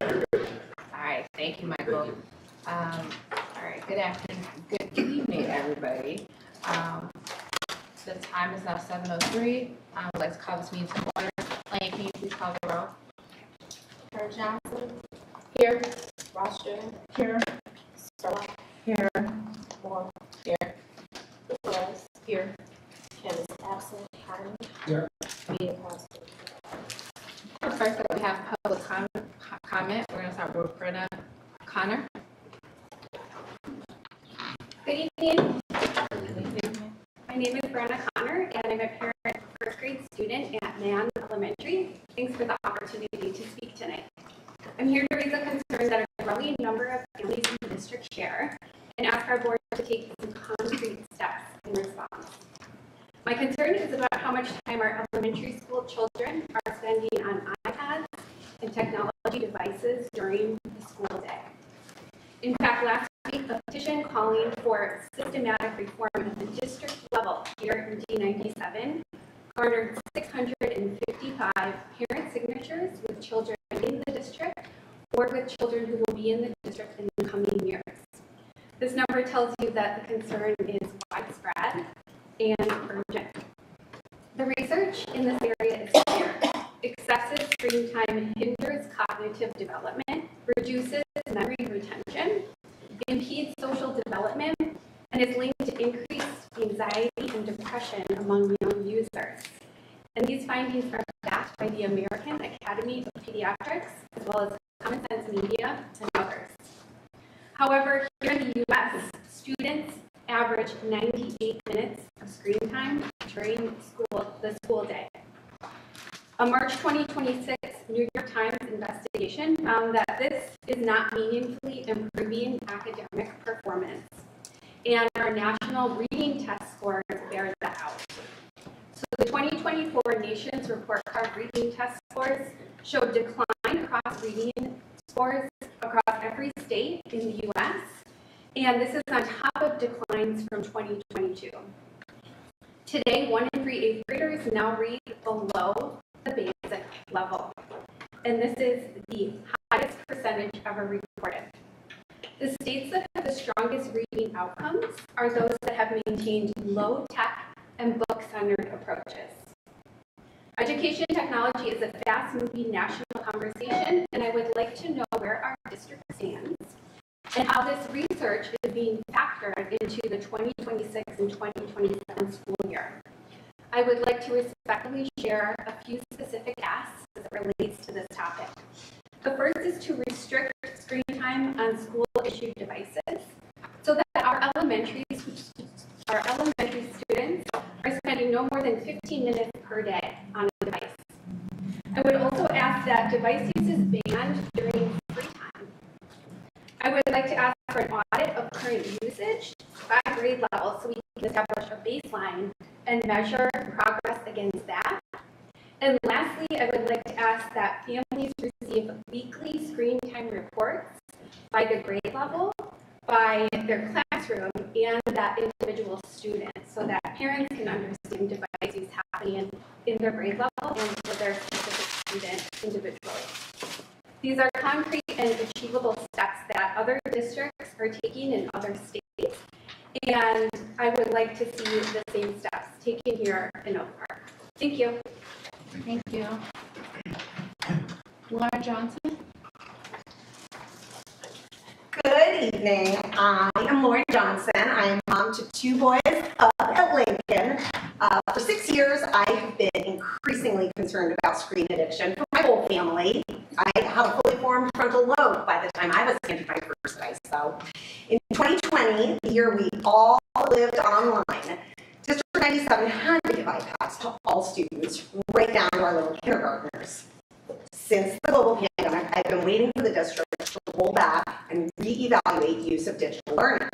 All right, thank you, Michael. All right, good afternoon, good evening, everybody. The time is now 7:03. I would like to call this meeting to order. Lane, can you please call the roll? Kurt Johnson. Here. Ross Julian. Here. Stella. Here. Moore. Here. Flores. Here. Ken is absent. Hyman. Here. Meeting possible. First up, we have public comment. We're going to start with Brenna Connor. Good evening. My name is Brenna Connor, and I'm a parent first grade student at Mann Elementary. Thanks for the opportunity to speak tonight. I'm here to raise a concern that a growing number of families in the district share and ask our board to take some concrete steps in response. My concern is about how much time our elementary school children are spending on iPads and technology devices during the school day. In fact, last week, a petition calling for systematic reform at the district level here in D97 garnered 655 parent signatures with children in the district or with children who will be in the district in the coming years. This number tells you that the concern is widespread and urgent. The research in this area is clear. Excessive screen time hinders cognitive development, reduces memory retention, impedes social development, and is linked to increased anxiety and depression among young users. And these findings are backed by the American Academy of Pediatrics, as well as Common Sense Media and others. However, here in the U.S., students average 98 minutes of screen time during the school day. A March 2026 New York Times investigation found that this is not meaningfully improving academic performance, and our national reading test scores bear that out. So the 2024 Nations Report Card reading test scores showed decline across reading scores across every state in the U.S., and this is on top of declines from 2022. Today, 1 in 3 8th graders now read below the basic level, and this is the highest percentage ever reported. The states that have the strongest reading outcomes are those that have maintained low-tech and book-centered approaches. Education technology is a fast-moving national conversation, and I would like to know where our district stands and how this research is being factored into the 2026 and 2027 school year. I would like to respectfully share a few specific asks as it relates to this topic. The first is to restrict screen time on school-issued devices so that our elementary students are spending no more than 15 minutes per day on a device. I would also ask that device use is banned during free time. I would like to ask for an audit of current usage by grade level so we can establish a baseline and measure progress against that. And lastly, I would like to ask that families receive weekly screen time reports by the grade level, by their classroom, and that individual student so that parents can understand device use happening in their grade level and for their specific student individually. These are concrete and achievable steps that other districts are taking in other states, and I would like to see the same steps taken here in Oak Park. Thank you. Thank you. Laura Johnson. Good evening. I am Lauren Johnson. I am mom to 2 boys up at Lincoln. For 6 years, I have been increasingly concerned about screen addiction for my whole family. I had a fully formed frontal lobe by the time I was handed my first device, though. In 2020, the year we all lived online, District 97 had to give iPads to all students, right down to our little kindergartners. Since the global pandemic, I've been waiting for the district to roll back and reevaluate use of digital learning.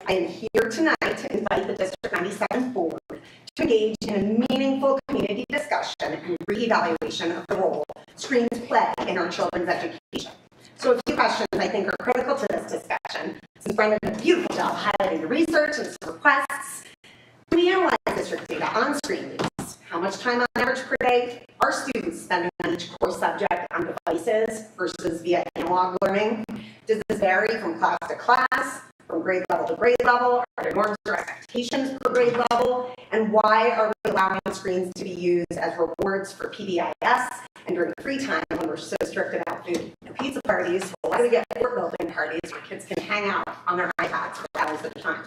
I am here tonight to invite the District 97 board to engage in a meaningful community discussion and reevaluation of the role screens play in our children's education. So a few questions I think are critical to this discussion. Since Brenda did a beautiful job highlighting the research and some requests, can we analyze district data on screen use? How much time on average per day are students spending on each core subject on devices versus via analog learning? Does this vary from class to class, from grade level to grade level? Are there norms or expectations per grade level? And why are we allowing screens to be used as rewards for PBIS and during free time when we're so strict about food and pizza parties? Why do we get fort building parties where kids can hang out on their iPads for hours at a time?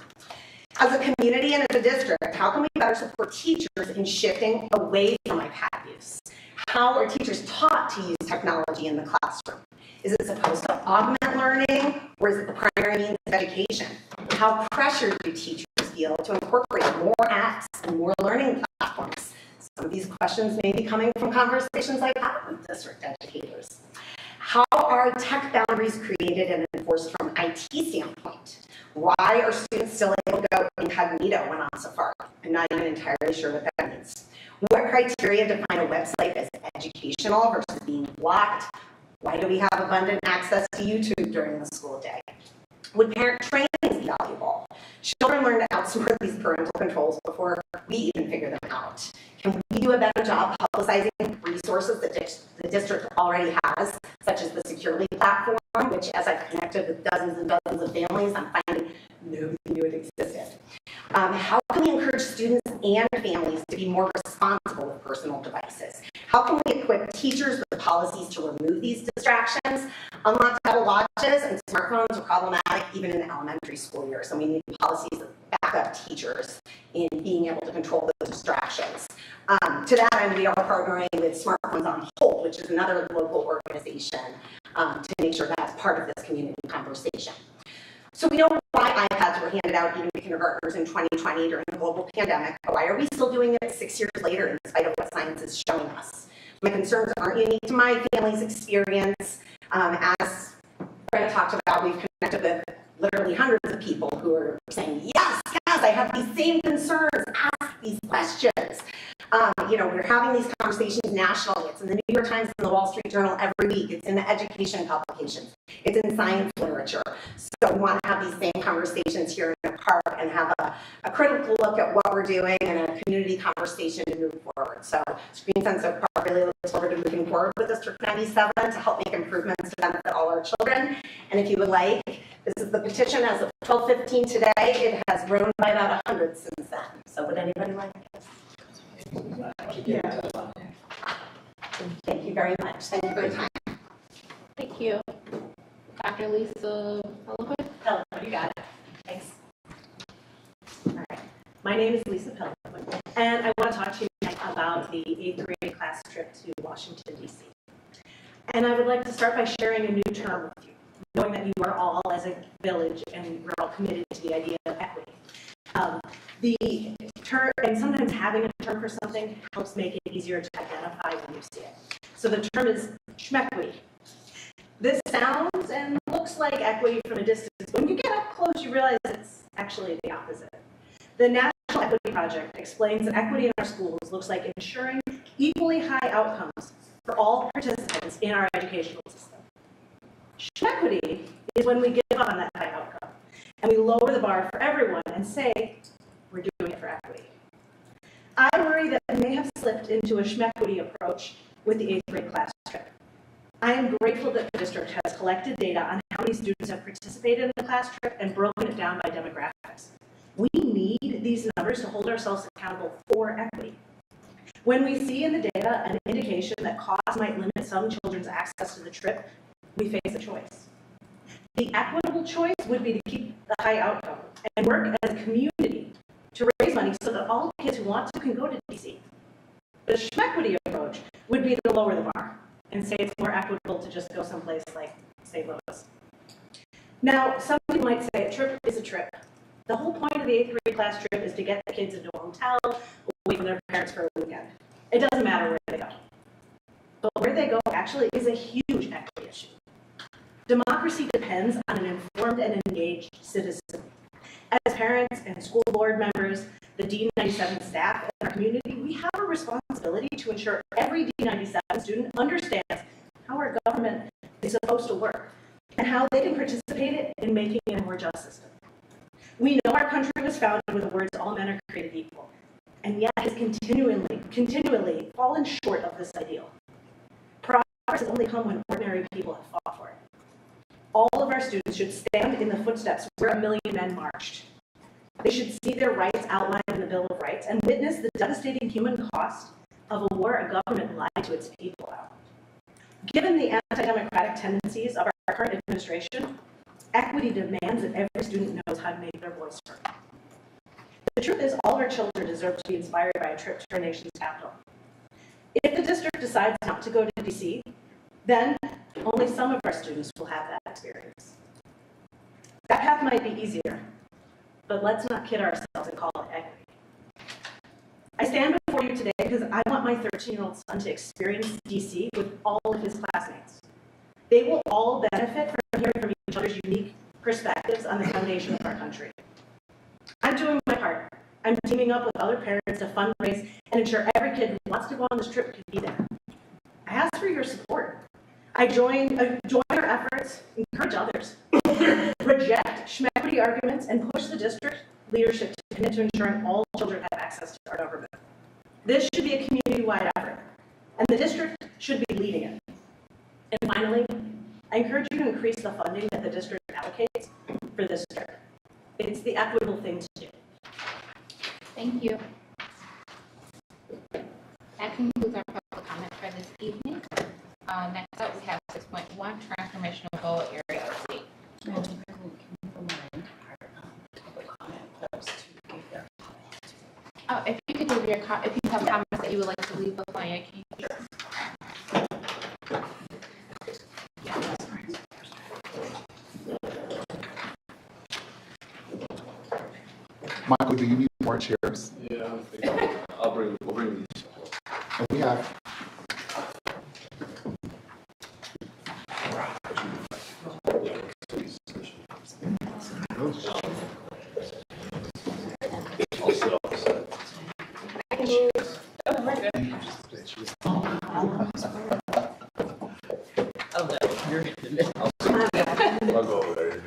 As a community and as a district, how can we better support teachers in shifting away from iPad use? How are teachers taught to use technology in the classroom? Is it supposed to augment learning, or is it the primary means of education? How pressured do teachers feel to incorporate more apps and more learning platforms? Some of these questions may be coming from conversations I've had with district educators. How are tech boundaries created and enforced from an IT standpoint? Why are students still able to go incognito when on Safari? I'm not even entirely sure what that means. What criteria define a website as educational versus being blocked? Why do we have abundant access to YouTube during the school day? Would parent training be valuable? Children learn to outsmart these parental controls before we even figure them out. Can we do a better job publicizing resources that the district already has, such as the Securely platform, which, as I've connected with dozens and dozens of families, I'm finding nobody knew it existed. How can we encourage students and families to be more responsible with personal devices? How can we equip teachers with policies to remove these distractions? Unlocked Apple Watches and smartphones are problematic even in the elementary school year, so we need policies that back up teachers in being able to control those distractions. To that end, we are partnering with Smartphones on Hold, which is another local organization, to make sure that's part of this community conversation. So we know why iPads were handed out even to kindergartners in 2020 during the global pandemic, but why are we still doing it 6 years later in spite of what science is showing us? My concerns aren't unique to my family's experience. As Brenda talked about, we've connected with literally hundreds of people who are saying, yes, I have these same concerns, ask these questions. We're having these conversations nationally. It's in the New York Times and the Wall Street Journal every week. It's in the education publications. It's in science literature. So we want to have these same conversations here in the park and have a critical look at what we're doing and a community conversation to move forward. So Screen Sensitive Park really looks forward to moving forward with District 97 to help make improvements to benefit all our children. And if you would like, this is the petition as of 12:15 today. It has grown by about 100 since then. So would anybody like it? Yeah. Thank you very much. Thank you for your time. Thank you. Dr. Lisa Pelican? Pelican, you got it. Thanks. All right. My name is Lisa Pelican, and I want to talk to you tonight about the 8th grade class trip to Washington, D.C. And I would like to start by sharing a new term with you, knowing that you are all, as a village, and we're all committed to the idea of equity. The term, and sometimes having a term for something helps make it easier to identify when you see it. So the term is schmequity. This sounds and looks like equity from a distance, but when you get up close, you realize it's actually the opposite. The National Equity Project explains that equity in our schools looks like ensuring equally high outcomes for all participants in our educational system. Schmequity is when we give up on that high outcome, and we lower the bar for everyone and say, we're doing it for equity. I worry that we may have slipped into a schmequity approach with the 8th grade class trip. I am grateful that the district has collected data on how many students have participated in the class trip and broken it down by demographics. We need these numbers to hold ourselves accountable for equity. When we see in the data an indication that costs might limit some children's access to the trip, we face a choice. The equitable choice would be to keep the high outcome and work as a community to raise money so that all kids who want to can go to DC. The schmequity approach would be to lower the bar and say it's more equitable to just go someplace like St. Louis. Now, some people might say a trip is a trip. The whole point of the 8th grade class trip is to get the kids into a hotel away from their parents for a weekend. It doesn't matter where they go. But where they go actually is a huge equity issue. Democracy depends on an informed and engaged citizen. As parents and school board members, the D97 staff, and our community, we have a responsibility to ensure every D97 student understands how our government is supposed to work and how they can participate in making it a more just system. We know our country was founded with the words, all men are created equal. and yet has continually fallen short of this ideal. Progress has only come when ordinary people have fought for it. All of our students should stand in the footsteps where a million men marched. They should see their rights outlined in the Bill of Rights and witness the devastating human cost of a war a government lied to its people about. Given the anti-democratic tendencies of our current administration, equity demands that every student knows how to make their voice heard. The truth is, all of our children deserve to be inspired by a trip to our nation's capital. If the district decides not to go to DC, then only some of our students will have that experience. That path might be easier, but let's not kid ourselves and call it equity. I stand before you today because I want my 13-year-old son to experience DC with all of his classmates. They will all benefit from hearing from each other's unique perspectives on the foundation of our country. I'm doing my part. I'm teaming up with other parents to fundraise and ensure every kid who wants to go on this trip can be there. I ask for your support. I join our efforts, encourage others, reject schmeckity arguments, and push the district leadership to commit to ensuring all children have access to our government. This should be a community-wide effort, and the district should be leading it. And finally, I encourage you to increase the funding that the district allocates for this trip. It's the equitable thing to do. Thank you. That concludes our public comment for this evening. Next up, we have 6.1, Transformational Goal Area Update. Oh, if you could give your if you have comments that you would like to leave before I can. Michael, do you need more chairs? Yeah, we'll bring these. And we have. I'll sit off the side. I'll go over there.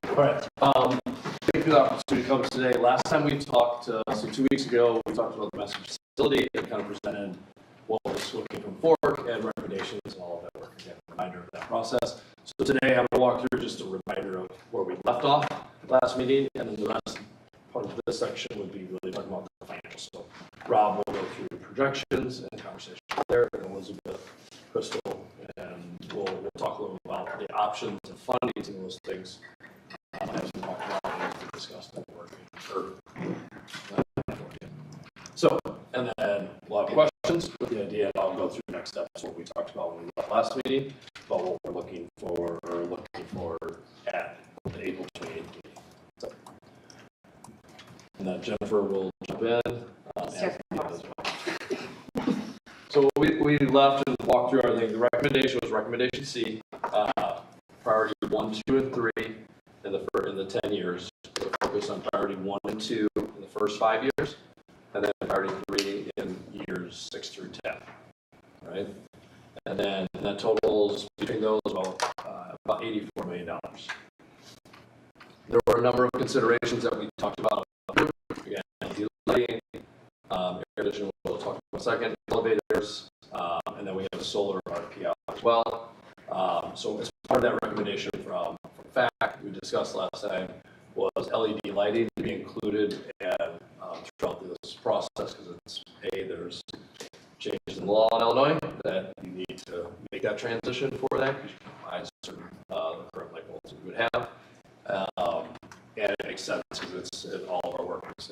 All right. Thank you for the opportunity to come today. Last time we talked, so 2 weeks ago, we talked about the message facility and kind of presented what was looking from FORC and recommendations and all of that work. Again, a reminder of that process. So today I'm going to walk through just a reminder of where we left off last meeting, and then the rest part of this section would be really talking about the financials. So Rob will go through projections and conversations there, and Elizabeth, Crystal, and we'll talk a little about the options and funding to those things. As we talked about and as we discussed at work. So, and then we'll have questions with the idea, and I'll go through next steps, what we talked about when we left last meeting, about what we're looking for at the April 28th meeting. So, and then Jennifer will jump in. So we left and walked through everything. The recommendation was recommendation C, priority 1, 2, and 3. In the 10 years, so focus on priority 1 and 2 in the first 5 years, and then priority 3 in years 6 through 10, right? And then that totals between those about $84 million. There were a number of considerations that we talked about. Again, lighting, air conditioning, we'll talk about in a second, elevators, and then we have a solar RFP out as well. So as part of that recommendation from FAC we discussed last time was LED lighting to be included and throughout this process, because there's changes in the law in Illinois that you need to make that transition for that, because you can buy certain the current light bulbs we would have, and it makes sense because it's in all of our work. This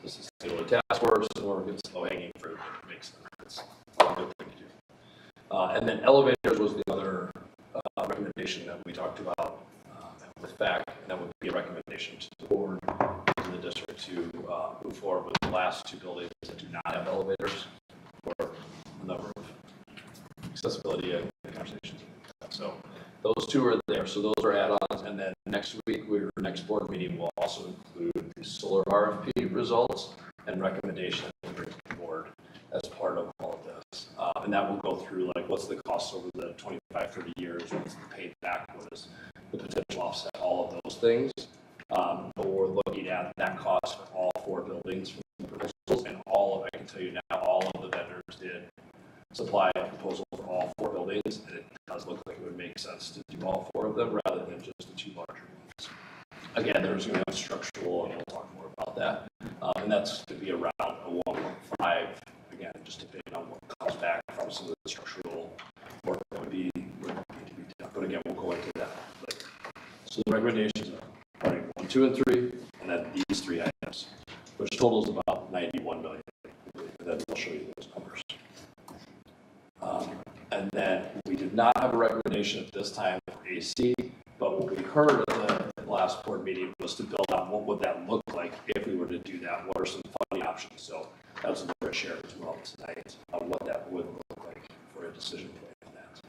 is still a task force and work, it's low hanging fruit. It makes sense. It's a good thing to do. And then elevators was the other recommendation that we talked about with FAC, and that would be a recommendation to the board and the district to move forward with the last 2 buildings that do not have elevators for a number of accessibility and conversations. So those 2 are there. So those are add-ons, and then next week, next board meeting will also include the solar RFP results and recommendation that we bring to the board as part of all of this. And that will go through like what's the cost over the 25, 30 years, what's the payback, what is the potential offset, all of those things. But we're looking at that cost for all 4 buildings from the proposals, and I can tell you now, all of the vendors did supply a proposal for all 4 buildings, and it does look like it would make sense to do all 4 of them rather than just the 2 larger ones. Again, there's going to be structural, and we'll talk more about that. And that's going to be around a 1.5, again, just depending on what comes back from some of the structural work that would need to be done. But again, we'll go into that later. So the recommendations are priority 1, 2, and 3, and then these 3 items, which totals about $91 million. And then I'll show you those numbers. And then we did not have a recommendation at this time for AC, but what we heard at the last board meeting was to build out what would that look like if we were to do that. What are some funding options? So that's what we're going to share as well tonight on what that would look like for a decision point on that.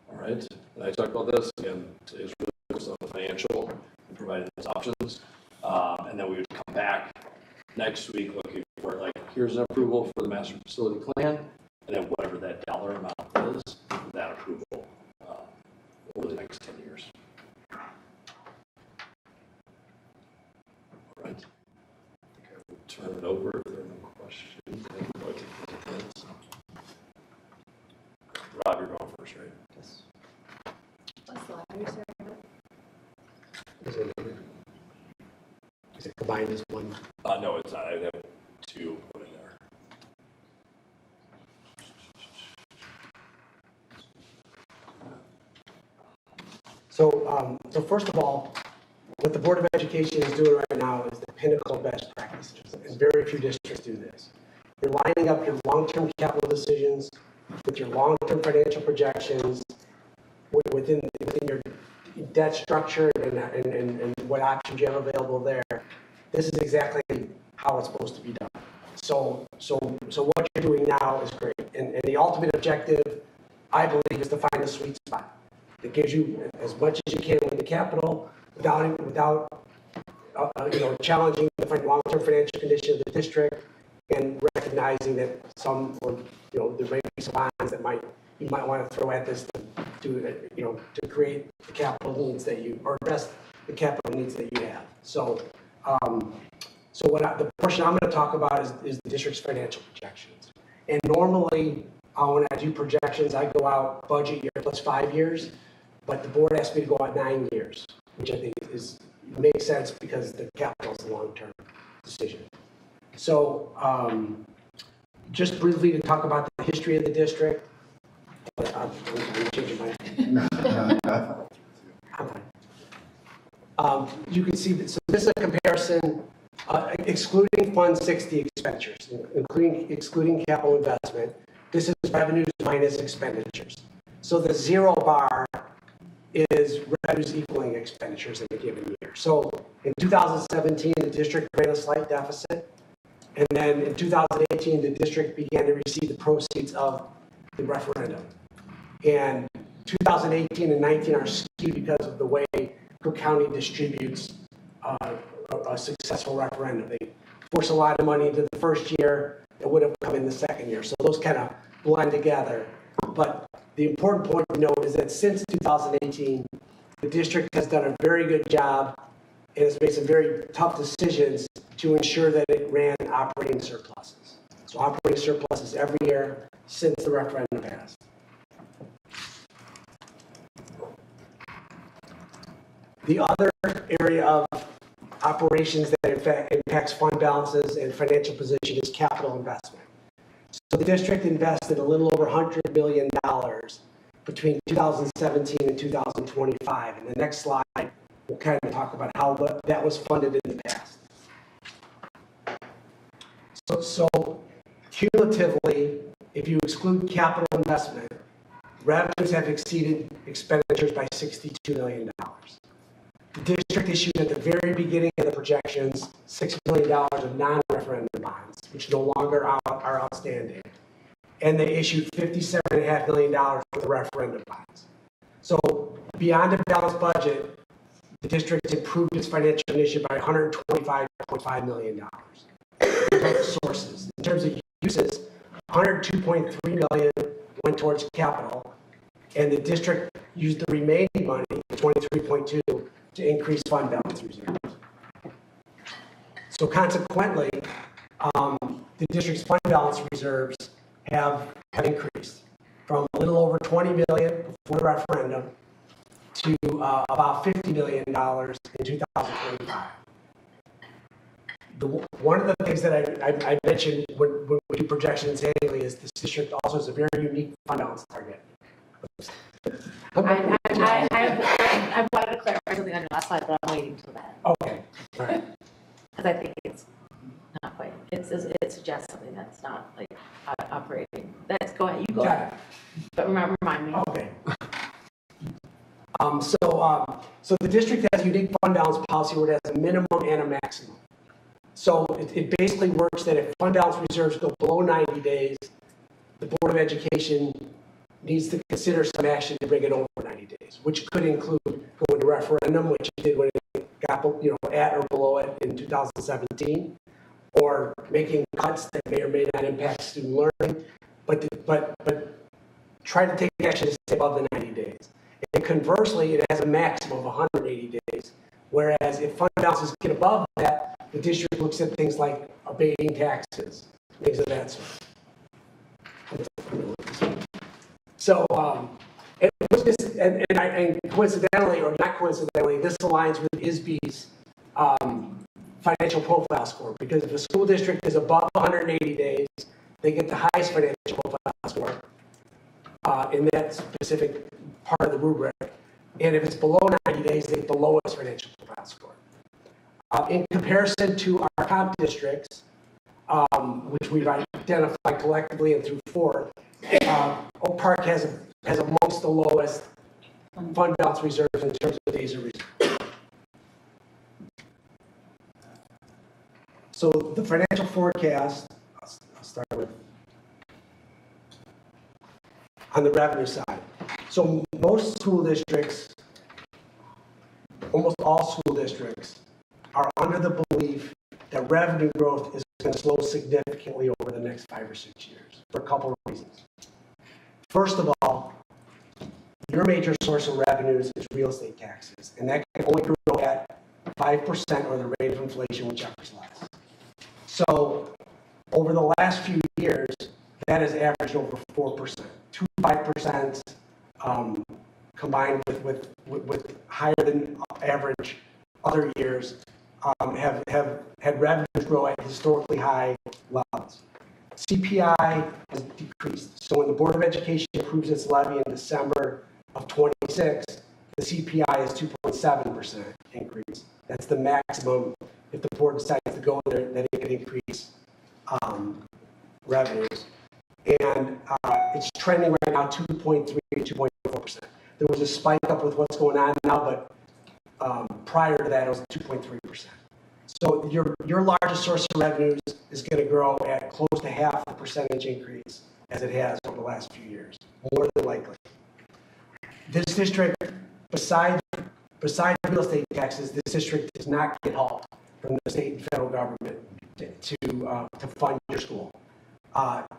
All right, and I talked about this again. Today's really focused on the financial and providing those options, and then we would come back next week looking for like here's an approval for the master facility plan, and then whatever that dollar amount is for that approval over the next 10 years. All right. Okay, we'll turn it over if there are no questions. Rob, you're going first, right? Yes. What's the letter, sir? Is it combined as one? No, it's not. I have 2 put in there. So first of all, what the Board of Education is doing right now is the pinnacle of best practices, and very few districts do this. You're lining up your long-term capital decisions with your long-term financial projections within your debt structure and what options you have available there. This is exactly how it's supposed to be done. So what you're doing now is great, and the ultimate objective, I believe, is to find a sweet spot that gives you as much as you can with the capital without challenging the long-term financial condition of the district, and recognizing that there may be some bonds that you might want to throw at this to create the capital needs that or invest the capital needs that you have. So the portion I'm going to talk about is the district's financial projections. And normally, when I do projections, I go out budget year plus 5 years, but the board asked me to go out 9 years, which I think makes sense because the capital is a long-term decision. So just briefly to talk about the history of the district. I'm changing my you can see that. So this is a comparison, excluding Fund 60 expenditures, excluding capital investment. This is revenues minus expenditures. So the 0 bar is revenues equaling expenditures in a given year. So in 2017, the district ran a slight deficit. And then in 2018, the district began to receive the proceeds of the referendum. And 2018 and 19 are skewed because of the way Cook County distributes a successful referendum. They force a lot of money into the first year that would have come in the second year. So those kind of blend together. But the important point to note is that since 2018, the district has done a very good job and has made some very tough decisions to ensure that it ran operating surpluses. So operating surpluses every year since the referendum passed. The other area of operations that in fact impacts fund balances and financial position is capital investment. So the district invested a little over $100 million between 2017 and 2025. And the next slide will kind of talk about how that was funded in the past. So cumulatively, if you exclude capital investment, revenues have exceeded expenditures by $62 million. The district issued at the very beginning of the projections $6 million of non-referendum bonds, which no longer are outstanding. And they issued $57.5 million worth of referendum bonds. So beyond a balanced budget, the district improved its financial condition by $125.5 million. Sources. In terms of uses, $102.3 million went towards capital, and the district used the remaining money, $23.2, to increase fund balance reserves. So consequently, the district's fund balance reserves have increased from a little over $20 million before the referendum to about $50 million in 2025. One of the things that I mentioned when we do projections annually is this district also has a very unique fund balance target. I wanted to clarify something on your last slide, but I'm waiting till that, Okay, all right. because I think it's not quite, it suggests something that's not like operating. Go ahead, you go Got ahead. But remind me. Okay. So the district has a unique fund balance policy where it has a minimum and a maximum. So it basically works that if fund balance reserves go below 90 days, the Board of Education needs to consider some action to bring it over 90 days, which could include going to referendum, which it did when it got at or below it in 2017, or making cuts that may or may not impact student learning, but try to take action to stay above the 90 days. And conversely, it has a maximum of 180 days, whereas if fund balances get above that, the district looks at things like abating taxes, things of that sort. So, and coincidentally, or not coincidentally, this aligns with ISB's financial profile score, because if a school district is above 180 days, they get the highest financial profile score in that specific part of the rubric. And if it's below 90 days, they get the lowest financial profile score. In comparison to our comp districts, which we've identified collectively and through FORC, Oak Park has amongst the lowest fund balance reserves in terms of days of reserve. So the financial forecast, I'll start with on the revenue side. So most school districts, almost all school districts, are under the belief that revenue growth is going to slow significantly over the next 5 or 6 years for a couple of reasons. First of all, your major source of revenues is real estate taxes, and that can only grow at 5% or the rate of inflation, whichever is less. So over the last few years, that has averaged over 4%, 2-5% combined with higher than average other years have had revenues grow at historically high levels. CPI has decreased. So when the Board of Education approves its levy in December of 26, the CPI is 2.7% increase. That's the maximum if the board decides to go there, that it can increase revenues. And it's trending right now 2.3 to 2.4%. There was a spike up with what's going on now, but prior to that, it was 2.3%. So your largest source of revenues is going to grow at close to half the percentage increase as it has over the last few years, more than likely. This district, besides real estate taxes, this district does not get help from the state and federal government to fund your school.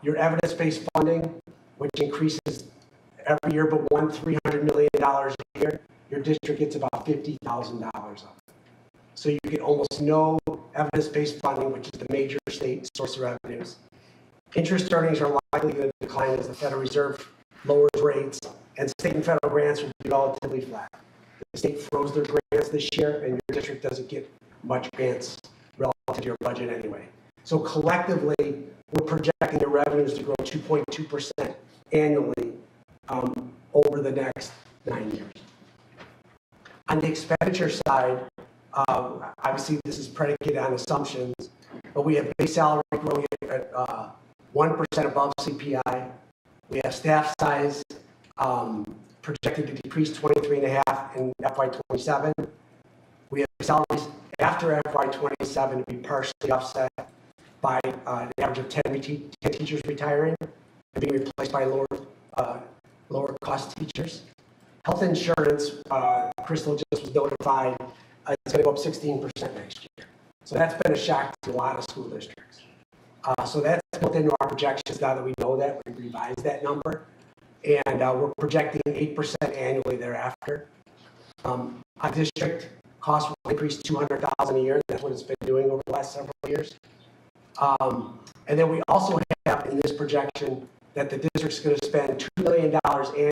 Your evidence-based funding, which increases every year but $300 million a year, your district gets about $50,000 of it. So you get almost no evidence-based funding, which is the major state source of revenues. Interest earnings are likely to decline as the Federal Reserve lowers rates, and state and federal grants will be relatively flat. The state froze their grants this year, and your district doesn't get much grants relative to your budget anyway. So collectively, we're projecting your revenues to grow 2.2% annually over the next 9 years. On the expenditure side, obviously this is predicated on assumptions, but we have base salary growing at 1% above CPI. We have staff size projected to decrease 23.5 in FY27. We have salaries after FY27 to be partially offset by an average of 10 teachers retiring and being replaced by lower cost teachers. Health insurance, Crystal just was notified, it's going to go up 16% next year. So that's been a shock to a lot of school districts. So that's built into our projections now that we know that. We revised that number. And we're projecting 8% annually thereafter. Our district cost will increase $200,000 a year. That's what it's been doing over the last several years. And then we also have in this projection that the district's going to spend $2 million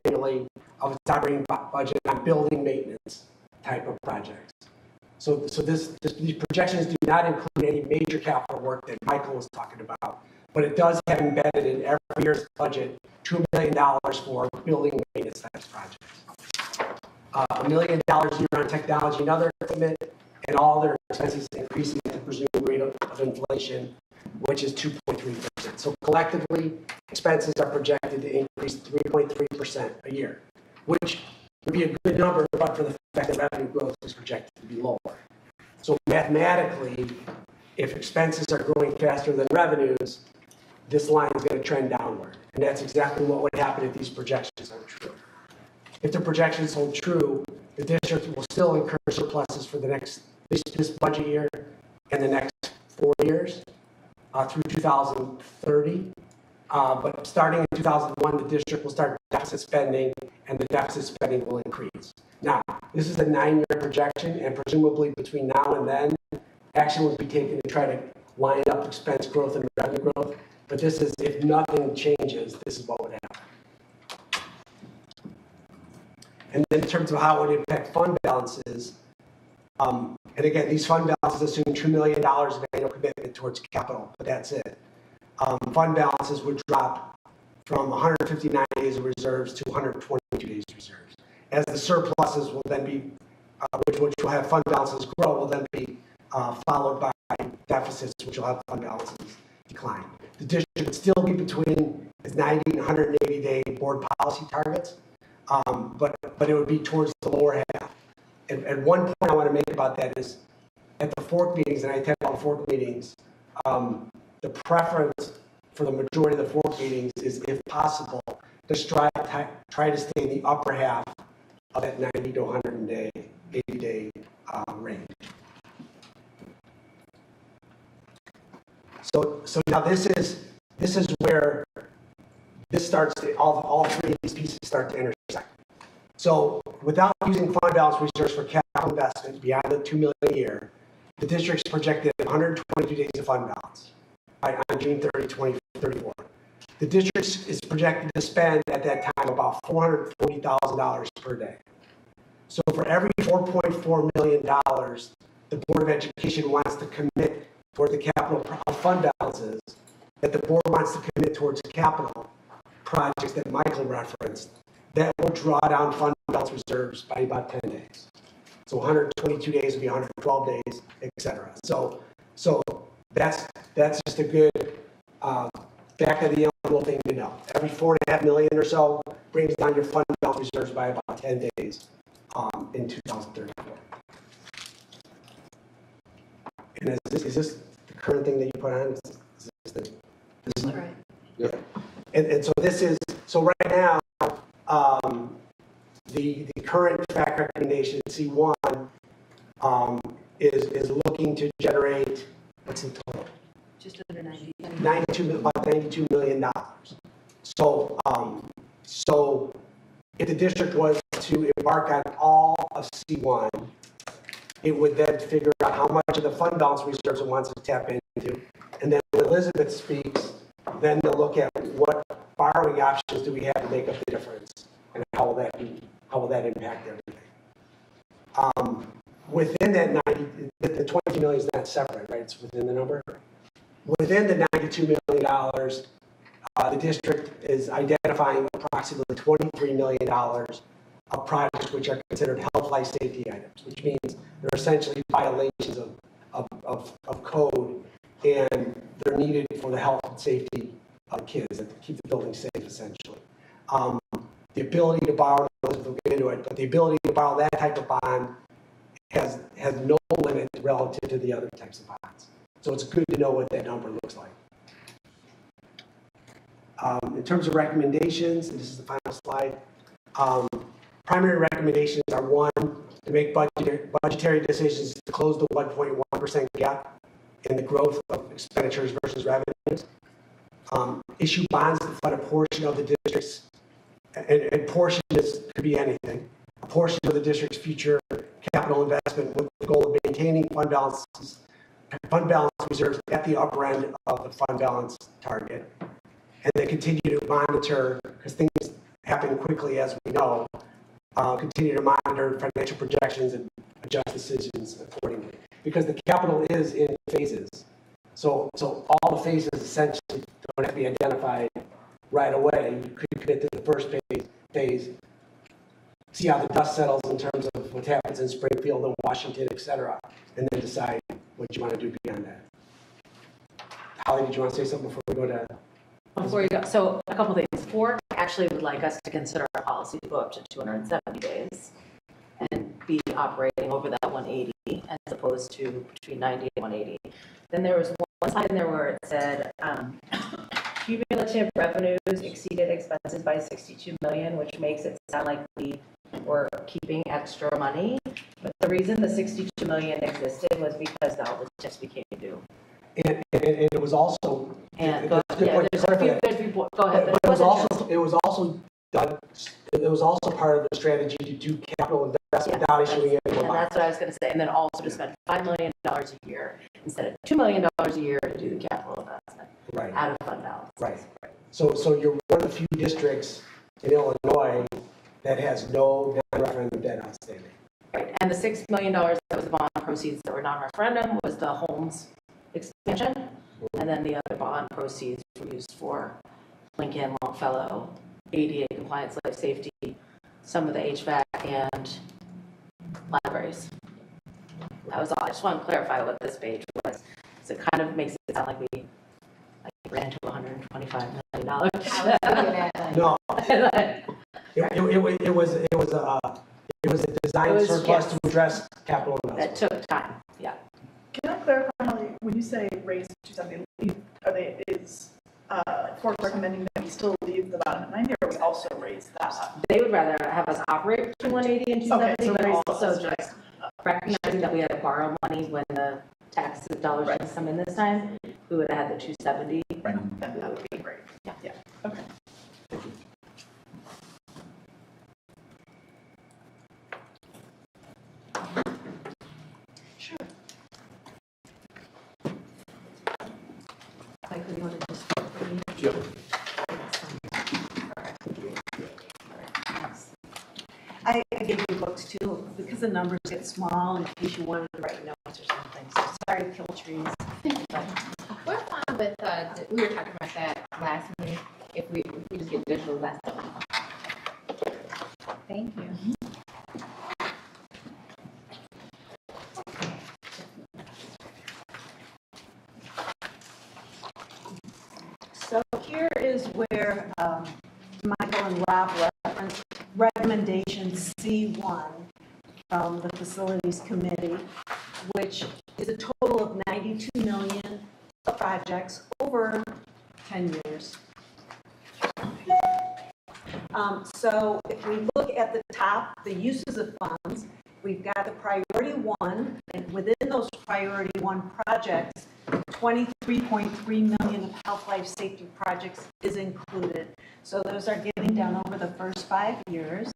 annually of its operating budget on building maintenance type of projects. So these projections do not include any major capital work that Michael was talking about, but it does have embedded in every year's budget $2 million for building maintenance type projects. $1 million a year on technology and other equipment, and all their expenses increasing at the presumed rate of inflation, which is 2.3%. So collectively, expenses are projected to increase 3.3% a year, which would be a good number, but for the fact that revenue growth is projected to be lower. So mathematically, if expenses are growing faster than revenues, this line is going to trend downward. And that's exactly what would happen if these projections are true. If the projections hold true, the district will still incur surpluses for the next, this budget year and the next 4 years through 2030. But starting in 2001, the district will start deficit spending, and the deficit spending will increase. Now, this is a 9-year projection, and presumably between now and then, action would be taken to try to line up expense growth and revenue growth. But this is, if nothing changes, this is what would happen. And then in terms of how it would impact fund balances, and again, these fund balances assume $2 million of annual commitment towards capital, but that's it. Fund balances would drop from 159 days of reserves to 122 days of reserves. As the surpluses will then be, which will have fund balances grow, will then be followed by deficits, which will have fund balances decline. The district would still be between its 90 and 180 day board policy targets, but it would be towards the lower half. And one point I want to make about that is at the FORC meetings, and I attend all the FORC meetings, the preference for the majority of the FORC meetings is, if possible, to try to stay in the upper half of that 90 to 180 day range. So now this is where this starts to, all three of these pieces start to intersect. So without using fund balance reserves for capital investment beyond the $2 million a year, the district's projected 122 days of fund balance on June 30, 2034. The district is projected to spend at that time about $440,000 per day. So for every $4.4 million, the Board of Education wants to commit toward the capital fund balances, that the board wants to commit towards capital projects that Michael referenced, that will draw down fund balance reserves by about 10 days. So 122 days would be 112 days, et cetera. So that's just a good back of the envelope thing to know. Every $4.5 million or so brings down your fund balance reserves by about 10 days in 2034. And is this the current thing that you put on? This is right. Yeah. And so this is, so right now, the current fact recommendation, C1, is looking to generate, what's the total? Just under 90. About $92 million. So, so if the district was to embark on all of C1, it would then figure out how much of the fund balance reserves it wants to tap into. And then when Elizabeth speaks, then they'll look at what borrowing options do we have to make up the difference, and how will that impact everything. Within that 90, the 22 million is not separate, right? It's within the number. Within the $92 million, the district is identifying approximately $23 million of projects which are considered health, life, safety items, which means they're essentially violations of code, and they're needed for the health and safety of kids, and to keep the building safe, essentially. The ability to borrow, we'll get into it, but the ability to borrow that type of bond has no limit relative to the other types of bonds. So it's good to know what that number looks like. In terms of recommendations, and this is the final slide, primary recommendations are one, to make budgetary decisions to close the 1.1% gap in the growth of expenditures versus revenues. Issue bonds to fund a portion of the district's, and portion could be anything, a portion of the district's future capital investment with the goal of maintaining fund balance reserves at the upper end of the fund balance target. And then continue to monitor, because things happen quickly as we know, continue to monitor financial projections and adjust decisions accordingly. Because the capital is in phases. So all the phases essentially don't have to be identified right away. You could commit to the first phase, see how the dust settles in terms of what happens in Springfield and Washington, et cetera, and then decide what you want to do beyond that. Holly, did you want to say something before we go to? Before you go, so a couple things. FORC actually would like us to consider our policy to go up to 270 days and be operating over that 180 as opposed to between 90 and 180. Then there was one slide in there where it said cumulative revenues exceeded expenses by 62 million, which makes it sound like we were keeping extra money. But the reason the 62 million existed was because the Audit just became due. And it was also, And go ahead. Go ahead. But it was also done. It was also part of the strategy to do capital investment without issuing any more And bonds. that's what I was going to say. And then also to spend $5 million a year instead of $2 million a year to do the capital investment Right. out of fund balance. Right. So you're one of the few districts in Illinois that has no non-referendum debt outstanding. Right. And the $6 million that was the bond proceeds that were non-referendum was the homes expansion. And then the other bond proceeds were used for Lincoln, Longfellow, ADA compliance, life safety, some of the HVAC, and libraries. That was all. I just want to clarify what this page was. So it kind of makes it sound like we ran to $125 million. No, it was a design surplus yes. to address capital That investment. took time. Yeah. Can I clarify, Holly, when you say raise to 270, is FORC recommending that we still leave the bottom at 90, or we also raise that up? They would rather have us operate to 180 and 270, Okay, so but raise also those. just recognizing that we had to borrow money when the tax dollars didn't come in this time. We would have had the 270. Right, then that would be great. Yeah, okay. Sure. Michael, you want to just? Yep. I gave you books too, because the numbers get small in case you wanted to write notes or something, so sorry to kill trees. We're fine with, we were talking about that last meeting, if we just get digital, that's fine. Thank you. So here is where Michael and Rob referenced recommendation C1 from the Facilities Committee, which is a total of 92 million projects over 10 years. So if we look at the top, the uses of funds, we've got the priority one, and within those priority one projects, 23.3 million of health, life, safety projects is included. So those are getting done over the first 5 years.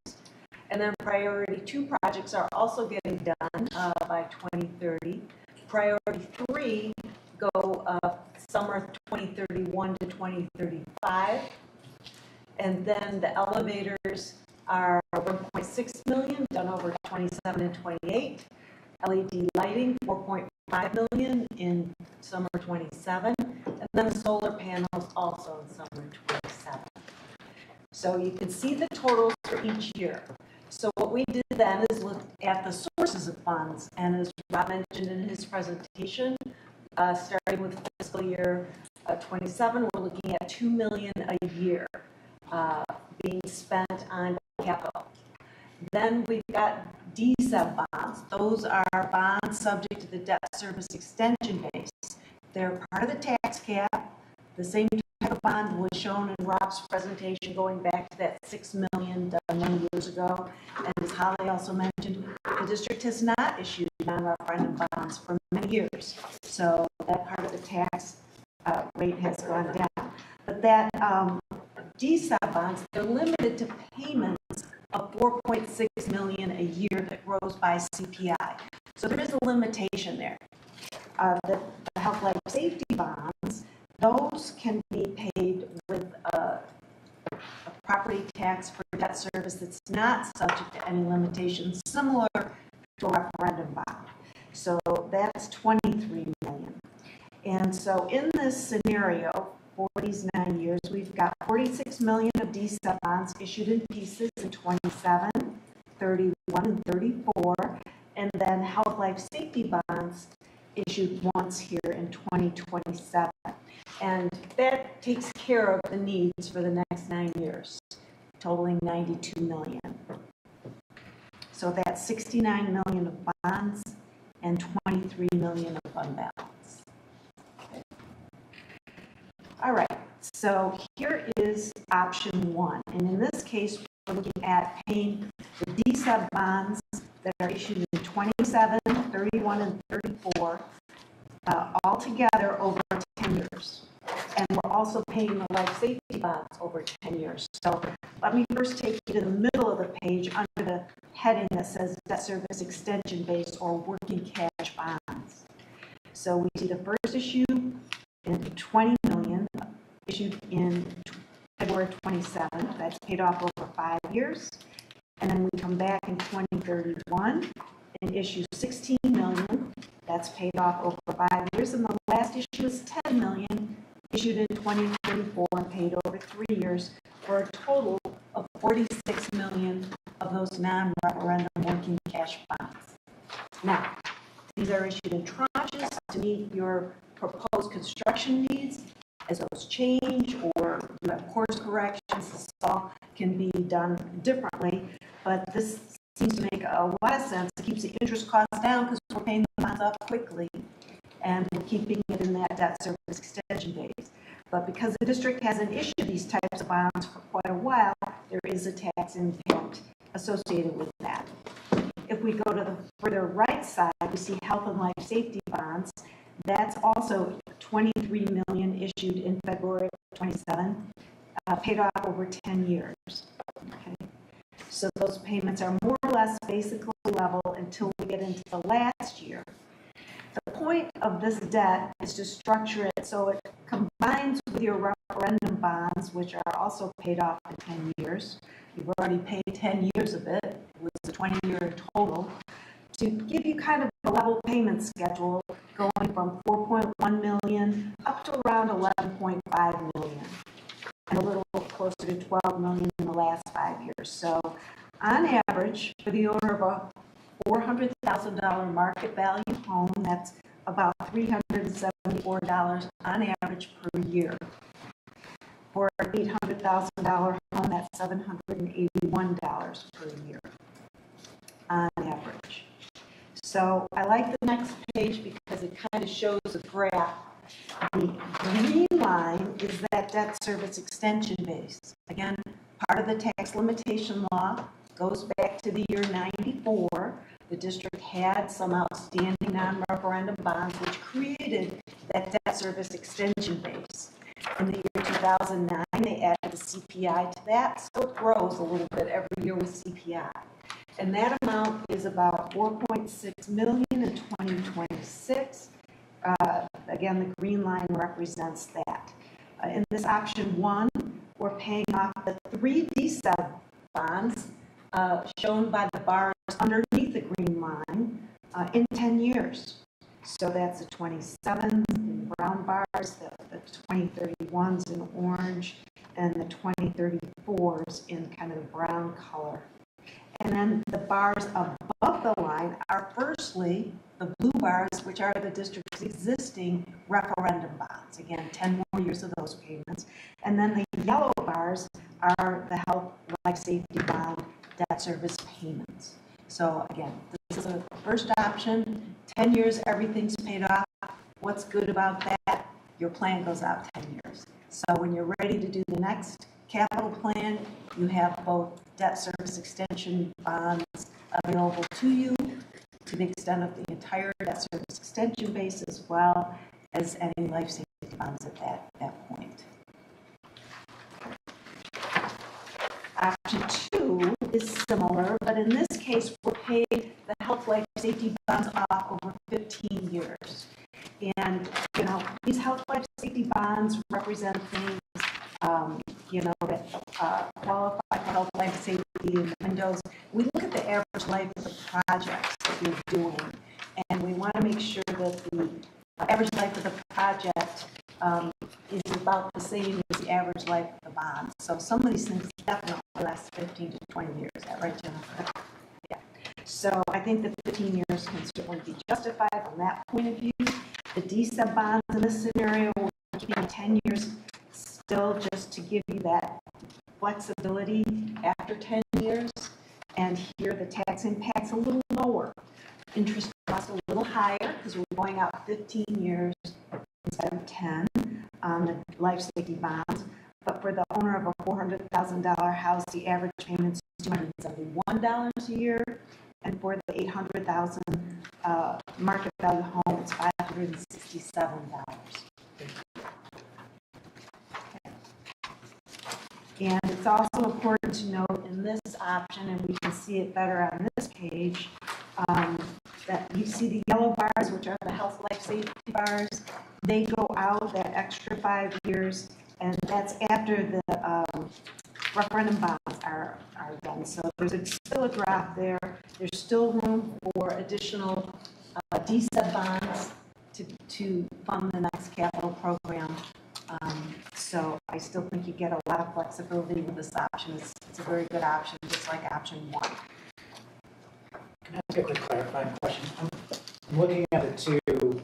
And then priority two projects are also getting done by 2030. Priority three go summer 2031 to 2035. And then the elevators are 1.6 million, done over 27 and 28. LED lighting, 4.5 million in summer 27. And then the solar panels also in summer 27. So you can see the totals for each year. So what we did then is look at the sources of funds. And as Rob mentioned in his presentation, starting with fiscal year 27, we're looking at $2 million a year being spent on capital. Then we've got D-sub bonds. Those are bonds subject to the debt service extension base. They're part of the tax cap, the same type of bond was shown in Rob's presentation going back to that $6 million done many years ago. And as Holly also mentioned, the district has not issued non-referendum bonds for many years. So that part of the tax rate has gone down. But that DSOP bonds, they're limited to payments of $4.6 million a year that grows by CPI. So there is a limitation there. The health life safety bonds, those can be paid with a property tax for debt service that's not subject to any limitations, similar to a referendum bond. So that's $23 million. And so in this scenario, for these 9 years, we've got $46 million of DSOP bonds issued in pieces in 27, 31, and 34, and then health life safety bonds issued once here in 2027. And that takes care of the needs for the next 9 years, totaling $92 million. So that's $69 million of bonds and $23 million of fund balance. Okay. All right, so here is option 1. And in this case, we're looking at paying the DSOP bonds that are issued in 27, 31, and 34 all together over 10 years. And we're also paying the life safety bonds over 10 years. So let me first take you to the middle of the page under the heading that says debt service extension based or working cash bonds. So we see the first issue in $20 million issued in February 27th. That's paid off over 5 years. And then we come back in 2031 and issue $16 million. That's paid off over 5 years. And the last issue is $10 million issued in 2034 and paid over 3 years for a total of $46 million of those non-referendum working cash bonds. Now, these are issued in tranches to meet your proposed construction needs. As those change or you have course corrections, this all can be done differently, but this seems to make a lot of sense. It keeps the interest costs down because we're paying the bonds off quickly and we're keeping it in that debt service extension base. But because the district hasn't issued these types of bonds for quite a while, there is a tax impact associated with that. If we go to the further right side, we see health and life safety bonds. That's also $23 million issued in February 27, paid off over 10 years. Okay. So those payments are more or less basically level until we get into the last year. The point of this debt is to structure it so it combines with your referendum bonds, which are also paid off in 10 years. You've already paid 10 years of it. It was a 20-year total. To give you kind of a level payment schedule going from $4.1 million up to around $11.5 million and a little closer to $12 million in the last 5 years. So on average, for the owner of a $400,000 market value home, that's about $374 on average per year. For an $800,000 home, that's $781 per year on average. So I like the next page because it kind of shows a graph. The green line is that debt service extension base. Again, part of the tax limitation law goes back to the year 94. The district had some outstanding non-referendum bonds which created that debt service extension base. In the year 2009, they added the CPI to that, so it grows a little bit every year with CPI. And that amount is about $4.6 million in 2026. Again, the green line represents that. In this option 1, we're paying off the 3 DSOP bonds shown by the bars underneath the green line in 10 years. So that's the 27s in brown bars, the 2031s in orange, and the 2034s in kind of the brown color. And then the bars above the line are firstly the blue bars, which are the district's existing referendum bonds. Again, 10 more years of those payments. And then the yellow bars are the health life safety bond debt service payments. So again, this is the first option. 10 years, everything's paid off. What's good about that? your plan goes out 10 years. So when you're ready to do the next capital plan, you have both debt service extension bonds available to you to the extent of the entire debt service extension base, as well as any life safety bonds at that point. Option 2 is similar, but in this case, we're paid the health life safety bonds off over 15 years. And, you know, these health life safety bonds represent things, you know, that qualify for health life safety in windows. We look at the average life of the projects that you're doing, and we want to make sure that the average life of the project is about the same as the average life of the bond. So some of these things definitely last 15 to 20 years. Is that right, Jennifer? Yeah. So I think that 15 years can certainly be justified from that point of view. The DSEB bonds in this scenario will keep 10 years still, just to give you that flexibility after 10 years. And here the tax impact's a little lower. Interest costs a little higher because we're going out 15 years instead of 10 on the life safety bonds. But for the owner of a $400,000 house, the average payment is $271 a year. And for the $800,000 market value home, it's $567. And it's also important to note in this option, and we can see it better on this page, that you see the yellow bars, which are the health life safety bars. They go out that extra 5 years, and that's after the referendum bonds are done. So there's still a drop there. There's still room for additional DSEB bonds to fund the next capital program. So I still think you get a lot of flexibility with this option. It's a very good option, just like option 1. Can I ask a quick clarifying question? I'm looking at the two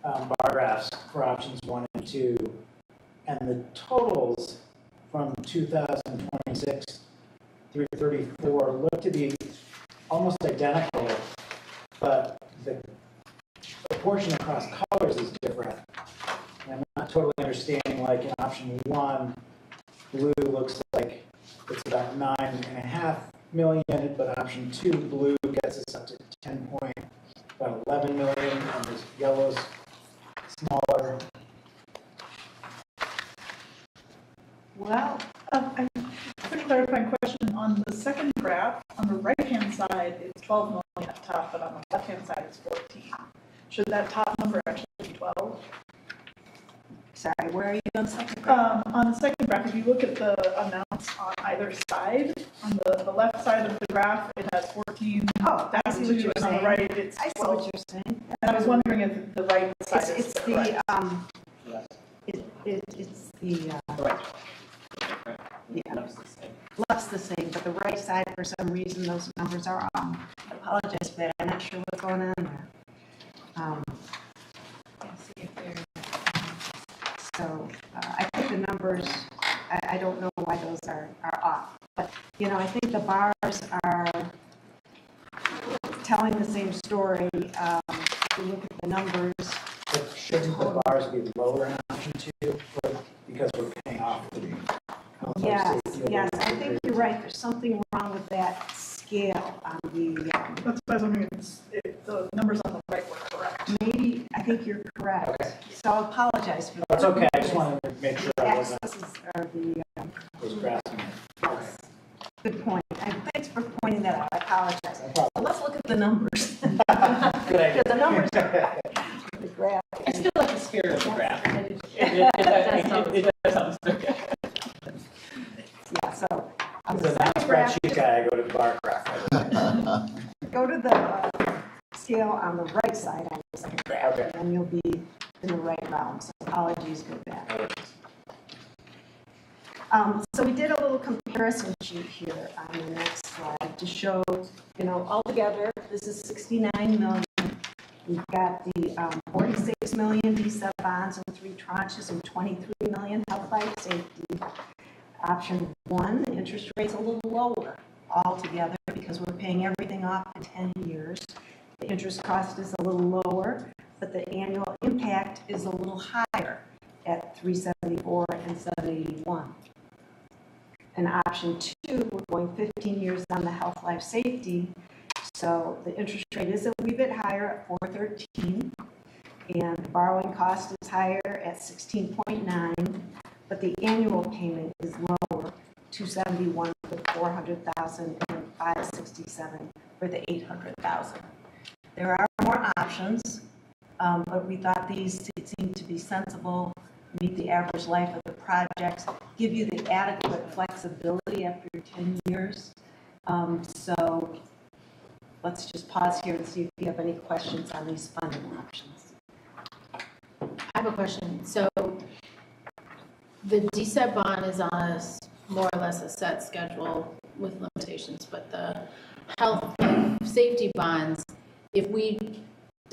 bar graphs for options 1 and 2, and the totals from 2026 through 34 look to be almost identical, but the proportion across colors is different. And I'm not totally understanding, like in option 1, blue looks like it's about 9.5 million, but option 2, blue gets us up to 11 million, and this yellow's smaller. Well, A quick clarifying question. On the second graph, on the right-hand side, it's 12 million at the top, but on the left-hand side, it's 14. Should that top number actually be 12? sorry, where are you on the second graph? On the second graph, if you look at the amounts on either side, on the left side of the graph, it has 14. Oh, I see what you're and on saying. the right, it's 12. I see what you're saying. And I was wondering if the right side It's is the, correct. it's the, Right. yeah, left's the same, but the right side, for some reason, those numbers are wrong. I apologize for that, I'm not sure what's going on there. Let's see if there's, So I think the numbers, I don't know why those are off. But, you know, I think the bars are telling the same story. If you look at the numbers. But shouldn't the bars be lower in option 2 because we're paying off the Yes, yes, I think you're right. There's something wrong with that scale on the, That's why I was wondering if the numbers on the right were correct. maybe, I think you're correct. Okay. So I apologize for that. That's okay, I just wanted to make sure I wasn't Axes are the, was grasping it. yes. Good point. And thanks for pointing that out. I apologize. No problem. So let's look at the numbers. Good idea. Because the numbers are the graph. I still like the spirit of the graph. It does sound good. Yeah, so on As the a second graph, non-spreadsheet guy, I go to the bar graph. go to the scale on the right side on the second graph, Okay. and then you'll be in the right round. So apologies for that. So we did a little comparison sheet here on the next slide to show, you know, altogether, this is 69 million. We've got the 46 million DSEP bonds in 3 tranches and 23 million health life safety. Option 1, the interest rate's a little lower altogether because we're paying everything off in 10 years. The interest cost is a little lower, but the annual impact is a little higher at 374 and 781. And option 2, we're going 15 years on the health, life, safety. So the interest rate is a wee bit higher at 413, and the borrowing cost is higher at 16.9, but the annual payment is lower, 271 for the 400,000 and 567 for the 800,000. There are more options, but we thought these seemed to be sensible, meet the average life of the projects, give you the adequate flexibility after 10 years. So let's just pause here and see if you have any questions on these funding options. I have a question. So the DSEP bond is on us more or less a set schedule with limitations, but the health and safety bonds, if we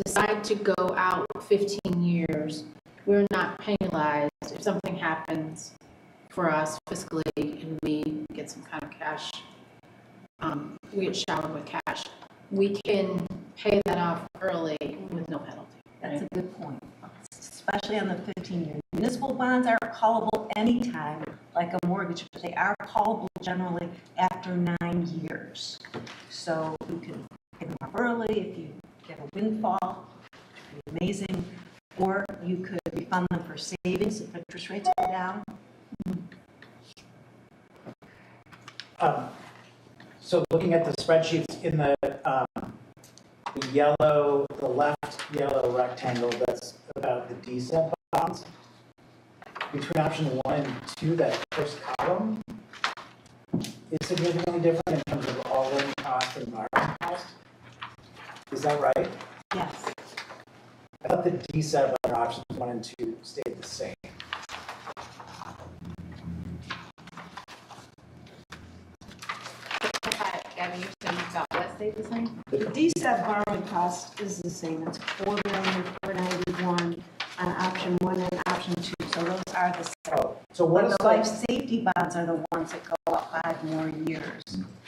decide to go out 15 years, we're not penalized if something happens for us fiscally and we get some kind of cash, we get showered with cash. We can pay that off early with no penalty. That's a good point, especially on the 15-year. Municipal bonds are callable anytime, like a mortgage, but they are callable generally after 9 years. So you can pay them off early if you get a windfall, which would be amazing, or you could refund them for savings if interest rates go down. So looking at the spreadsheets in the yellow, the left yellow rectangle, that's about the DSEP bonds. Between option 1 and 2, that first column is significantly different in terms of all-in cost and borrowing cost. Is that right? Yes. I thought the DSEP under options 1 and 2 stayed the same. Gabby, you said you thought what stayed the same? The DSEP borrowing cost is the same. It's $4,491,000 on option 1 and option 2. So those are the same. Oh, so what But is the life safety bonds are the ones that go up 5 more years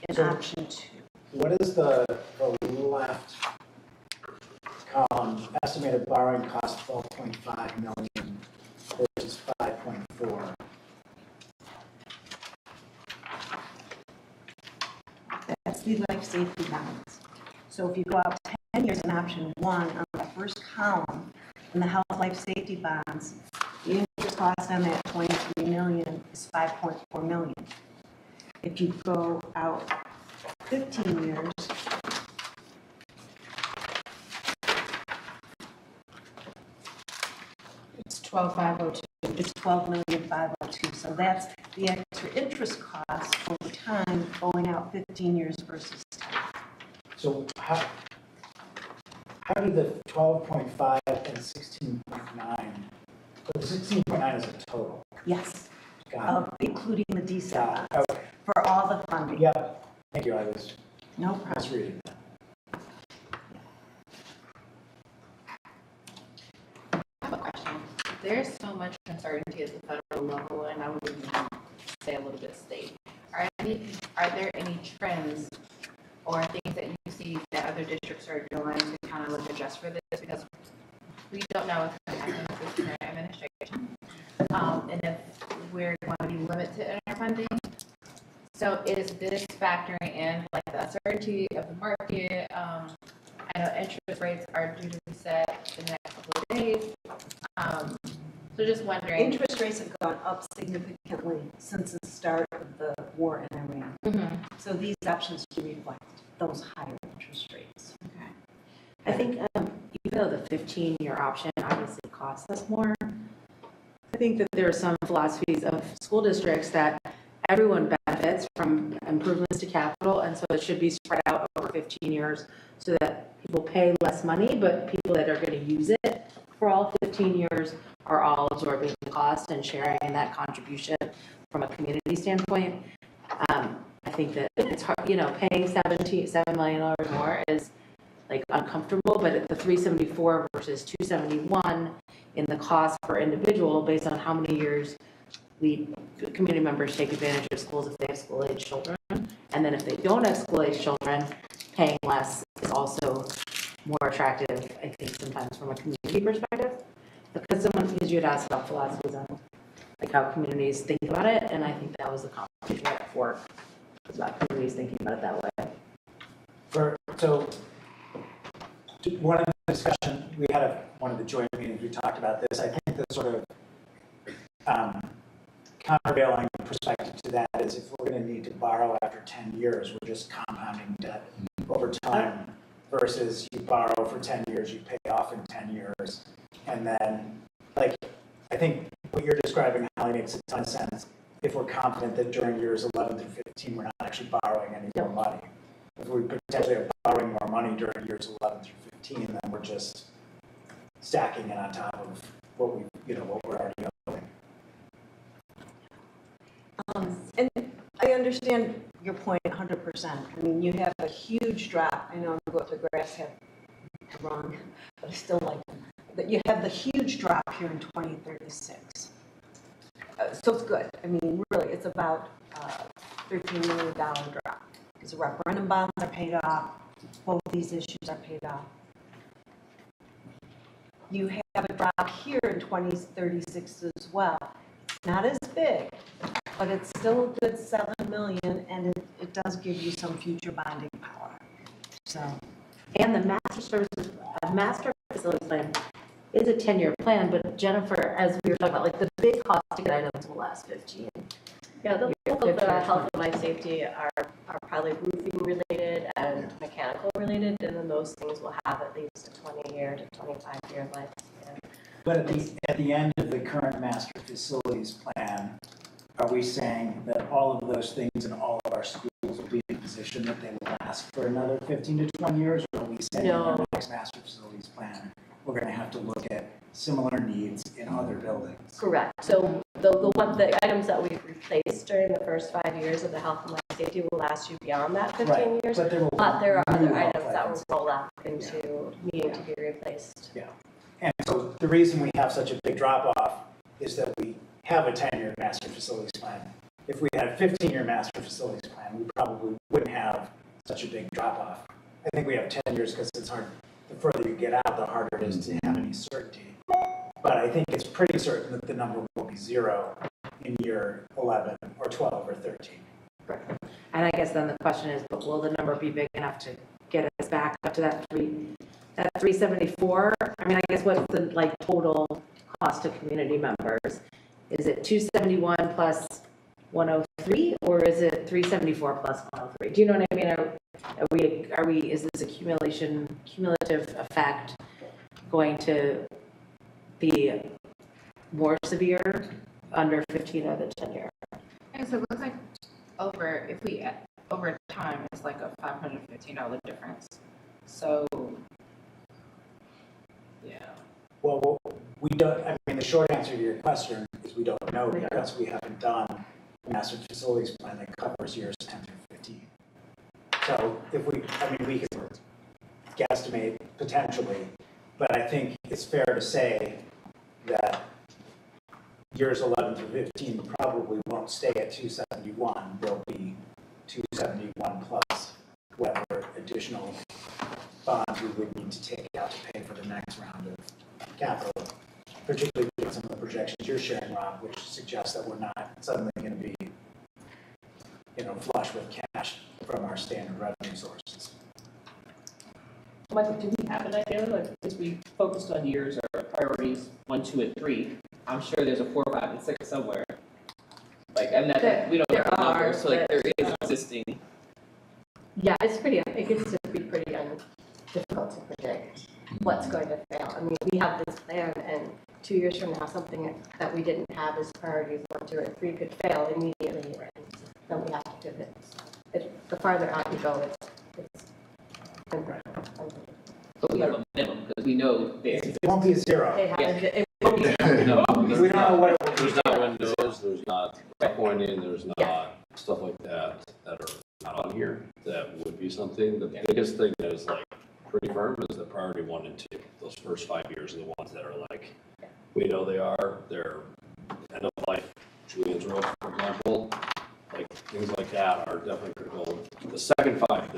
in option 2. what is the left column? Estimated borrowing cost 12.5 million versus 5.4. That's the life safety bonds. So if you go out 10 years in option 1 on the first column, in the health, life safety bonds, the interest cost on that 23 million is 5.4 million. If you go out 15 years, It's 12,502. it's 12,502,000. So that's the extra interest cost over time going out 15 years versus 10. So how do the 12.5 and 16.9, so the 16.9 is a total? Yes, Got including the it. DSEP Okay. for all the funding. Yep. Thank you. I was No problem. misreading that. I have a question. There's so much uncertainty at the federal level, and I would even say a little bit state. Are there any trends or things that you see that other districts are doing to kind of like adjust for this? Because we don't know what's going to happen with this current administration, and if we're going to be limited in our funding. So is this factoring in like the uncertainty of the market? I know interest rates are due to be set in the next couple of days. So just wondering. Interest rates have gone up significantly since the start of the war in Iran. So these options do reflect those higher interest rates. Okay. I think even though the 15-year option obviously costs us more, I think that there are some philosophies of school districts that everyone benefits from improvements to capital, and so it should be spread out over 15 years so that people pay less money, but people that are going to use it for all 15 years are all absorbing the cost and sharing in that contribution from a community standpoint. I think that it's hard, paying $7 million more is like uncomfortable, but at the 374 versus 271 in the cost per individual based on how many years community members take advantage of schools if they have school-age children. And then if they don't have school-age children, paying less is also more attractive, I think, sometimes from a community perspective. because you had asked about philosophies on like how communities think about it, and I think that was the conversation at FORC, was about communities thinking about it that way. So one of the discussion, we had one of the joint meetings, we talked about this. I think the sort of countervailing perspective to that is if we're going to need to borrow after 10 years, we're just compounding debt over time versus you borrow for 10 years, you pay off in 10 years. And then, like, I think what you're describing, Holly, makes a ton of sense if we're confident that during years 11 through 15, we're not actually borrowing any more money. If we potentially are borrowing more money during years 11 through 15, then we're just stacking it on top of what what we're already owing. And I understand your point 100%. I mean, you have a huge drop. I know what the graphs have wrong, but I still like them. But you have the huge drop here in 2036. So it's good. I mean, really, it's about $13 million drop. Because the referendum bonds are paid off. Both these issues are paid off. You have a drop here in 2036 as well. Not as big, but it's still a good $7 million, and it does give you some future bonding power. So, And the master facilities plan is a 10-year plan, but Jennifer, as we were talking about, like the big cost ticket items will last 15. Yeah, the bulk of the health and life safety are probably roofing related and mechanical related, and then those things will have at least a 20-year to 25-year lifespan. But at the end of the current master facilities plan, are we saying that all of those things in all of our schools will be in a position that they will last for another 15 to 20 years? Or are we saying in our next master facilities plan, we're going to have to look at similar needs in other buildings? Correct. So the items that we've replaced during the first 5 years of the health and life safety will last you beyond that 15 years. But there are other items that will roll up into needing to be replaced. Yeah. And so the reason we have such a big drop off is that we have a 10-year master facilities plan. If we had a 15-year master facilities plan, we probably wouldn't have such a big drop off. I think we have 10 years because it's hard. The further you get out, the harder it is to have any certainty. But I think it's pretty certain that the number will be 0 in year 11 or 12 or 13. Right. And I guess then the question is, but will the number be big enough to get us back up to that 374? I mean, I guess what's the like total cost to community members? Is it 271 plus 103, or is it 374 plus 103? Do you know what I mean? Are we is this cumulative effect going to be more severe under 15 or the 10-year? Okay, so it looks like over time, it's like a $515 difference. So, yeah. Well, we don't, I mean, the short answer to your question is we don't know because we haven't done a master facilities plan that covers years 10 through 15. So we could guesstimate potentially, but I think it's fair to say that years 11 through 15 probably won't stay at 271. They'll be 271 plus whatever additional bonds we would need to take out to pay for the next round of capital, particularly given some of the projections you're sharing, Rob, which suggests that we're not suddenly going to be, flush with cash from our standard revenue sources. Michael, do we have an idea, like, because we focused on years or priorities 1, 2, and 3, I'm sure there's a 4, 5, and 6 somewhere. Like, and that we don't have the numbers, so like there is existing. Yeah, it gets to be pretty difficult to predict what's going to fail. I mean, we have this plan, and 2 years from now, something that we didn't have as priorities 1, 2, or 3 could fail immediately, and then we have to pivot. The farther out you go, it's But we have a minimum because we know It won't be a 0. it won't be. No, We don't know what it will there's be. not windows, there's not pointing, there's not stuff like that are not on here. That would be something. The biggest thing that is like pretty firm is the priority 1 and 2. Those first 5 years are the ones that are like, we know they're end of life. Julian's Road, for example, like things like that are definitely critical. The second 5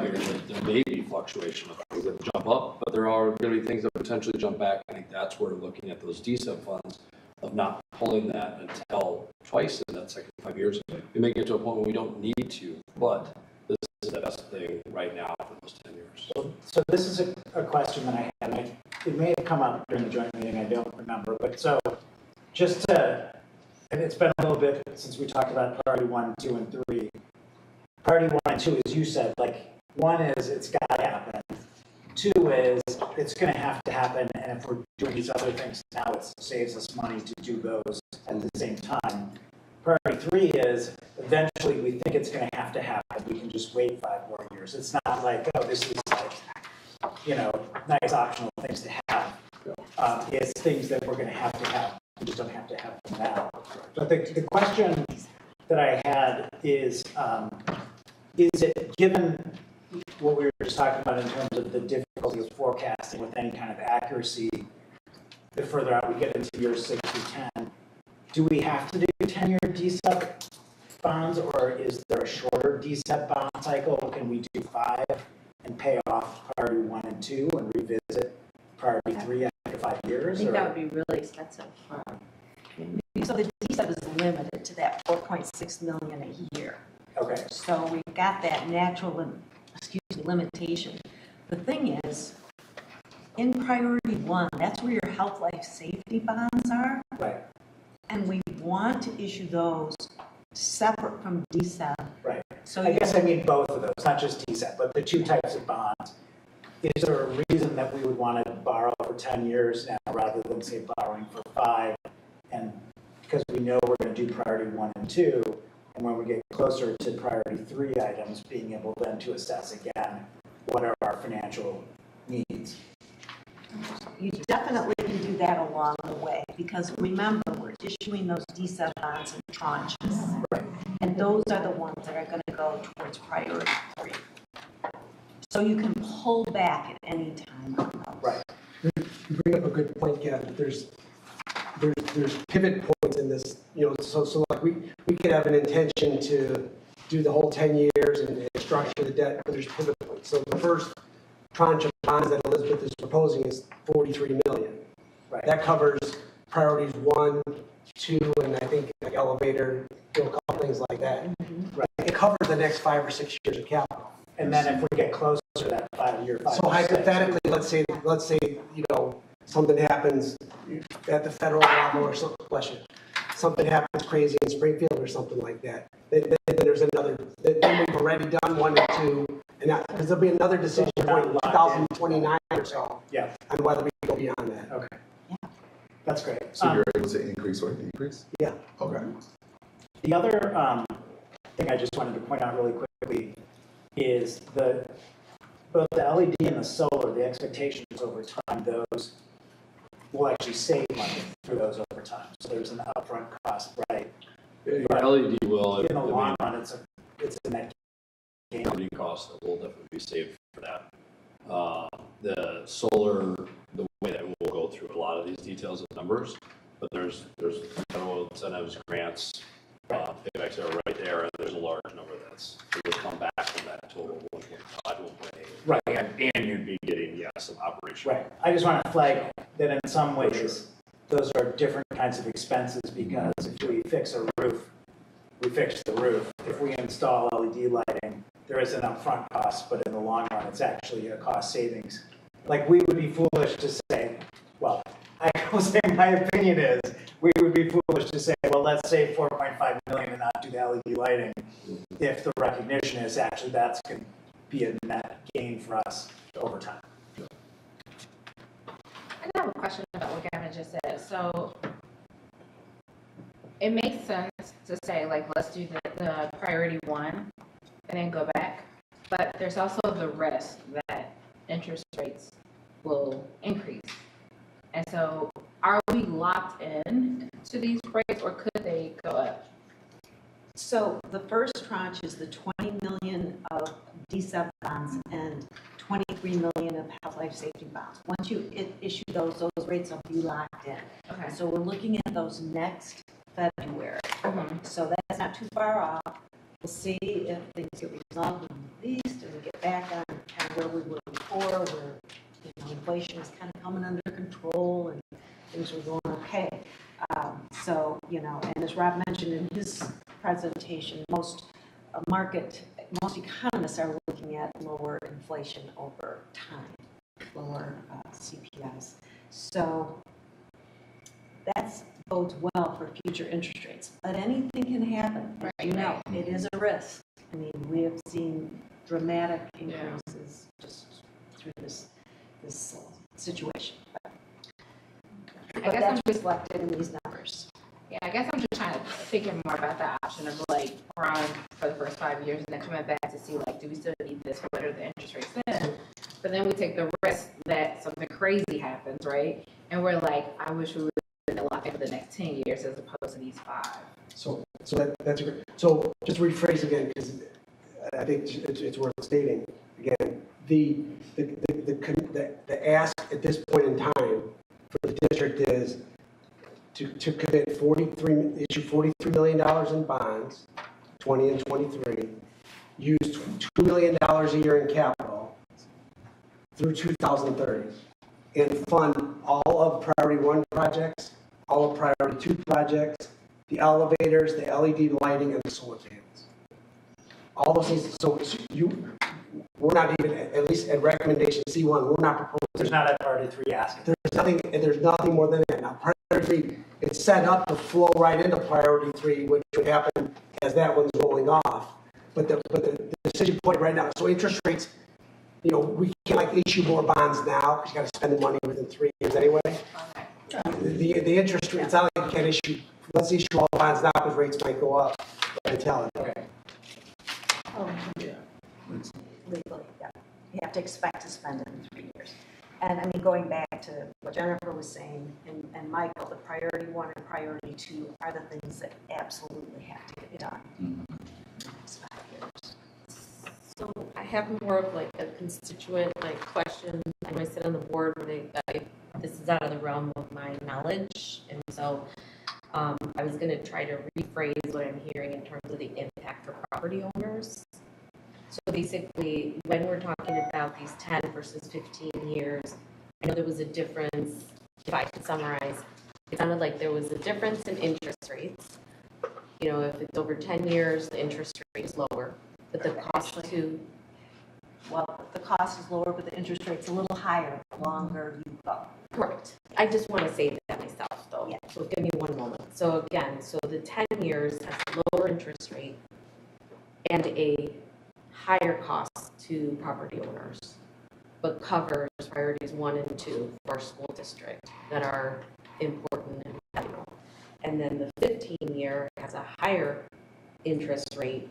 years, there may be fluctuation of things that jump up, but there there are going to be things that potentially jump back. I think that's where looking at those DSEP funds of not pulling that until twice in that second 5 years. We may get to a point where we don't need to, but this is the best thing right now for those 10 years. So this is a question that I had. It may have come up during the joint meeting, I don't remember, but so just to, and it's been a little bit since we talked about priority 1, 2, and 3. Priority 1 and 2, as you said, like 1 is it's got to happen. 2 is it's going to happen, and if we're doing these other things now, it saves us money to do those at the same time. Priority 3 is eventually we think it's going to happen. We can just wait 5 more years. It's not like, oh, this is like, you know, nice optional things to have. It's things that we're going to have. We just don't have to have them now. But the question that I had is it, given what we were just talking about in terms of the difficulty of forecasting with any kind of accuracy, the further out we get into years 6 through 10, do we have to do 10-year DSEP bonds, or is there a shorter DSEP bond cycle? Can we do 5 and pay off priority 1 and 2 and revisit priority 3 after 5 years? I think that would be really expensive. So the DSEP is limited to that 4.6 million a year. Okay. So we've got that natural, limitation. The thing is, in priority 1, that's where your health, life, safety bonds are. Right. And we want to issue those separate from DSEP. Right. So I guess I mean both of those, not just DSEP, but the 2 types of bonds. Is there a reason that we would want to borrow for 10 years now rather than, say, borrowing for 5? And because we know we're going to do priority 1 and 2, and when we get closer to priority 3 items, being able then to assess again what are our financial needs. you definitely can do that along the way, because remember, we're issuing those DSEP bonds in tranches. Right. And those are the ones that are going to go towards priority 3. So you can pull back at any time on those. Right. You bring up a good point, Gavin. There's pivot points in this, you know, so like we could have an intention to do the whole 10 years and structure the debt, but there's pivot points. So the first tranche of bonds that Elizabeth is proposing is 43 million. Right. That covers priorities 1, 2, and I think like elevator, you know, a couple things like that. Mm-hmm. Right. It covers the next 5 or 6 years of capital. And then if we get closer to that 5-year, So hypothetically, let's say, you know, something happens at the federal level or something, bless you, something happens crazy in Springfield or something like that. Then there's another, then we've already done 1 and 2, and because there'll be another decision point in 2029 or so. Yeah. On whether we go beyond that. Okay. Yeah. That's great. So you're able to increase or decrease? Yeah. Okay. The other thing I just wanted to point out really quickly is both the LED and the solar, the expectations over time, those will actually save money through those over time. So there's an upfront cost, right? Your LED will, In the long run, it's a net gain. LED cost that will definitely be saved for that. The solar, the way that we'll go through a lot of these details and numbers, but there's federal incentives, grants, paybacks that are right there, and there's a large number that would come back from that total 1.5, 1.8. Right. And you'd be getting, some operation. Right. I just want to flag that in some ways, those are different kinds of expenses, because if we fix a roof, we fix the roof. If we install LED lighting, there is an upfront cost, but in the long run, it's actually a cost savings. Like, we would be foolish to say, well, I will say my opinion is, we would be foolish to say, well, let's save 4.5 million and not do the LED lighting, if the recognition is actually that's going to be a net gain for us over time. I have a question about what Gavin just said. So it makes sense to say, like, let's do the priority 1 and then go back. But there's also the risk that interest rates will increase. And so are we locked in to these rates, or could they go up? So the first tranche is the 20 million of DSEP bonds and 23 million of health, life, safety bonds. Once you issue those rates will be locked in. Okay. So we're looking at those next February. Mm-hmm. So that's not too far off. We'll see if things get resolved in the Middle East and we get back on kind of where we were before, where inflation was kind of coming under control and things were going okay. So, you know, and as Rob mentioned in his presentation, most economists are looking at lower inflation over time, lower CPIs. So that bodes well for future interest rates. But anything can happen. As you know, it is a risk. I mean, we have seen dramatic increases just through this situation. But that's reflected in these numbers. Yeah, I guess I'm just trying to thinking more about the option of like borrowing for the first 5 years and then coming back to see like, do we still need this? What are the interest rates then? But then we take the risk that something crazy happens, right? And we're like, I wish we would lock in for the next 10 years as opposed to these 5. So that's a great, so just rephrase again, because I think it's worth stating. Again, the ask at this point in time for the district is to commit issue $43 million in bonds, 20 and 23, use $2 million a year in capital through 2030, and fund all of Priority 1 projects, all of Priority 2 projects, the elevators, the LED lighting, and the solar panels. All those things. So we're not even, at least at recommendation C1, we're not proposing. There's not a Priority 3 ask. There's nothing more than that. Now, Priority 3, it's set up to flow right into Priority 3, which would happen as that one's rolling off. But the decision point right now, so interest rates, you know, we can't like issue more bonds now because you got to spend the money within 3 years anyway. The interest rate, it's not like you can't issue, let's issue all bonds now because rates might go up. I tell it. Okay. Legally, yeah. You have to expect to spend it in 3 years. And I mean, going back to what Jennifer was saying, and Michael, the Priority 1 and Priority 2 are the things that absolutely have to get done. It's 5 years. So I have more of like a constituent like question. I know I sit on the board where this is out of the realm of my knowledge, and so I was going to try to rephrase what I'm hearing in terms of the impact for property owners. So basically, when we're talking about these 10 versus 15 years, I know there was a difference. If I could summarize, it sounded like there was a difference in interest rates. You know, if it's over 10 years, the interest rate is lower, but the cost to... Well, the cost is lower, but the interest rate's a little higher the longer you go. Correct. I just want to say that myself, though. Yeah. So give me one moment. So again, so the 10 years has a lower interest rate and a higher cost to property owners, but covers priorities 1 and 2 for our school district that are important and valuable. And then the 15-year has a higher interest rate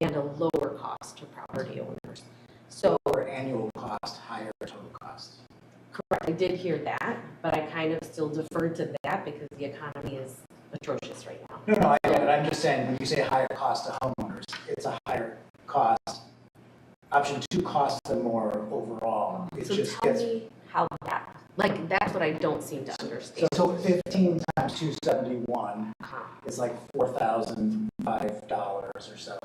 and a lower cost to property owners. So lower annual cost, higher total cost. Correct. I did hear that, but I kind of still deferred to that because the economy is atrocious right now. No, I get it. I'm just saying when you say higher cost to homeowners, it's a higher cost. Option 2 costs them more overall. It so just tell gets me how that, like that's what I don't seem to understand. So 15 times 271 is like $4,005 or so.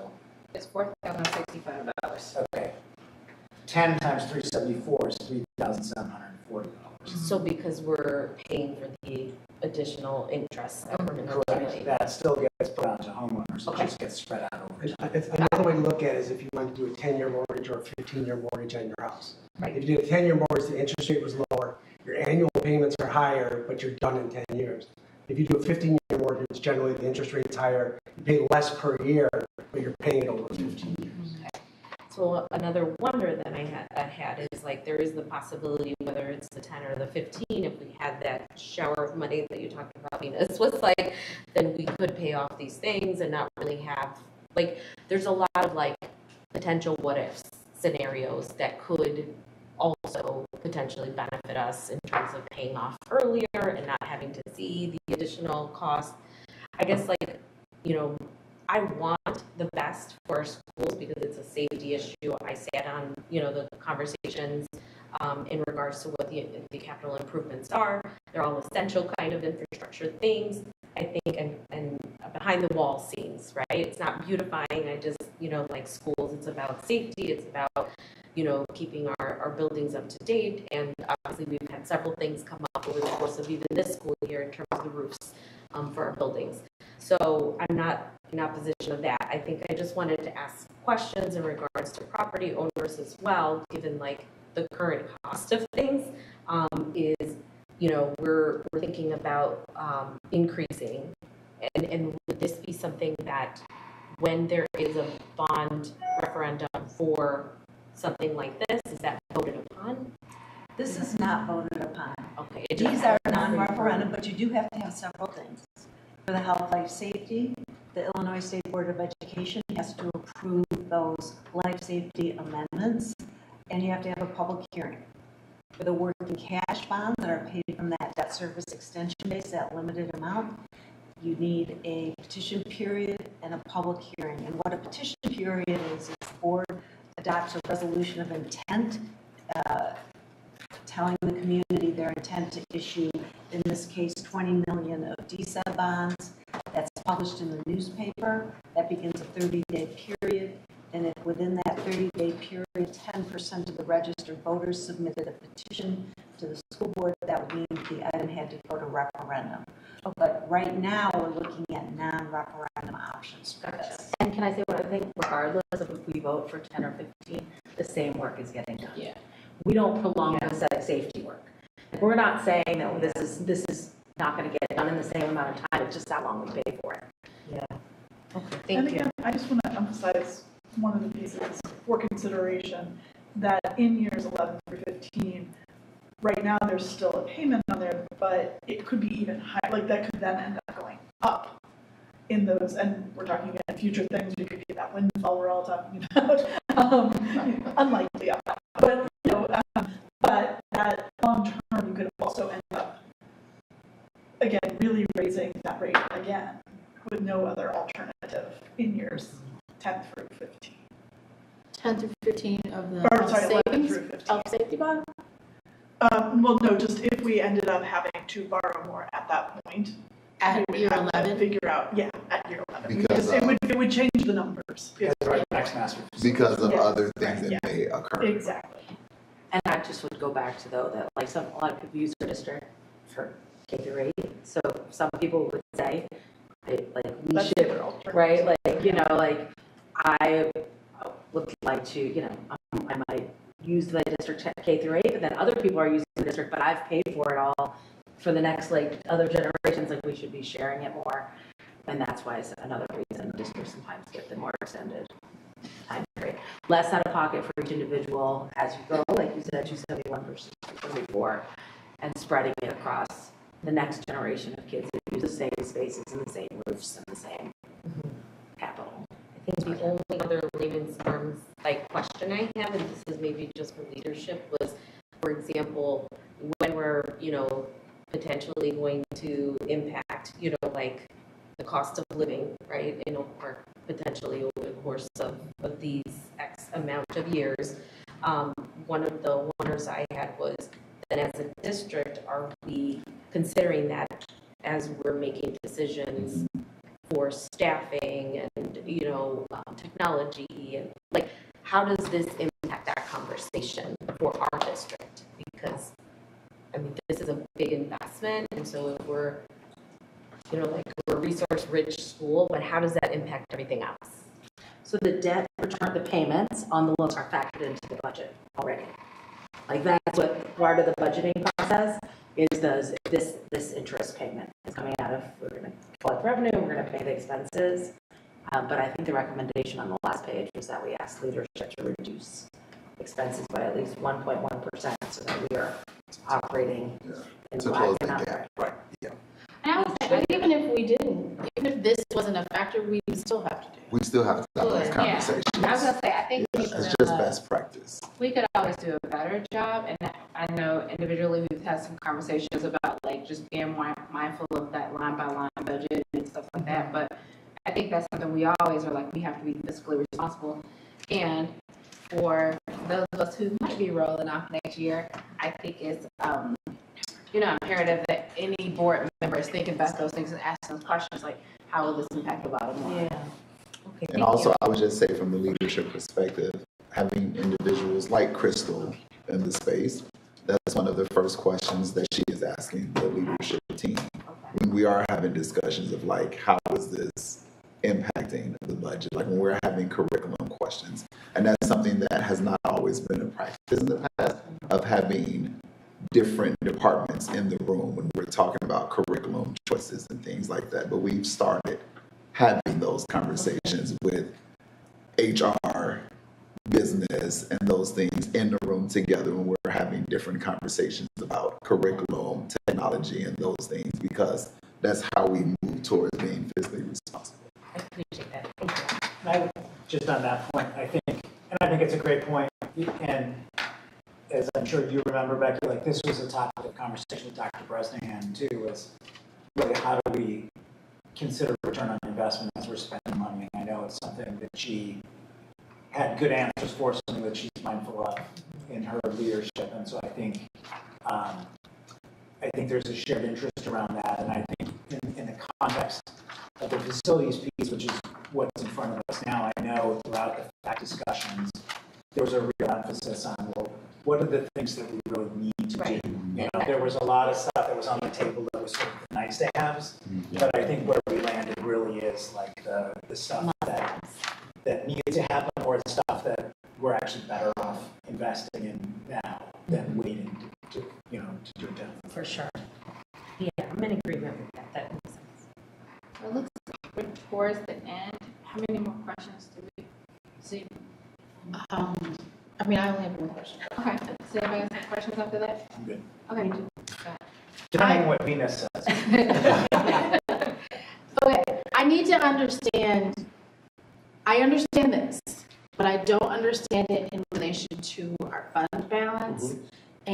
It's $4,065. Okay. 10 times 374 is $3,740. So because we're paying for the additional interest that we're going to Correct. accumulate. That still gets put out to homeowners. Okay. It just gets spread out over time. Another way to look at it is if you want to do a 10-year mortgage or a 15-year mortgage on your house. Right. If you do a 10-year mortgage, the interest rate was lower, your annual payments are higher, but you're done in 10 years. If you do a 15-year mortgage, generally the interest rate's higher, you pay less per year, but you're paying it over 15 years. So another wonder that I had is like there is the possibility, whether it's the 10 or the 15, if we had that shower of money that you talked about, Venus, was like, then we could pay off these things and not really have, like, there's a lot of like potential what ifs scenarios that could also potentially benefit us in terms of paying off earlier and not having to see the additional cost. I guess like, you know, I want the best for our schools because it's a safety issue. I sat on, you know, the conversations in regards to what the capital improvements are. They're all essential kind of infrastructure things, I think, and behind the wall scenes, right? It's not beautifying. I just, you know, like schools, it's about safety. It's about, keeping our buildings up to date. And obviously, we've had several things come up over the course of even this school year in terms of the roofs for our buildings. So I'm not in opposition of that. I think I just wanted to ask questions in regards to property owners as well, given like the current cost of things, is, we're thinking about increasing. And would this be something that when there is a bond referendum for something like this, is that voted upon? This is not voted upon. Okay. These are non-referendum, but you do have to have several things. For the health, life, safety, the Illinois State Board of Education has to approve those life safety amendments, and you have to have a public hearing. For the working cash bonds that are paid from that debt service extension base, that limited amount, you need a petition period and a public hearing. And what a petition period is the board adopts a resolution of intent, telling the community their intent to issue, in this case, 20 million of DSEB bonds. That's published in the newspaper. That begins a 30-day period. And if within that 30-day period, 10% of the registered voters submitted a petition to the school board, that would mean the item had to go to referendum. But right now, we're looking at non-referendum options for this. And can I say one other thing? Regardless of if we vote for 10 or 15, the same work is getting done. Yeah. We don't prolong the aesthetic safety work. We're not saying that this is not going to get done in the same amount of time. It's just how long we pay for it. Yeah. Okay. And Thank you. again, I just want to emphasize one of the pieces for consideration, that in years 11 through 15, right now there's still a payment on there, but it could be even higher, like that could then end up going up in those, and we're talking again future things, we could get that windfall we're all talking about, unlikely, but but that long term you could also end up again really raising that rate again with no other alternative in years 10 through 15. 10 through 15 of the Or sorry, 11 savings through 15. of safety bond? Well, no, just if we ended up having to borrow more at that point. At we would year have to 11? Figure out, yeah, at year 11. Because, It would change the numbers. That's right, next master. Because of Yeah. other things that Yeah. may occur. Exactly. And I just would go back to though that like a lot of people use their district for K through 8. So some people would say, we That's should, their alternative. right? I would like to, I might use my district K through 8, but then other people are using the district, but I've paid for it all for the next other generations. We should be sharing it more, and that's why it's another reason districts sometimes get the more extended time period. Less out of pocket for each individual as you go, like you said, 271 versus 274, and spreading it across the next generation of kids that use the same spaces and the same roofs and the same capital. I think the only other layman's terms question I have, and this is maybe just for leadership, was, for example, when we're, potentially going to impact, the cost of living, right, or potentially over the course of these X amount of years. One of the wonders I had was that as a district, are we considering that as we're making decisions for staffing and, technology, and how does this impact that conversation for our district? Because, this is a big investment, and so if we're, we're a resource-rich school, but how does that impact everything else? So the debt return, the payments on the loans are factored into the budget already. That's what part of the budgeting process is. This interest payment is coming out of, we're going to collect revenue, we're going to pay the expenses. But I think the recommendation on the last page was that we asked leadership to reduce expenses by at least 1.1% so that we are operating in To black close and the not gap, red. right, yeah. And I would say, even if we didn't, even if this wasn't a factor, we would still have to do it. We still have to have those Yeah. conversations. I was gonna say, I think we It's could, just best practice. we could always do a better job, and I know individually we've had some conversations about just being more mindful of that line by line budget and stuff like that, but I think that's something we always are we have to be fiscally responsible. And for those of us who might be rolling off next year, I think it's, imperative that any board member is thinking about those things and asking those questions how will this impact the bottom line? Yeah. Okay, And also, I would just say from the leadership perspective, having individuals like Crystal in the space, that's one of the first questions that she is asking the leadership team. When we are having discussions of like, how is this impacting the budget? Like when we're having curriculum questions. And that's something that has not always been a practice in the past of having different departments in the room when we're talking about curriculum choices and things like that. But we've started having those conversations with HR, business, and those things in the room together when we're having different conversations about curriculum, technology, and those things, because that's how we move towards being fiscally responsible. I appreciate that. Thank you. I would, just on that point, I think it's a great point, and as I'm sure you remember, Becky, like this was a topic of conversation with Dr. Bresnahan too, was really how do we consider return on investment as we're spending money? And I know it's something that she had good answers for, something that she's mindful of in her leadership, and so I think there's a shared interest around that, and I think in the context of the facilities piece, which is what's in front of us now, I know throughout the FAC discussions, there was a real emphasis on, well, what are the things that we really need to do? You know, there was a lot of stuff that was on the table that was sort of the nice to haves, but I think where we landed really is like the stuff that needed to happen, or the stuff that we're actually better off investing in now than waiting to do it down. For sure. Yeah, I'm in agreement with that. That makes sense. It looks like we're towards the end. How many more questions do we see? I mean, I only have one question. Okay, does anybody have any questions after that? I'm good. Okay. Denying what Venus says. Okay, I need to understand, I understand this, but I don't understand it in relation to our fund balance.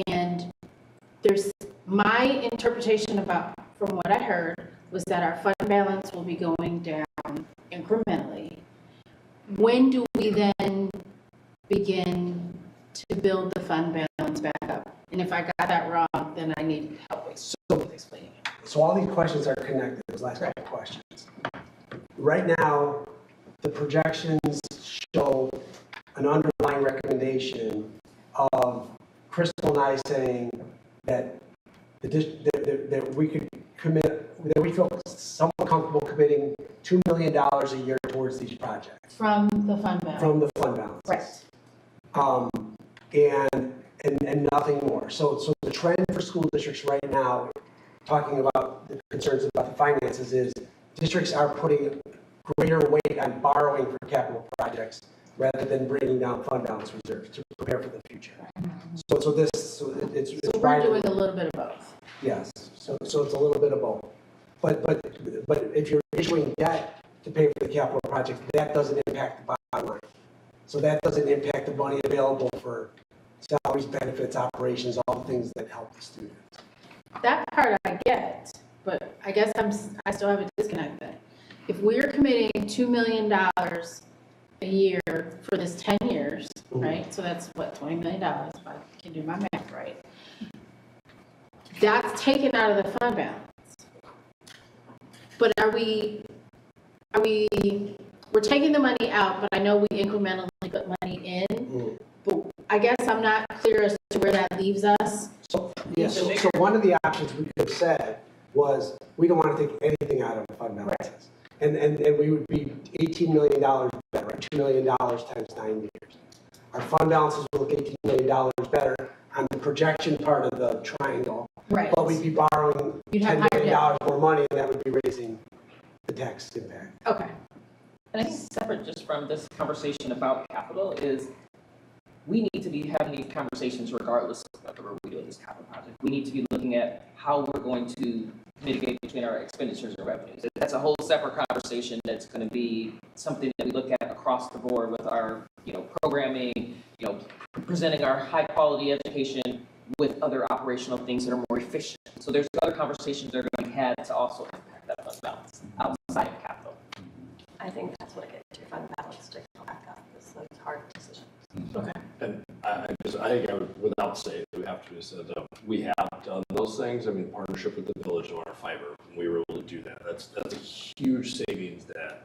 And there's, my interpretation from what I heard, was that our fund balance will be going down incrementally. When do we then begin to build the fund balance back up? And if I got that wrong, then I need help with explaining it. So all these questions are connected, those last couple of questions. Right now, the projections show an underlying recommendation of Crystal and I saying that that we could commit, that we feel somewhat comfortable committing $2 million a year towards these projects. From the fund balance. From the fund balance. Right. And nothing more. So the trend for school districts right now, talking about the concerns about the finances, is districts are putting greater weight on borrowing for capital projects rather than bringing down fund balance reserves to prepare for the future. So we're doing a little bit of both. Yes. So it's a little bit of both. But if you're issuing debt to pay for the capital project, that doesn't impact the bottom line. So that doesn't impact the money available for salaries, benefits, operations, all the things that help the students. That part I get, but I guess I still have a disconnect then. If we're committing $2 million a year for this 10 years, right? So that's what, $20 million, if I can do my math right. That's taken out of the fund balance. But we're taking the money out, but I know we incrementally put money in. But I guess I'm not clear as to where that leaves us. So one of the options we could have said was, we don't want to take anything out of the fund balances. And we would be $18 million better, right? $2 million times 9 years. Our fund balances will look $18 million better on the projection part of the triangle. Right. But we'd be borrowing $10 million more money, and that would be raising the tax impact. Okay. And I think separate just from this conversation about capital is we need to be having these conversations regardless of whether we're doing this capital project. We need to be looking at how we're going to mitigate between our expenditures and revenues. That's a whole separate conversation that's going to be something that we look at across the board with our, programming, presenting our high quality education with other operational things that are more efficient. So there's other conversations that are going to be had to also impact that fund balance outside of capital. I think that's what I get to fund balance to come back up. It's like hard decisions. Okay. And I think I would, without saying, we have to say that we have done those things. I mean, partnership with the village on our fiber, we were able to do that. That's a huge savings that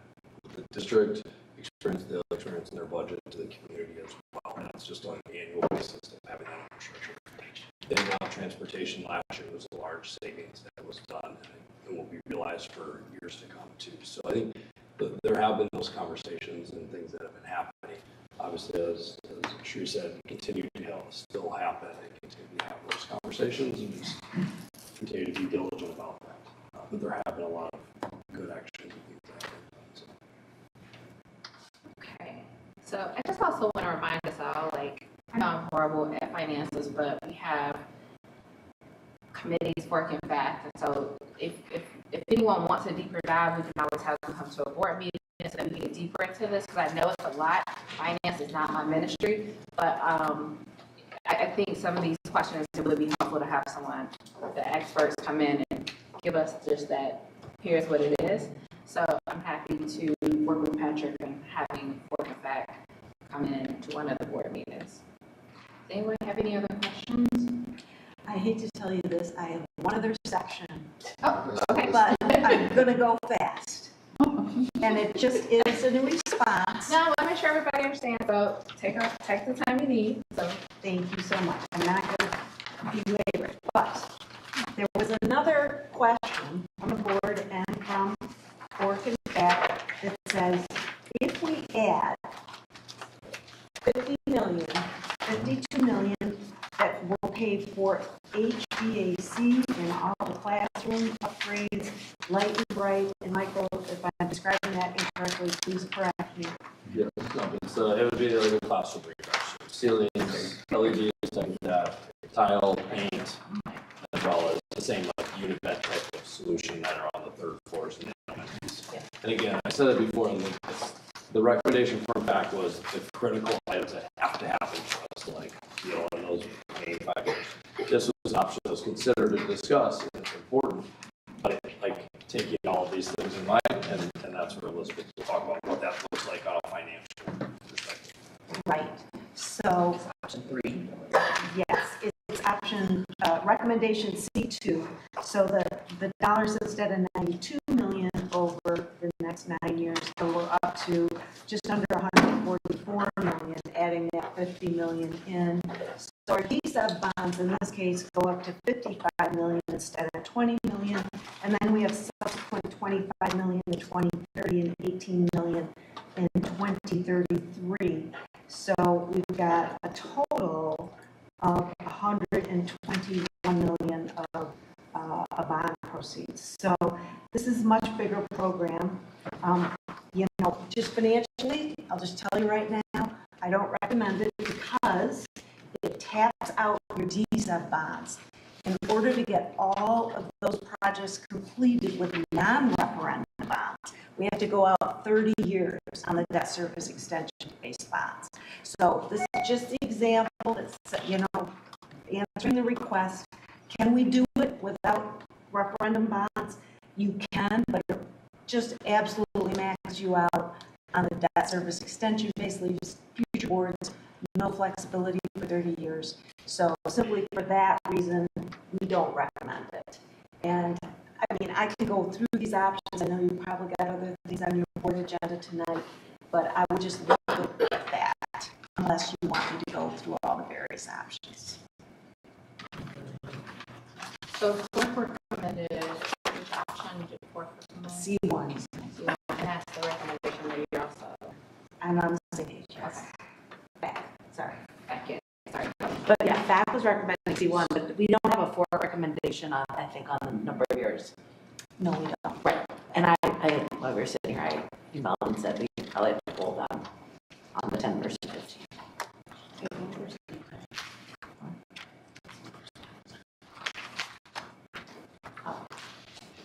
the district experienced, they'll experience in their budget to the community as well. it's just on an annual basis of having that infrastructure. Then now transportation last year was a large savings that was done and will be realized for years to come too. So I think there have been those conversations and things that have been happening. Obviously, as Shri said, continue to still happen and continue to have those conversations and just continue to be diligent about that. But there have been a lot of good actions and things that have been done. So. Okay, so I just also want to remind us all, like, I know I'm horrible at finances, but we have committees working fast, and so if anyone wants a deeper dive, we can always have them come to a board meeting so that we can get deeper into this, because I know it's a lot. Finance is not my ministry, but I think some of these questions it would be helpful to have someone, the experts, come in and give us just that, here's what it is. So I'm happy to work with Patrick and having FORC and FAC come in to one of the board meetings. Does anyone have any other questions? I hate to tell you this, I have one other section, Oh, okay. but I'm gonna go fast. And it just is in response. No, let me make sure everybody understands, so take the time you need. So Thank you so much. I'm not gonna belabor it, but there was another question on the board and from FORC and FAC that says, if we add 52 million that will pay for HVAC in all the classroom upgrades, light and bright, and Michael, if I'm describing that incorrectly, please correct me. Yeah, no, it would be like a classroom refresh. Ceilings, LEDs, like that, tile, paint, as well as the same like unit bed type of solution that are on the third floors and the elementaries. Yeah. And again, I said it before, the recommendation from back was the critical items that have to happen for us, like, you know, in those main 5 years. This was an option that was considered and discussed, and it's important, but like taking all of these things in mind, and that's where Elizabeth will talk about what that looks like on a financial perspective. Right. So, Option 3. yes, it's option, recommendation C2. So the dollars instead of 92 million over the next 9 years, so we're up to just under 144 million, adding that 50 million in. So our DSEB bonds in this case go up to 55 million instead of 20 million. And then we have subsequent 25 million in 2030 and 18 million in 2033. So we've got a total of 121 million of bond proceeds. So this is a much bigger program. You know, just financially, I'll just tell you right now, I don't recommend it because it taps out your DSEB bonds. In order to get all of those projects completed with non-referendum bonds, we have to go out 30 years on the debt service extension-based bonds. So this is just the example that's, you know, answering the request. Can we do it without referendum bonds? You can, but it just absolutely maxes you out on the debt service extension, basically just future boards, no flexibility for 30 years. So simply for that reason, we don't recommend it. And I mean, I can go through these options. I know you probably got other things on your board agenda tonight, but I would just look at that unless you want me to go through all the various options. So FORC recommended which option did FORC recommend? C1. So and that's the recommendation that you also. I'm on the same page, yes. Back, sorry. Back in. Sorry. But yeah, FAC was recommending C1, but we don't have a FORC recommendation on, I think, on the number of years. No, we don't. Right. And I while we were sitting here, I emailed and said we probably have to pull them on the 10 versus 15.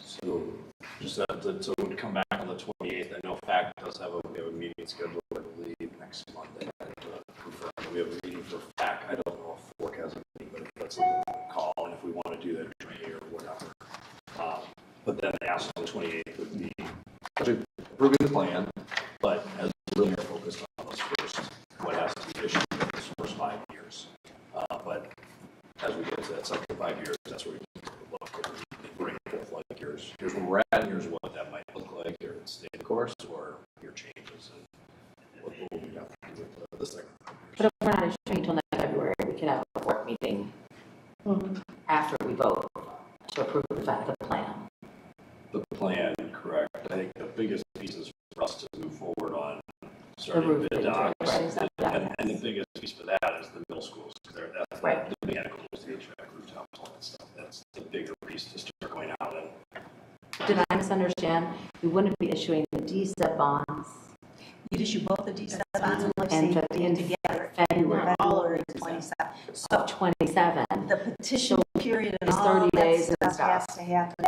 So just that, so it would come back on the 28th. I know FAC does have we have a meeting scheduled, I believe, next Monday. Confirm we have a meeting for FAC. I don't know if FORC has a meeting, but if that's a call, and if we want to do that jointly or whatever. But then the ask on the 28th would be approving the plan, but as really are focused on those first, what has to be issued in those first 5 years. But as we get to that second 5 years, that's where we can look and bring forth like here's where we're at, and here's what that might look like, or stay the course, or your changes, and what we have to do with the second 5 years. But if we're not issuing until next February, we can have a board meeting after we vote to approve the plan. The plan, correct. I think the biggest piece is for us to move forward on The starting roof. bid docs. Right. And the biggest piece for that is the middle schools. That's Right. the mechanicals, the HVAC, rooftops, all that stuff. That's the bigger piece to start going out and. Did I misunderstand? We wouldn't be issuing the DSEP bonds You'd issue both the DSEP bonds and life and safety together. February February 27. So of 27. the petition period and It's all 30 that days and stuff has stuff. to happen,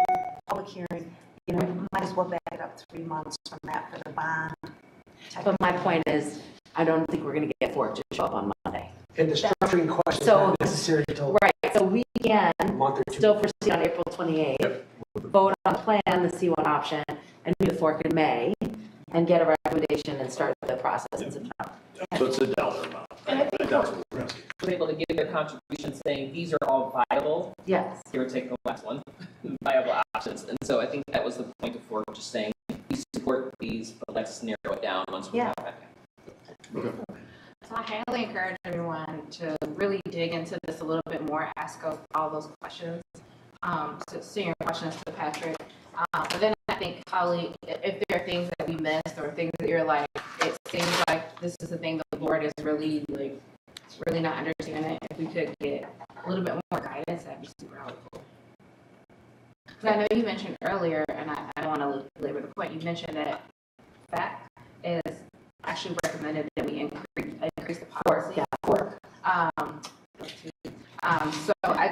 public hearing, you know, you might as well back it up 3 months from that for the bond. But my point is, I don't think we're going to get FORC to show up on Monday. And the structuring question is So- not necessary until Right, so we can a month or two. still proceed on April 28th, vote on the plan, the C1 option, and meet with FORC in May, and get a recommendation and start the process in September. So it's a dollar amount. And I think That's what we're asking. was able to give their contribution saying these are all viable, Yes. give or take the last one, viable options. And so I think that was the point of FORC, just saying, we support these, but let's narrow it down once we have that. So I highly encourage everyone to really dig into this a little bit more, ask all those questions, so send your questions to Patrick. But then I think, Holly, if there are things that we missed or things that you're like, it seems like this is the thing the board is really really not understanding, if we could get a little bit more guidance, that'd be super helpful. Because I know you mentioned earlier, and I don't want to belabor the point, you mentioned that FAC is actually recommended that we increase the policy. FORC. So I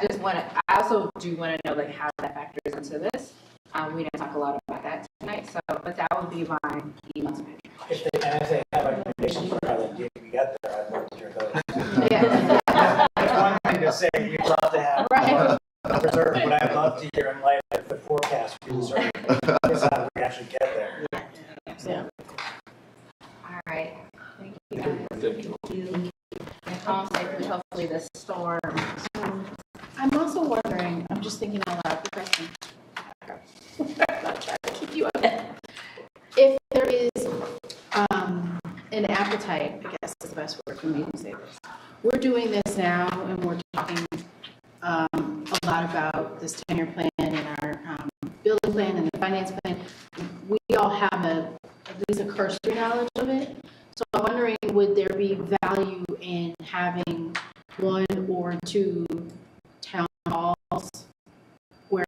also do want to know like how that factors into this. We didn't talk a lot about that tonight, but that would be my key message. If they have recommendations for how they get there, I'd love to hear those. Yeah. It's one thing to say we'd love to have Right. preserve, but I'd love to hear in light of the forecast we deserve. Is how we actually get there. Yeah. All right. Thank you guys. Thank you. And calm safely, hopefully this storm. I'm also wondering, I'm just thinking out loud, question. I'm not trying to keep you up. If there is an appetite, I guess is the best word for me to say this. We're doing this now and we're talking a lot about this 10-year plan and our building plan and the finance plan. We all have at least a cursory knowledge of it. So I'm wondering, would there be value in having 1 or 2 town halls where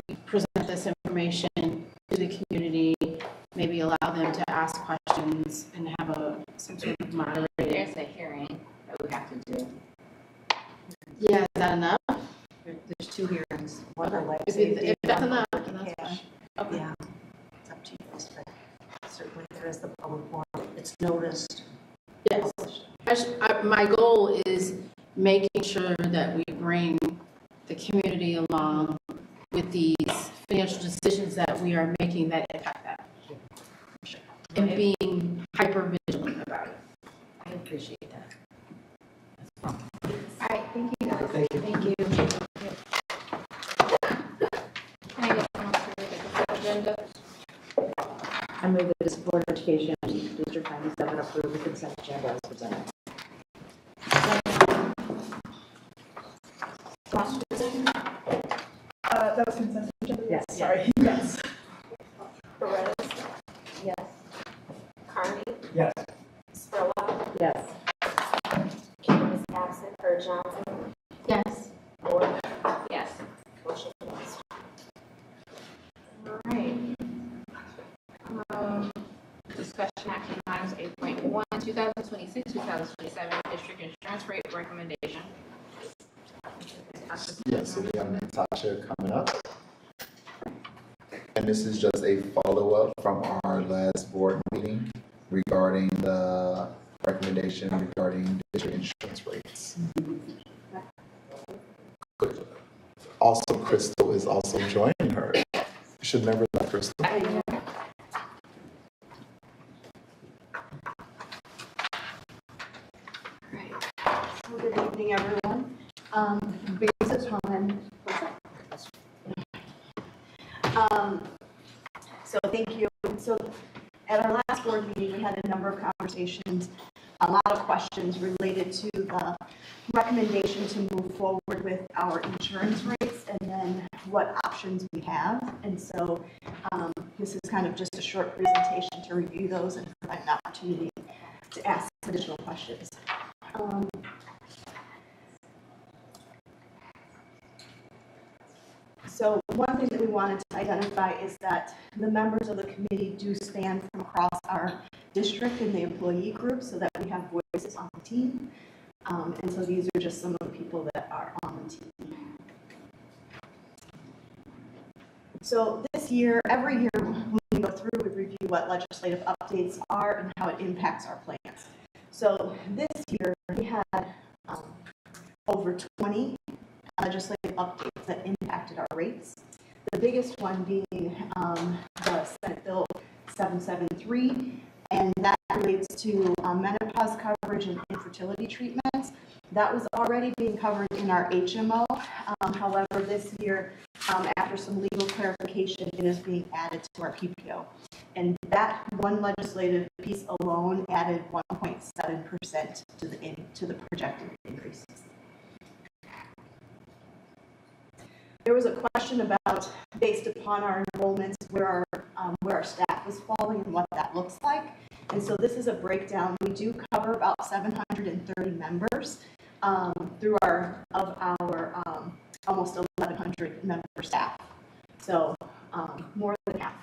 we present this information to the community, maybe allow them to ask questions and have some sort of moderated. There's a hearing that we have to do. Yeah, is that enough? There's 2 hearings. One on life If safety, that's one on enough, public then that's cash. fine. Okay. Yeah, it's up to you guys, but certainly there is the public forum. It's noticed. Yes. My goal is making sure that we bring the community along with these financial decisions that we are making that impact that. And being hyper vigilant about it. I appreciate that. All right, thank you guys. Thank you. Thank you. Can I get someone to read the consent agenda? I move that this Board of Education, District 97, approve the consent agenda as presented. That was consent agenda? Yes. Sorry, yes. Perez? Yes. Carney? Yes. Spurlock? Yes. Kim is absent. Per Johnson? Yes. Ford? Yes. Motion carries. All right. Discussion action items 8.1, 2026, 2027 district insurance rate recommendation. Yes, so we have Natasha coming up. And this is just a follow-up from our last board meeting regarding the recommendation regarding district insurance rates. Also, Crystal is also joining her. You should never let Crystal. Good evening, everyone. Based upon, so thank you. So at our last board meeting, we had a number of conversations a lot of questions related to the recommendation to move forward with our insurance rates and then what options we have. And so this is kind of just a short presentation to review those and provide an opportunity to ask additional questions. So one thing that we wanted to identify is that the members of the committee do span from across our district and the employee group so that we have voices on the team. And so these are just some of the people that are on the team. So this year, every year when we go through, we review what legislative updates are and how it impacts our plans. So this year, we had over 20 legislative updates that impacted our rates. The biggest one being the Senate Bill 773, and that relates to menopause coverage and infertility treatments. That was already being covered in our HMO. However, this year, after some legal clarification, it is being added to our PPO. And that one legislative piece alone added 1.7% to the projected increases. There was a question about, based upon our enrollments, where our staff was falling and what that looks like. And so this is a breakdown. We do cover about 730 members through our almost 1,100 member staff. So more than half.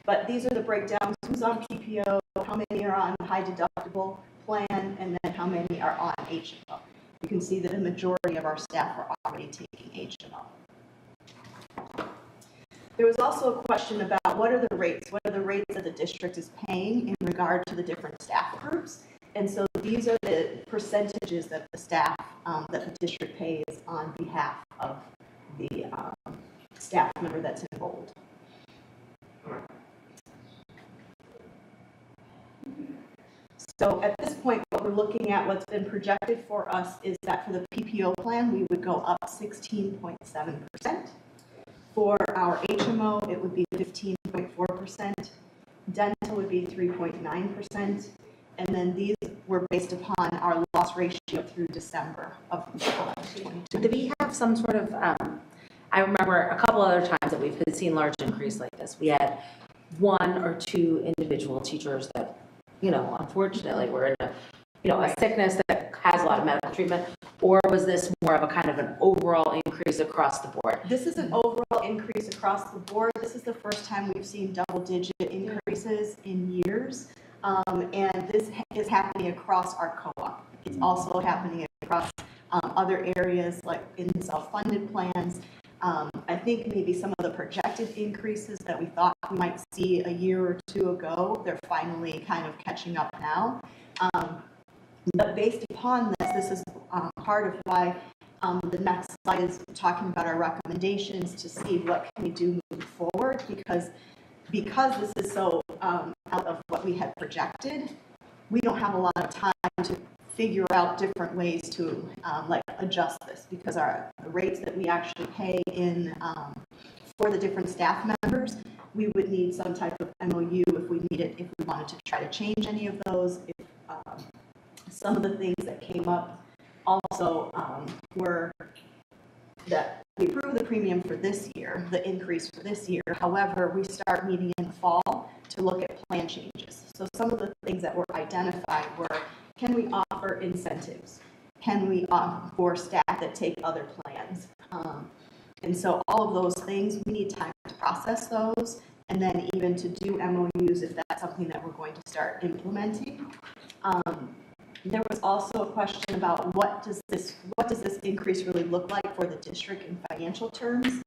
But these are the breakdowns: who's on PPO, how many are on high deductible plan, and then how many are on HMO. You can see that a majority of our staff are already taking HMO. There was also a question about what are the rates that the district is paying in regard to the different staff groups. And so these are the percentages that the staff, that the district pays on behalf of the staff member that's enrolled. So at this point, what we're looking at, what's been projected for us, is that for the PPO plan, we would go up 16.7%. For our HMO, it would be 15.4%. Dental would be 3.9%. And then these were based upon our loss ratio through December of 2022. Do we have some sort of, I remember a couple other times that we've seen large increase like this. We had one or two individual teachers that, unfortunately were in a sickness that has a lot of medical treatment, or was this more of a kind of an overall increase across the board? This is an overall increase across the board. This is the first time we've seen double-digit increases in years, and this is happening across our co-op. It's also happening across other areas, like in the self-funded plans. I think maybe some of the projected increases that we thought we might see a year or two ago, they're finally kind of catching up now. But based upon this is part of why the next slide is talking about our recommendations to see what can we do moving forward, because this is so out of what we had projected, we don't have a lot of time to figure out different ways to adjust this, because the rates that we actually pay in for the different staff members, we would need some type of MOU if we wanted to try to change any of those. If some of the things that came up also were that we approved the premium for this year, the increase for this year. However, we start meeting in the fall to look at plan changes. So some of the things that were identified were, can we offer incentives? Can we offer for staff that take other plans? And so all of those things, we need time to process those, and then even to do MOUs if that's something that we're going to start implementing. There was also a question about what does this increase really look like for the district in financial terms?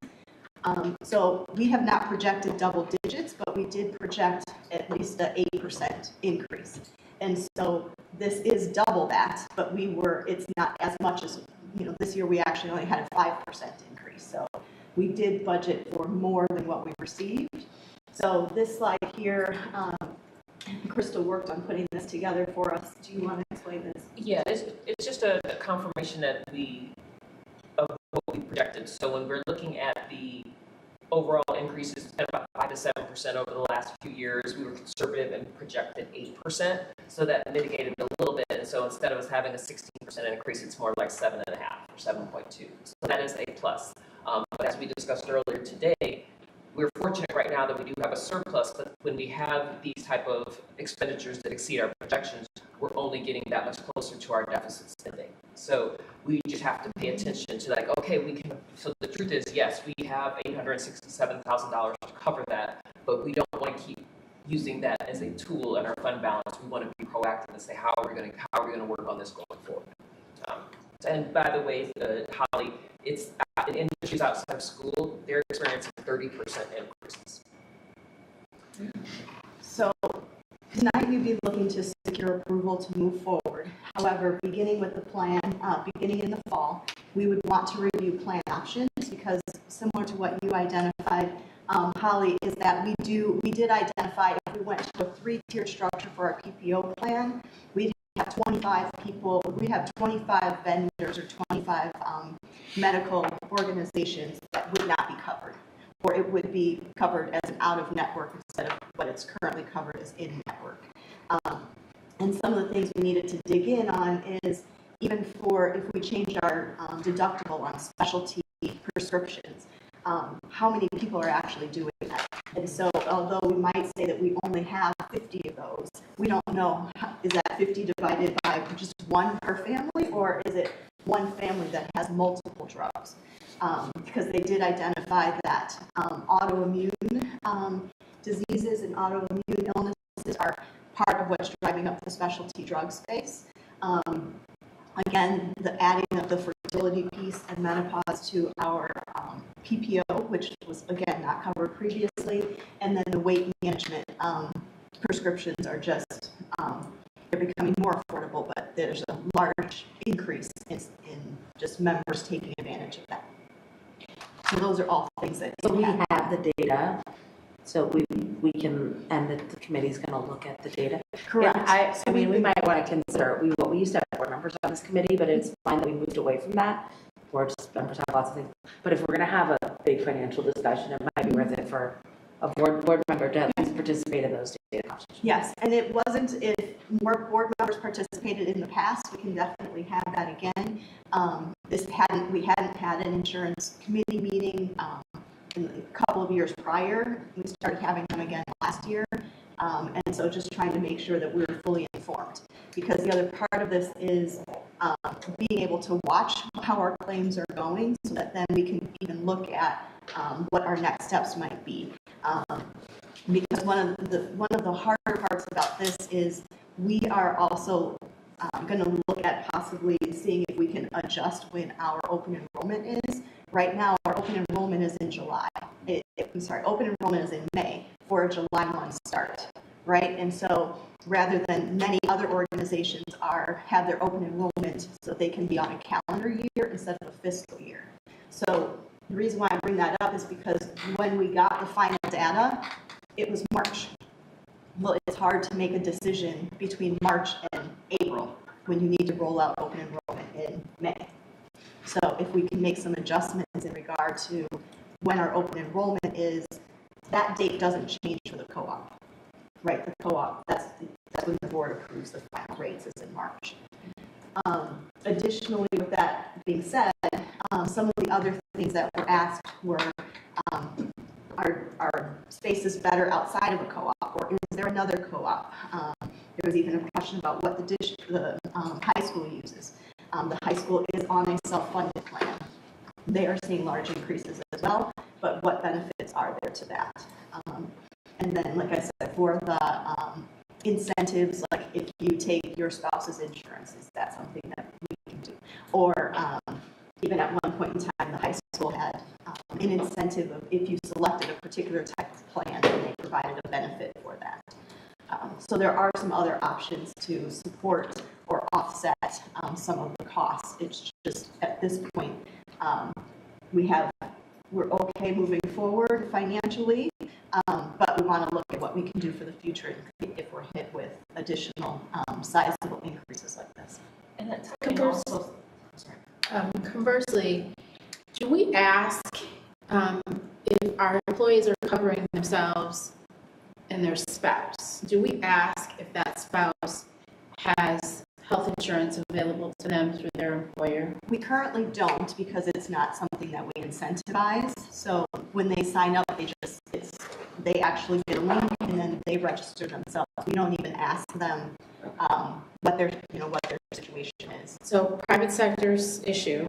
So we have not projected double digits, but we did project at least an 8% increase. And so this is double that, but it's not as much as, this year we actually only had a 5% increase. So we did budget for more than what we received. So this slide here, Crystal worked on putting this together for us. Do you want to explain this? Yeah, it's just a confirmation of what we projected. So when we're looking at the overall increases at about 5 to 7% over the last few years, we were conservative and projected 8%. So that mitigated a little bit, and so instead of us having a 16% increase, it's more like 7.5 or 7.2. So that is a plus. But as we discussed earlier today, we're fortunate right now that we do have a surplus, but when we have these type of expenditures that exceed our projections, we're only getting that much closer to our deficit spending. So we just have to pay attention to like, okay, we can, so the truth is, yes, we have $867,000 to cover that, but we don't want to keep using that as a tool in our fund balance. We want to be proactive and say, how are we going to work on this going forward? And by the way, Holly, it's in industries outside of school, they're experiencing 30% increases. So tonight we'd be looking to secure approval to move forward. However, beginning with the plan, beginning in the fall, we would want to review plan options because similar to what you identified, Holly, is that we did identify if we went to a 3-tier structure for our PPO plan, we'd have 25 people, we have 25 vendors or 25 medical organizations that would not be covered, or it would be covered as an out-of-network instead of what it's currently covered as in-network. And some of the things we needed to dig in on is even for if we changed our deductible on specialty prescriptions, how many people are actually doing that? And so although we might say that we only have 50 of those, we don't know, is that 50 divided by just one per family, or is it one family that has multiple drugs? Because they did identify that autoimmune diseases and autoimmune illnesses are part of what's driving up the specialty drug space. Again, the adding of the fertility piece and menopause to our PPO, which was, again, not covered previously, and then the weight management prescriptions are just, they're becoming more affordable, but there's a large increase in just members taking advantage of that. So those are all things that So we have the data, so we can, and the committee's going to look at the data. Correct. I mean, we might want to consider, we used to have board members on this committee, but it's fine that we moved away from that. Board members have lots of things. But if we're going to have a big financial discussion, it might be worth it for a board member to at least participate in those data conversations. Yes, and it wasn't, if more board members participated in the past, we can definitely have that again. We hadn't had an insurance committee meeting in a couple of years prior. We started having them again last year. And so just trying to make sure that we're fully informed. Because the other part of this is being able to watch how our claims are going so that then we can even look at what our next steps might be. Because one of the harder parts about this is we are also going to look at possibly seeing if we can adjust when our open enrollment is. Right now, our open enrollment is in July. Open enrollment is in May for a July 1 start, right? And so rather than many other organizations have their open enrollment so they can be on a calendar year instead of a fiscal year. So the reason why I bring that up is because when we got the final data, it was March. Well, it's hard to make a decision between March and April when you need to roll out open enrollment in May. So if we can make some adjustments in regard to when our open enrollment is, that date doesn't change for the co-op, right? The co-op, that's when the board approves the final rates is in March. Additionally, with that being said, some of the other things that were asked were, are spaces better outside of a co-op, or is there another co-op? There was even a question about what the high school uses. The high school is on a self-funded plan. They are seeing large increases as well, but what benefits are there to that? And then, like I said, for the incentives, like if you take your spouse's insurance, is that something that we can do? Or even at one point in time, the high school had an incentive of if you selected a particular type of plan, and they provided a benefit for that. So there are some other options to support or offset some of the costs. It's just at this point, we're okay moving forward financially, but we want to look at what we can do for the future if we're hit with additional sizable increases like this. And that's conversely, do we ask if our employees are covering themselves and their spouse? Do we ask if that spouse has health insurance available to them through their employer? We currently don't because it's not something that we incentivize. So when they sign up, they actually get a link and then they register themselves. We don't even ask them what their situation is. So private sector's issue.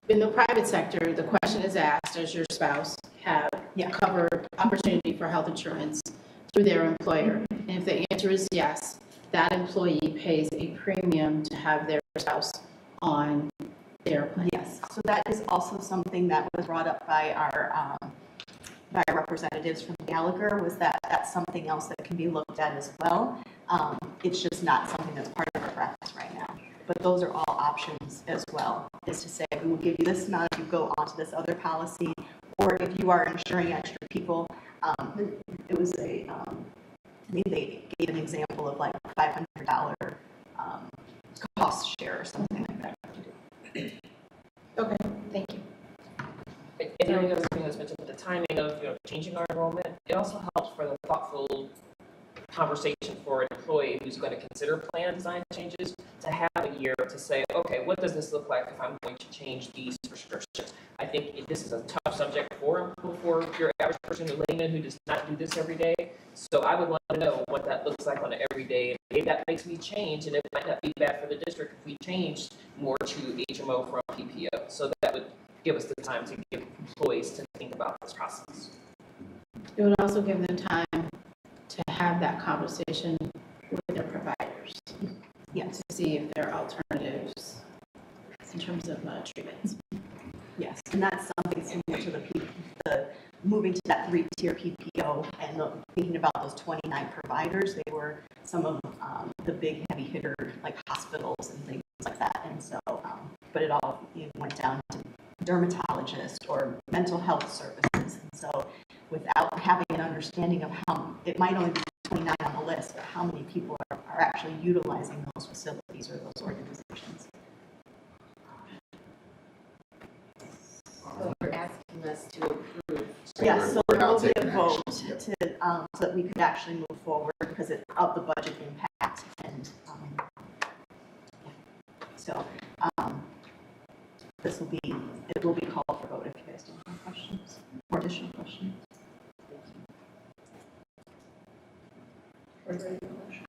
In the private sector, the question is asked, does your spouse have covered opportunity for health insurance through their employer? And if the answer is yes, that employee pays a premium to have their spouse on their plan. Yes, so that is also something that was brought up by our representatives from Gallagher, was that that's something else that can be looked at as well. It's just not something that's part of our practice right now. But those are all options as well, is to say, we will give you this amount if you go onto this other policy, or if you are insuring extra people. It was they gave an example of like $500 cost share or something like that. Okay, thank you. And the only other thing that's mentioned, the timing of changing our enrollment, it also helps for the thoughtful conversation for an employee who's going to consider plan design changes to have a year to say, okay, what does this look like if I'm going to change these restrictions? I think this is a tough subject for your average person, a layman who does not do this every day. So I would want to know what that looks like on an everyday. And maybe that makes me change, and it might not be bad for the district if we change more to HMO from PPO. So that would give us the time to give employees to think about this process. It would also give them time to have that conversation with their providers. Yes. To see if there are alternatives in terms of treatments. Yes, and that's something similar to the moving to that 3-tier PPO and thinking about those 29 providers. They were some of the big heavy hitter like hospitals and things like that. And so, but it all went down to dermatologists or mental health services. And so without having an understanding of how, it might only be 29 on the list, but how many people are actually utilizing those facilities or those organizations. So you're asking us to approve. Yes, so we're there not will be a taking vote action. so that we could actually move forward because of the budget impact. And so it will be called for vote if you guys don't have questions or additional questions.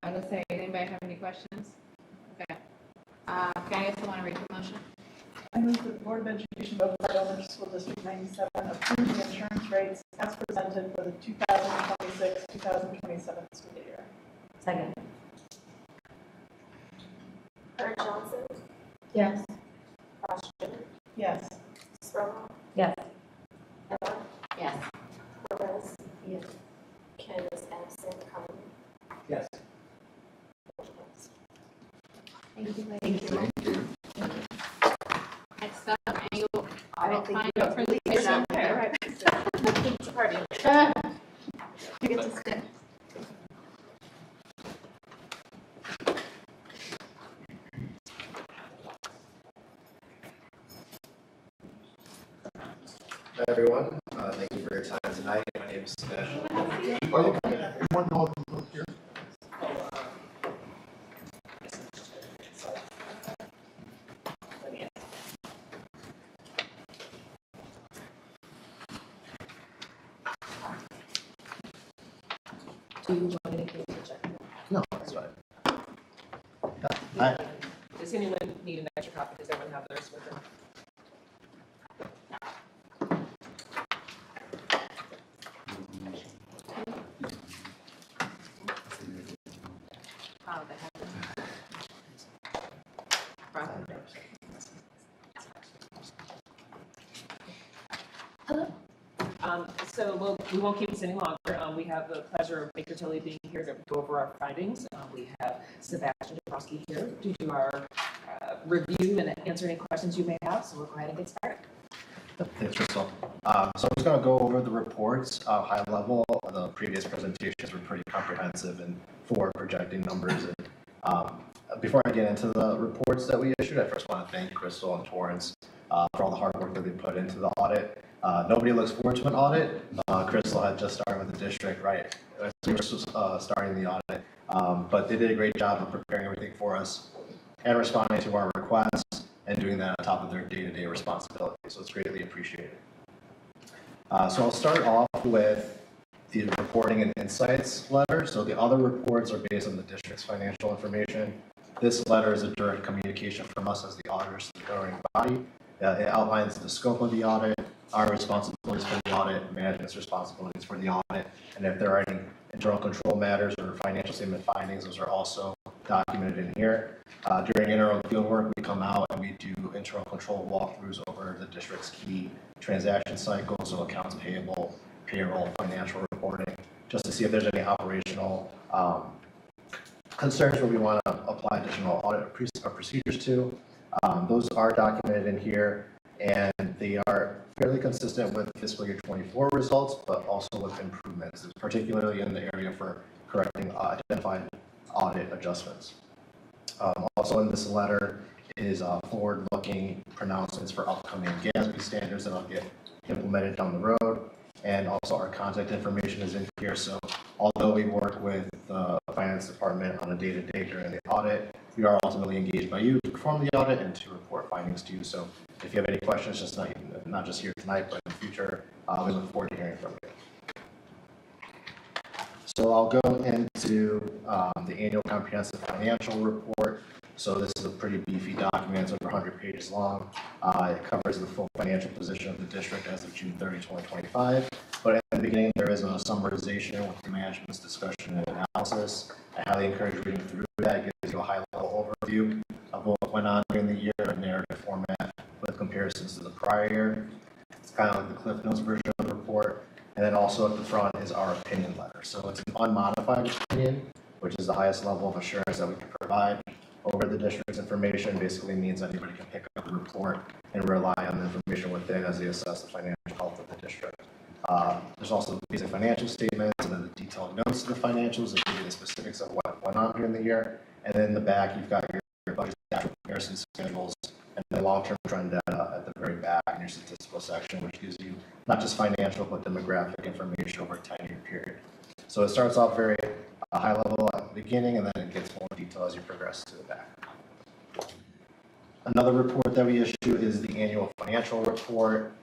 I'm gonna say, anybody have any questions? Okay. Can I get someone to read the motion? I move that the Board of Education Oversight Elementary School District 97 approve the insurance rates as presented for the 2026-2027 school year. Second. Kurt Johnson, Yes. Washington, Yes. Sproul, Yes. Ella, Yes. Perez, Yes. Ken is absent, Conley. Yes. Thank you, ladies. Thank you. Next up, annual I don't think audit we finding presentation. Okay, all right. Party. You get to stay. Hi, everyone. Thank you for your time tonight. My name is Sebastian. Do you want to indicate the check? No, that's fine. Hi. Does anyone need an extra copy? Does everyone have theirs with them? Oh, they have it. So we won't keep this any longer. We have the pleasure of Baker Tilly being here to go over our findings. We have Sebastian Dabrowski here to do our review and answer any questions you may have. So we'll go ahead and get started. Thanks, Crystal. So I'm just going to go over the reports high level. The previous presentations were pretty comprehensive and for projecting numbers. And before I get into the reports that we issued, I first want to thank Crystal and Torrance for all the hard work that they put into the audit. Nobody looks forward to an audit. Crystal had just started with the district, right? As we were starting the audit, But they did a great job of preparing everything for us and responding to our requests and doing that on top of their day-to-day responsibilities. So it's greatly appreciated. So I'll start off with the reporting and insights letter. So the other reports are based on the district's financial information. This letter is a direct communication from us as the auditors to the governing body. It outlines the scope of the audit, our responsibilities for the audit, management's responsibilities for the audit, and if there are any internal control matters or financial statement findings, those are also documented in here. During interim field work, we come out and we do internal control walkthroughs over the district's key transaction cycles, so accounts payable, payroll, financial reporting, just to see if there's any operational concerns where we want to apply additional audit procedures to. Those are documented in here, and they are fairly consistent with fiscal year 24 results, but also with improvements, particularly in the area for correcting identified audit adjustments. Also in this letter is forward-looking pronouncements for upcoming GASB standards that will get implemented down the road, and also our contact information is in here. So although we work with the finance department on a day-to-day during the audit, we are ultimately engaged by you to perform the audit and to report findings to you. So if you have any questions, just not just here tonight, but in the future, we look forward to hearing from you. So I'll go into the annual comprehensive financial report. So this is a pretty beefy document. It's over 100 pages long. It covers the full financial position of the district as of June 30, 2025. But at the beginning, there is a summarization with the management's discussion and analysis. I highly encourage reading through that. It gives you a high-level overview of what went on during the year in narrative format with comparisons to the prior year. It's kind of like the Cliff Notes version of the report. And then also at the front is our opinion letter. So it's an unmodified opinion, which is the highest level of assurance that we can provide over the district's information. Basically means anybody can pick up the report and rely on the information within as they assess the financial health of the district. There's also the basic financial statements and then the detailed notes to the financials that give you the specifics of what went on during the year. And then in the back, you've got your budget comparison schedules and the long-term trend data at the very back in your statistical section, which gives you not just financial but demographic information over a 10-year period. So it starts off very high level at the beginning, and then it gets more detail as you progress to the back. Another report that we issue is the annual financial report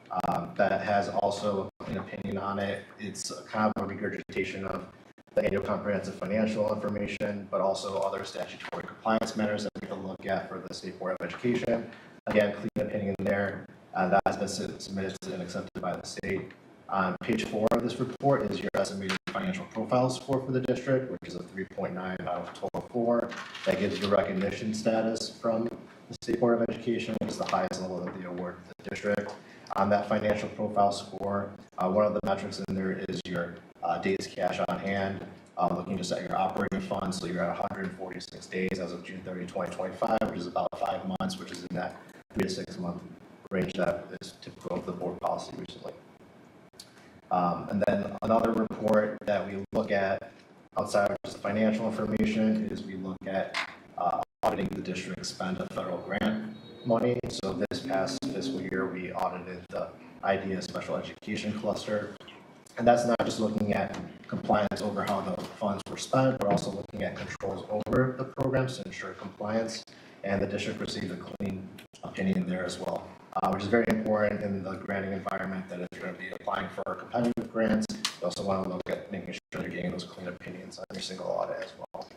that has also an opinion on it. It's kind of a regurgitation of the annual comprehensive financial information, but also other statutory compliance matters that we can look at for the State Board of Education. Again, clean opinion there. That has been submitted and accepted by the state. On page 4 of this report is your estimated financial profile score for the district, which is a 3.9 out of a total of 4. That gives you recognition status from the State Board of Education, which is the highest level of the award for the district. On that financial profile score, one of the metrics in there is your days cash on hand, looking just at your operating funds. So you're at 146 days as of June 30, 2025, which is about 5 months, which is in that 3 to 6 month range that is typical of the board policy recently. And then another report that we look at outside of just the financial information is we look at auditing the district spend of federal grant money. So this past fiscal year, we audited the IDEA Special Education Cluster. And that's not just looking at compliance over how the funds were spent, but also looking at controls over the programs to ensure compliance. And the district received a clean opinion there as well, which is very important in the granting environment that is going to be applying for competitive grants. You also want to look at making sure you're getting those clean opinions on your single audit as well.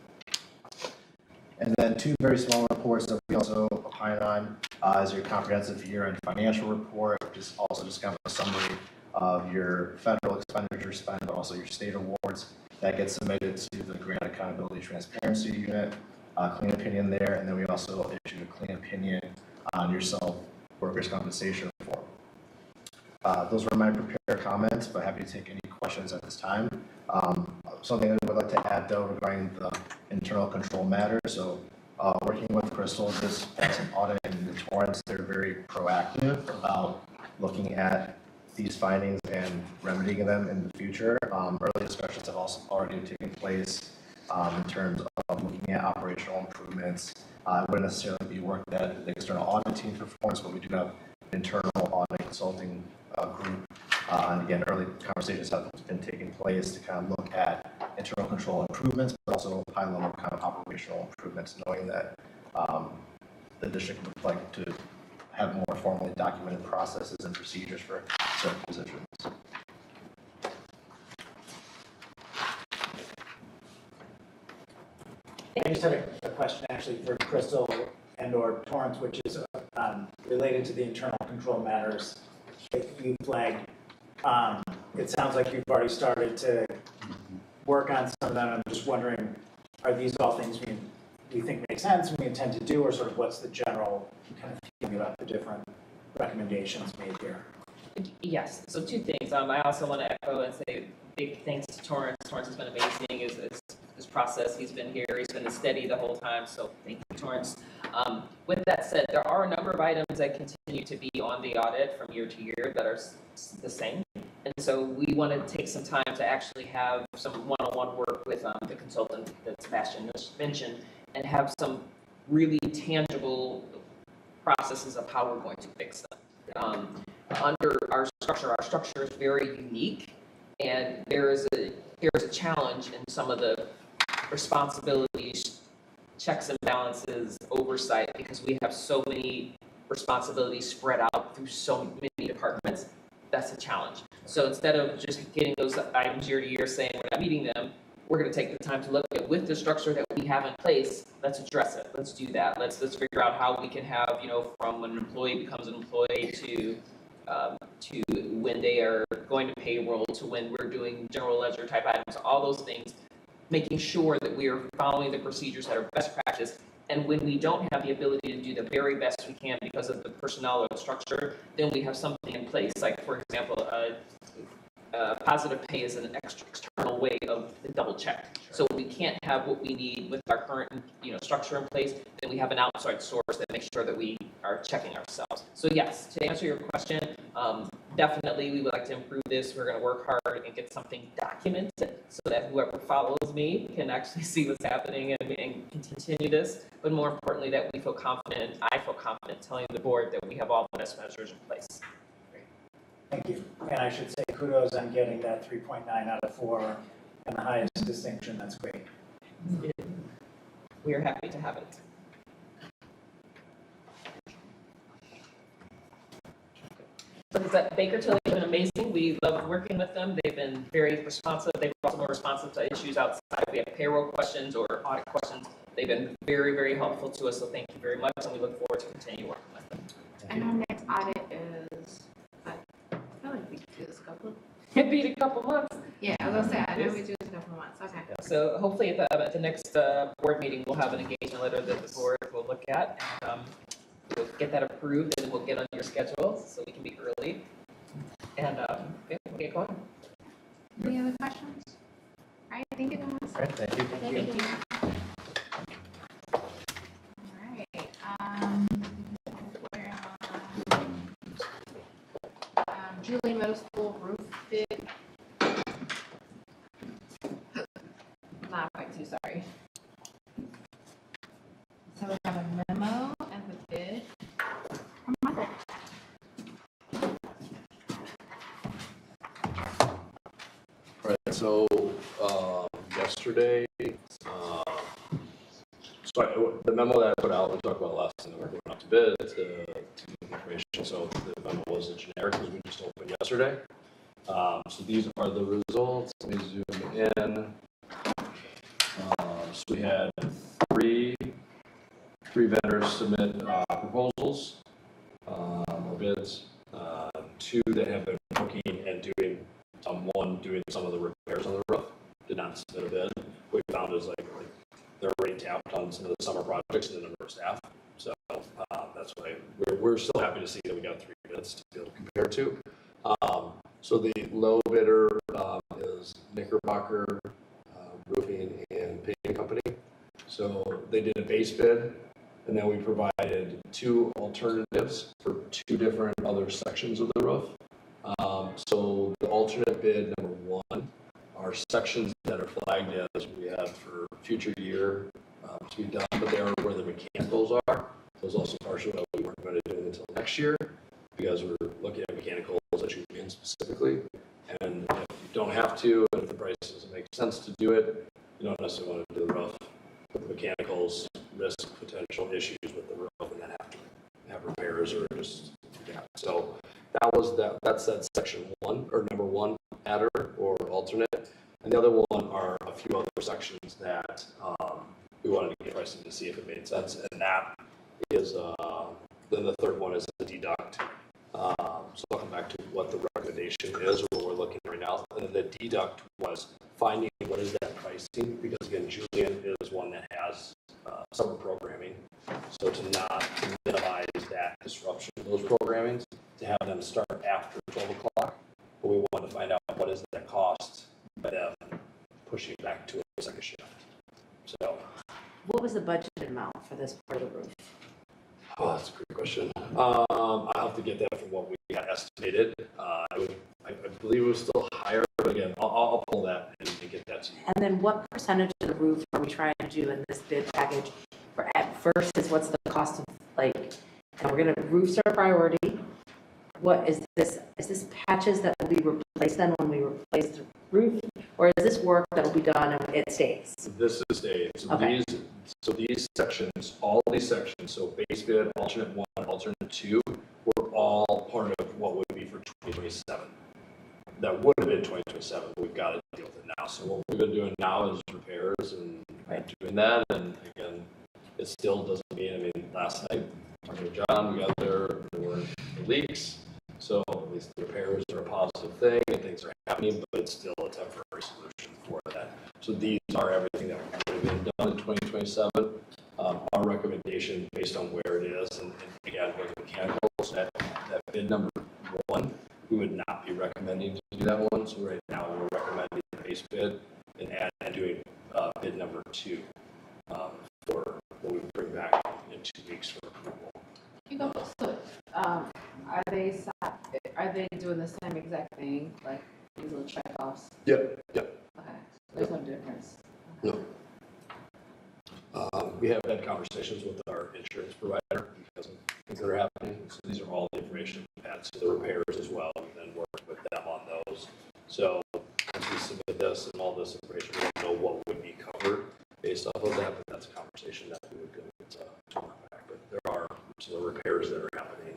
And then 2 very small reports that we also opine on is your comprehensive year-end financial report, which is also just kind of a summary of your federal expenditure spend, but also your state awards that gets submitted to the Grant Accountability Transparency Unit. Clean opinion there, and then we also issued a clean opinion on your workers' compensation reform. Those were my prepared comments, but happy to take any questions at this time. Something I would like to add, though, regarding the internal control matter. So working with Crystal, this past audit in the Torrance, they're very proactive about looking at these findings and remedying them in the future. Early discussions have also already taken place in terms of looking at operational improvements. It wouldn't necessarily be work that the external audit team performs, but we do have internal audit consulting group. And again, early conversations have been taking place to kind of look at internal control improvements, but also high-level kind of operational improvements, knowing that the district would like to have more formally documented processes and procedures for certain positions. I just had a question actually for Crystal and or Torrance, which is related to the internal control matters that you flagged. It sounds like you've already started to work on some of them. I'm just wondering, are these all things we think make sense, we intend to do, or sort of what's the general kind of feeling about the different recommendations made here? Yes, so two things. I also want to echo and say big thanks to Torrance. Torrance has been amazing. This process, he's been here, he's been steady the whole time, so thank you, Torrance. With that said, there are a number of items that continue to be on the audit from year to year that are the same. And so we want to take some time to actually have some one-on-one work with the consultant that Sebastian just mentioned and have some really tangible processes of how we're going to fix them. Under our structure is very unique, and there is a challenge in some of the responsibilities, checks and balances, oversight, because we have so many responsibilities spread out through so many departments. That's a challenge. So instead of just getting those items year to year saying we're not meeting them, we're going to take the time to look at, with the structure that we have in place, let's address it. Let's do that. Let's figure out how we can have, from when an employee becomes an employee to when they are going to payroll, to when we're doing general ledger type items, all those things, making sure that we are following the procedures that are best practice. And when we don't have the ability to do the very best we can because of the personnel or the structure, then we have something in place. Like, for example, positive pay is an external way of the double check. So we can't have what we need with our current, structure in place. Then we have an outside source that makes sure that we are checking ourselves. So yes, to answer your question, definitely we would like to improve this. We're going to work hard and get something documented so that whoever follows me can actually see what's happening and continue this. But more importantly, that we feel confident, I feel confident telling the board that we have all the best measures in place. Thank you. And I should say kudos on getting that 3.9 out of 4 and the highest distinction. That's great. We are happy to have it. So Baker Tilly has been amazing. We love working with them. They've been very responsive. They've also been responsive to issues outside. If we have payroll questions or audit questions, they've been very, very helpful to us. So thank you very much, and we look forward to continue working with them. And our next audit is, I feel like we do this It'd be a couple months. Yeah, I was gonna say, I know we do this in a couple months. Okay. So hopefully at the next board meeting, we'll have an engagement letter that the board will look at. And, we'll get that approved, and we'll get on your schedule so we can be early. And we'll get going. Any other questions? All right, thank you guys. All right, thank you. Thank you. All right. Julian Middle School roof bid. Not quite too sorry. So we have a memo and the bid from Michael. Right, so yesterday, the memo that I put out, we talked about last time, we're going out to bid, to information. So the memo was a generic because we just opened yesterday. So these are the results. Let me zoom in. So we had three vendors submit proposals or bids, 2 that have been working and doing one doing some of the repairs on the roof did not submit a bid. What we found is like they're already tapped on some of the summer projects and the number of staff. So that's why we're still happy to see that we got 3 bids to be able to compare to. So the low bidder is Knickerbocker Roofing and Painting Company. So they did a base bid, and then we provided 2 alternatives for 2 different other sections of the roof. So the alternate bid number 1 are sections that are flagged as we have for future year to be done, but they are where the mechanicals are. Those also partially what we weren't going to do until next year because we're looking at mechanicals that you in specifically. And if you don't have to, and if the price doesn't make sense to do it. You don't necessarily want to do the roof, with the mechanicals, risk potential issues with the roof, and then have to have repairs or just, yeah. So that's that section 1, or number 1 adder or alternate. And the other one are a few other sections that we wanted to get pricing to see if it made sense. And that is, then the third one is the deduct. So I'll come back to what the recommendation is, or what we're looking at right now. And then the deduct was finding what is that pricing, because again, Julian is one that has summer programming. So to minimize that disruption of those programmings, to have them start after 12 o'clock, but we want to find out what is that cost by them pushing back to a second shift. So, what was the budget amount for this part of the roof? Oh, that's a great question. I'll have to get that from what we got estimated. I believe it was still higher, but again, I'll pull that and get that to you. And then what percentage of the roof are we trying to do in this bid package for versus what's the cost of, like, and we're gonna, roofs are a priority. What is this? Is this patches that will be replaced then when we replace the roof? Or is this work that will be done and it stays? This is stays. So okay. These sections, all these sections, so base bid, alternate 1, alternate 2, were all part of what would be for 2027. That would have been 2027, but we've got to deal with it now. So what we've been doing now is repairs and doing that. And again, it still doesn't mean, I mean, last night, talking to John, we got there were leaks. So at least the repairs are a positive thing and things are happening, but it's still a temporary solution for that. So these are everything that would have been done in 2027. Our recommendation based on where it is, and again, with the mechanicals, that bid number 1, we would not be recommending to do that one. So right now we're recommending the base bid and doing bid number 2 for what we bring back in 2 weeks for approval. So, are they doing the same exact thing, like these little check-offs? Yep. Okay, there's no difference. No. We have had conversations with our insurance provider because of things that are happening. So these are all the information we had to the repairs as well, and then work with them on those. So once we submit this and all this information, we don't know what would be covered based off of that, but that's a conversation that we would go to talk back. But there are some repairs that are happening.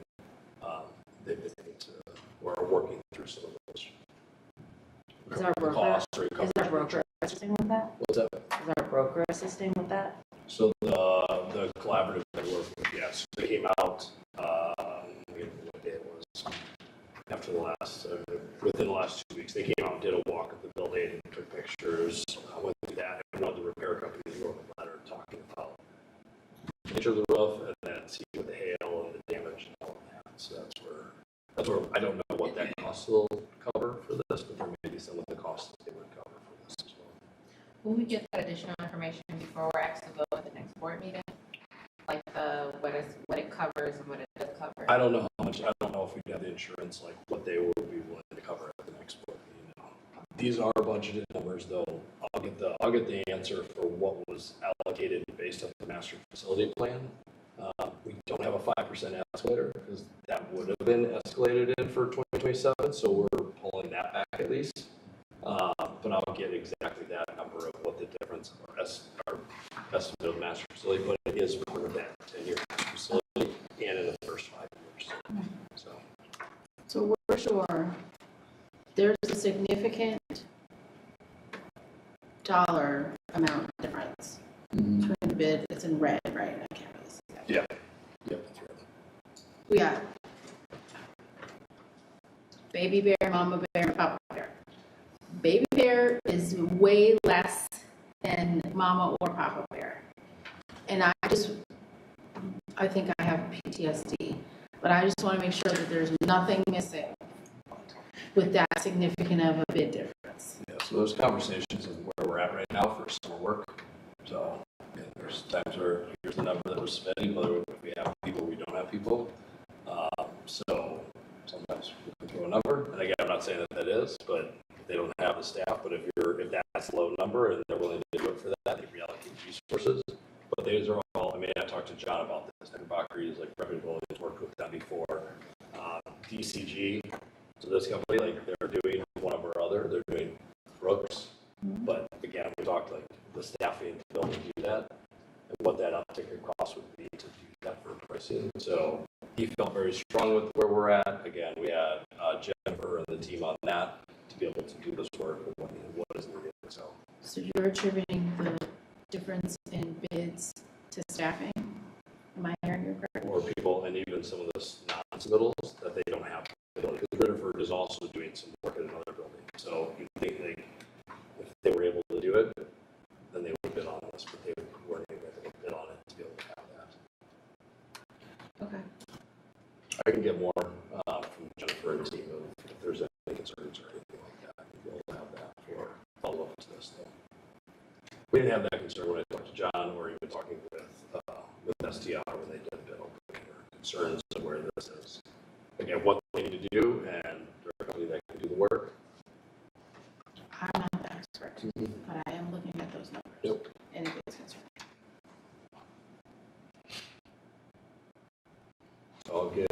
We're working through some of those. Is our broker assisting with that? What's that? Is our broker assisting with that? So the collaborative that we work with, yes, they came out, I forget what day it was, after the last, within the last 2 weeks, they came out and did a walk of the building, took pictures, went through that, and one of the repair companies wrote a letter talking about the nature of the roof, and then see what the hail and the damage and all of that. So that's where I don't know what that cost will cover for this, but there may be some of the costs that they would cover for this as well. Will we get that additional information before we're asked to vote at the next board meeting? Like what it covers and what it does cover? I don't know how much, I don't know if we'd have the insurance, like what they would be willing to cover at the next board meeting. These are budgeted numbers though. I'll get the answer for what was allocated based on the master facility plan. We don't have a 5% escalator because that would have been escalated in for 2027, so we're pulling that back at least. But I'll get exactly that number of what the difference of our estimate of the master facility, but it is part of that 10-year master facility and in the first 5 years. So we're sure there's a significant dollar amount difference between the bid that's in red, right? I can't really see that. Yeah. Yep, that's right. We got baby bear, mama bear, and papa bear. Baby bear is way less than mama or papa bear. And I think I have PTSD, but I just want to make sure that there's nothing missing with that significant of a bid difference. Yeah, so those conversations of where we're at right now for summer work. So yeah, there's times where here's the number that we're spending, whether if we have people, we don't have people. So sometimes we can throw a number, and again, I'm not saying that is, but they don't have the staff. But if that's a low number and they're willing to do it for that, they reallocate resources. But those are all. I mean, I talked to John about this. Knickerbocker is like reputable. He's worked with them before. DCG. So this company, like they're doing one of our other. They're doing Brooks, but be able to do this work and what is needed, so. So you're attributing the difference in bids to staffing? Am I hearing you correctly? Or people, and even some of the non-submittals, that they don't have the ability. Because Ritterford is also doing some work at another building. So you think if they were able to do it, then they would bid on this, but they weren't able to bid on it to be able to have that. Okay. I can get more from Jennifer and team if there's any concerns or anything like that. We'll have that for follow-up to this thing. We didn't have that concern when I talked to John or even talking with STR when they did bid opening or concerns of where this is. Again, what they need to do, and they're a company that can do the work. I'm not the expert, but I am looking at those numbers. Yep. And it is concerning. So I'll get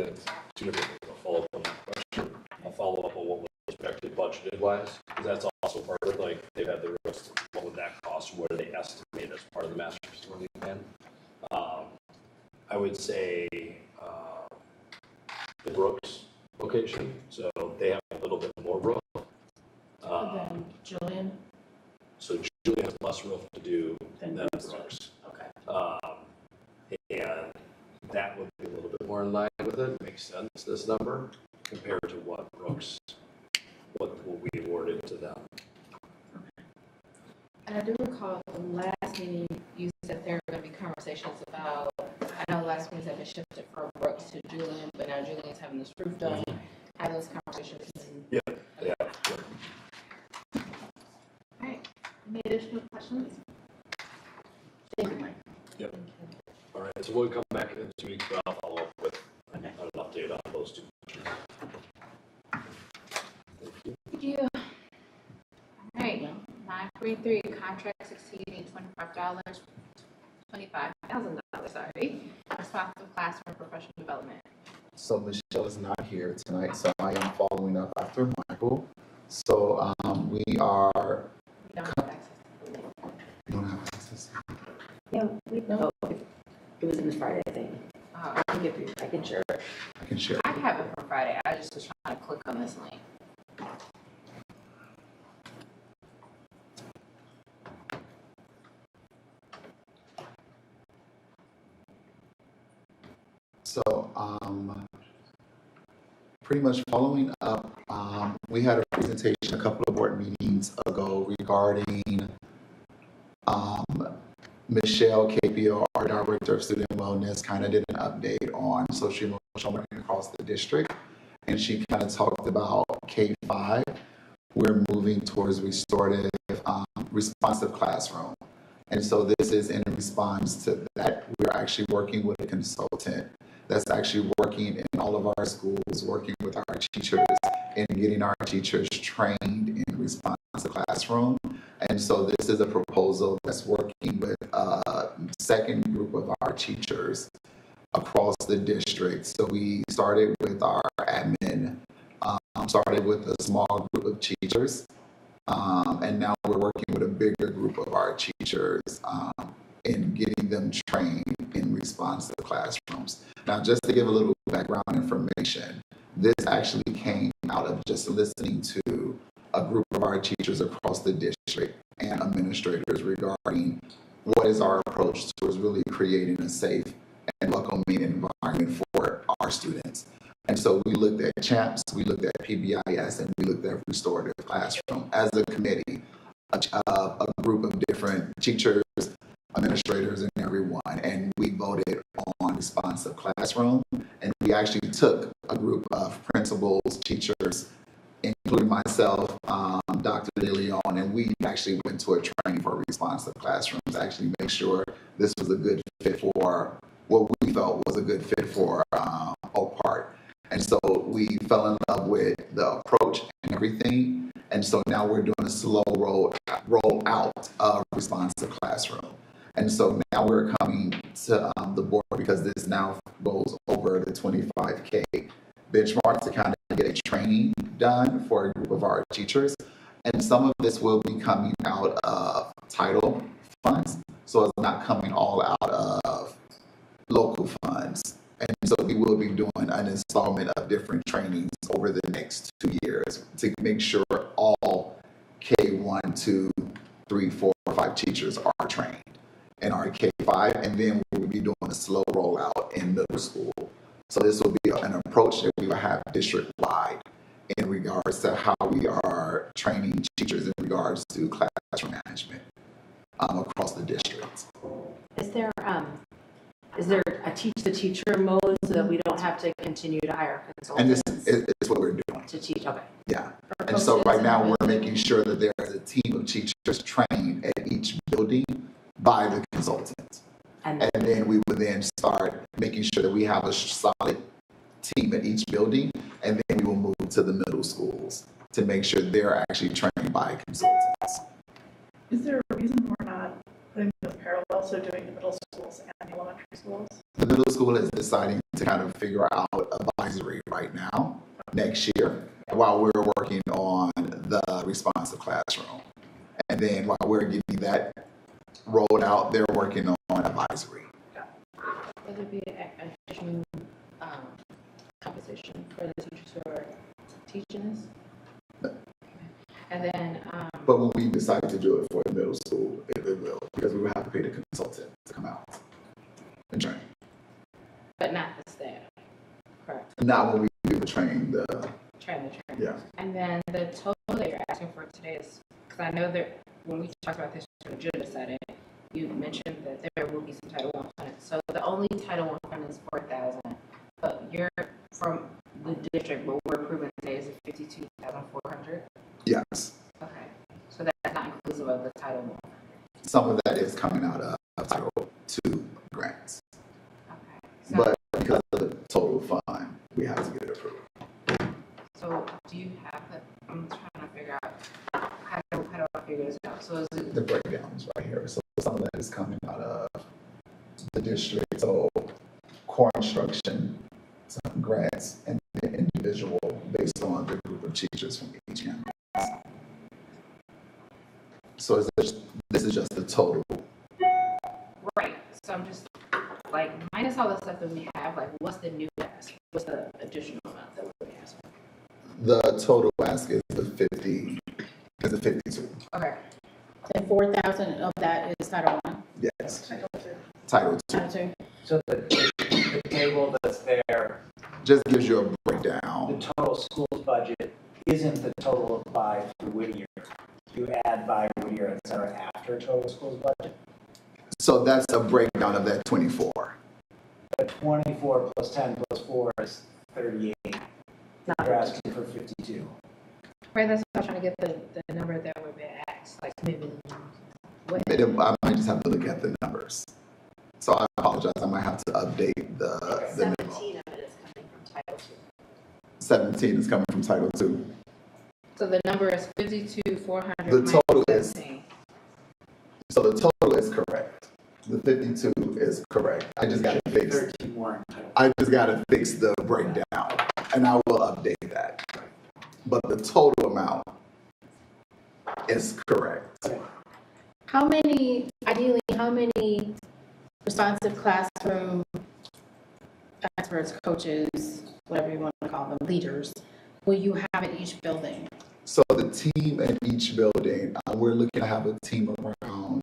two different things. I'll follow up on that question. I'll follow up on what was actually budgeted wise, because that's also part of it. Like they've had the risk. What would that cost? What do they estimate as part of the master facility plan? I would say the Brooks location. So they have a little bit more roof. Then Julian? So Julian has less roof to do than Brooks. Brooks. Okay. And that would be a little bit more in line with it. Makes sense, this number, compared to what Brooks, what we awarded to them. And I do recall the last meeting, you said there were going to be conversations about, I know last meetings have been shifted from Brooks to Julian, but now Julian's having this roof done. Have those conversations. Yeah. All right. Any additional questions? Thank you, Mike. Yep. All right, so we'll come back in 2 weeks, but I'll follow up with an update on those two. Thank you. All right, 9.3, contracts exceeding $25,000, sorry. Responsible classroom professional development. So Michelle is not here tonight, so I am following up after Michael. So we are. We don't have access. You don't have access. Yeah, we know. It was in the Friday thing. I can give you, I can share it. I can share. I have it from Friday. I just was trying to click on this link. So, pretty much following up, we had a presentation a couple of board meetings ago regarding Michelle KPO, our Director of Student Wellness, kind of did an update on social emotional learning across the district. And she kind of talked about K-5. We're moving towards restorative, responsive classroom. And so this is in response to that. We're actually working with a consultant that's actually working in all of our schools, working with our teachers and getting our teachers trained in response to classroom. And so this is a proposal that's working with a second group of our teachers across the district. So we started with our admin, started with a small group of teachers, and now we're working with a bigger group of our teachers in getting them trained in response to classrooms. Now, just to give a little background information, this actually came out of just listening to a group of our teachers across the district and administrators regarding what is our approach towards really creating a safe and welcoming environment for our students. And so we looked at CHAMPS, we looked at PBIS, and we looked at restorative classroom as a committee, a group of different teachers, administrators, and everyone. And we voted on responsive classroom. And we actually took a group of principals, teachers, including myself, Dr. De Leon, and we actually went to a training for responsive classrooms to actually make sure this was a good fit for what we felt was a good fit for Oak Park. And so we fell in love with the approach and everything. And so now we're doing a slow roll out of responsive classroom. And so now we're coming to the board because this now goes over the 25K benchmark to kind of get a training done for a group of our teachers. And some of this will be coming out of title funds. So it's not coming all out of local funds. And so we will be doing an installment of different trainings over the next 2 years to make sure all K1, 2, 3, 4, 5 teachers are trained in our K5, and then we will be doing a slow rollout in middle school. So this will be an approach that we will have district-wide in regards to how we are training teachers in regards to classroom management across the district. Is there a teach-the-teacher mode so that we don't have to continue to hire consultants? And this is what we're doing. To teach, okay. Yeah. And so right now we're making sure that there is a team of teachers trained at each building by the consultant. And then we would then start making sure that we have a solid team at each building, and then we will move to the middle schools to make sure they're actually trained by consultants. Is there a reason we're not putting those parallel, so doing the middle schools and the elementary schools? The middle school is deciding to kind of figure out advisory right now, next year, while we're working on the responsive classroom. And then while we're getting that rolled out, they're working on advisory. Will there be an additional compensation for the teachers who are teaching this? And then, but when we decide to do it for the middle school, it will, because we will have to pay the consultant to come out and train. but not the staff, correct? Not when we do the training, Train. yeah. And then the total that you're asking for today is, because I know that when we talked about this in the agenda setting, you mentioned that there will be some Title I funding. So the only Title I funding is $4,000, but you're from the district, what we're approving today is $52,400. Yes. Okay, so that's not inclusive of the Title I. Some of that is coming out of Title II grants. Okay. But because of the total fund, we have to get it approved. So do you have the, I'm trying to figure out, how do I figure this out? So is it, The breakdown is right here. So some of that is coming out of the district. So core instruction, some grants, and then individual based on the group of teachers from each campus. So this is just the total. right, so I'm just, like, minus all the stuff that we have, like, what's the new ask? What's the additional amount that we're asking? The total ask is the 52. Okay. And 4,000 of that is Title I? Yes. Title II. Title II. So the table that's there, Just gives you a breakdown. the total schools budget isn't the total of by through Whittier. You add by Whittier, et cetera, after total schools budget. So that's a breakdown of that 24. But 24 plus 10 plus 4 is 38. You're asking for 52. Right, that's what I'm trying to get the number that would be asked, like, maybe, what? I might just have to look at the numbers. So I apologize, I might have to update the 17 of it is coming from Title II. 17 is coming from Title II. So the number is 52,400. The total is, 17. so the total is correct. The 52 is correct. I just got to fix, 13 more. I just got to fix the breakdown, and I will update that. But the total amount is correct. Ideally, how many responsive classroom experts, coaches, whatever you want to call them, leaders, will you have at each building? So the team at each building, we're looking to have a team of around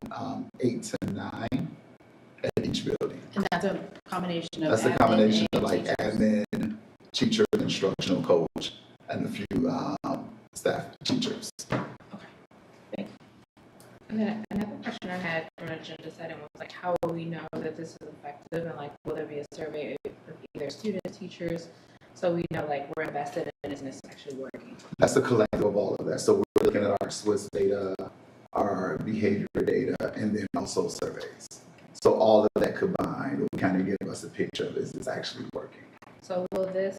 8 to 9 at each building. And that's a combination of That's a combination of like teachers. admin, teacher, instructional coach, and a few staff teachers. And then another question I had from an agenda setting was like, how will we know that this is effective, and like, will there be a survey of either students, teachers, so we know like we're invested in this and it's actually working? That's a collective of all of that. So we're looking at our Swiss data, our behavior data, and then also surveys. So all of that combined will kind of give us a picture of this is actually working. So this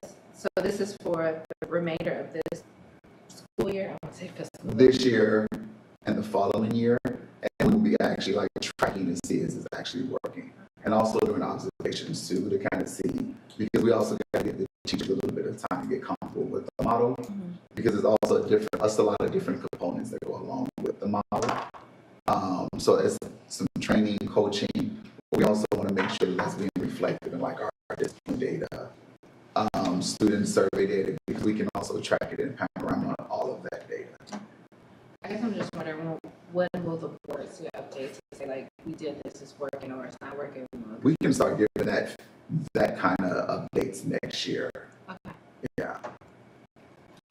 is for the remainder of this school year, I want to say fiscal. This year and the following year, and we'll be actually like tracking to see is it's actually working. And also doing observations too to kind of see, because we also got to give the teachers a little bit of time to get comfortable with the model, because it's also a lot of different components that go along with the model. So it's some training, coaching. We also want to make sure that's being reflected in like our discipline data, student survey data, because we can also track it in Panorama on all of that data. I guess I'm just wondering, when will the board see updates to say like, we did this, it's working, or it's not working? We can start giving that kind of updates next year. Okay. Yeah.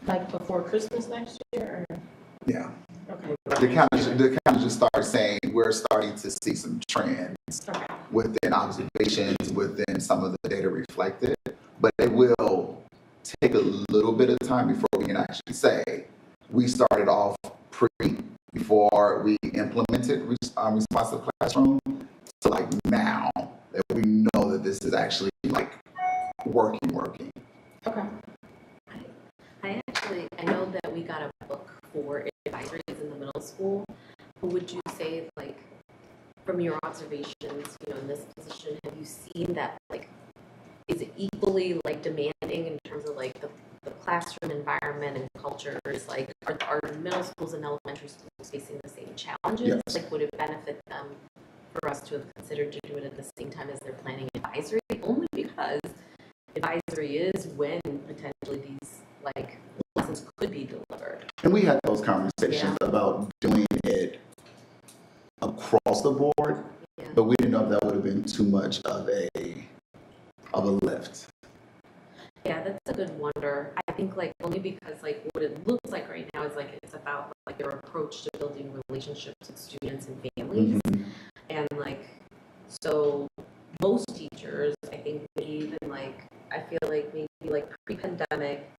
Like before Christmas next year, or? Yeah. Okay. They kind of just start saying we're starting to see some trends within observations, within some of the data reflected, but it will take a little bit of time before we can actually say we started off before we implemented responsive classroom to like now that we know that this is actually like working. Okay. I know that we got a book for advisories in the middle school. Would you say, like, from your observations, in this position, have you seen that, like, is it equally, like, demanding in terms of, like, the classroom environment and cultures? Like, are middle schools and elementary schools facing the same challenges? Yes. Like, would it benefit them for us to have considered to do it at the same time as they're planning advisory? Only because advisory is when potentially these, like, lessons could be delivered. And we had those conversations about doing it across the board, but we didn't know if that would have been too much of a lift. Yeah, that's a good wonder. I think, like, only because, like, what it looks like right now is, like, it's about, like, your approach to building relationships with students and families. And, like, so most teachers, I think, maybe even, like, I feel like maybe, like, pre-pandemic,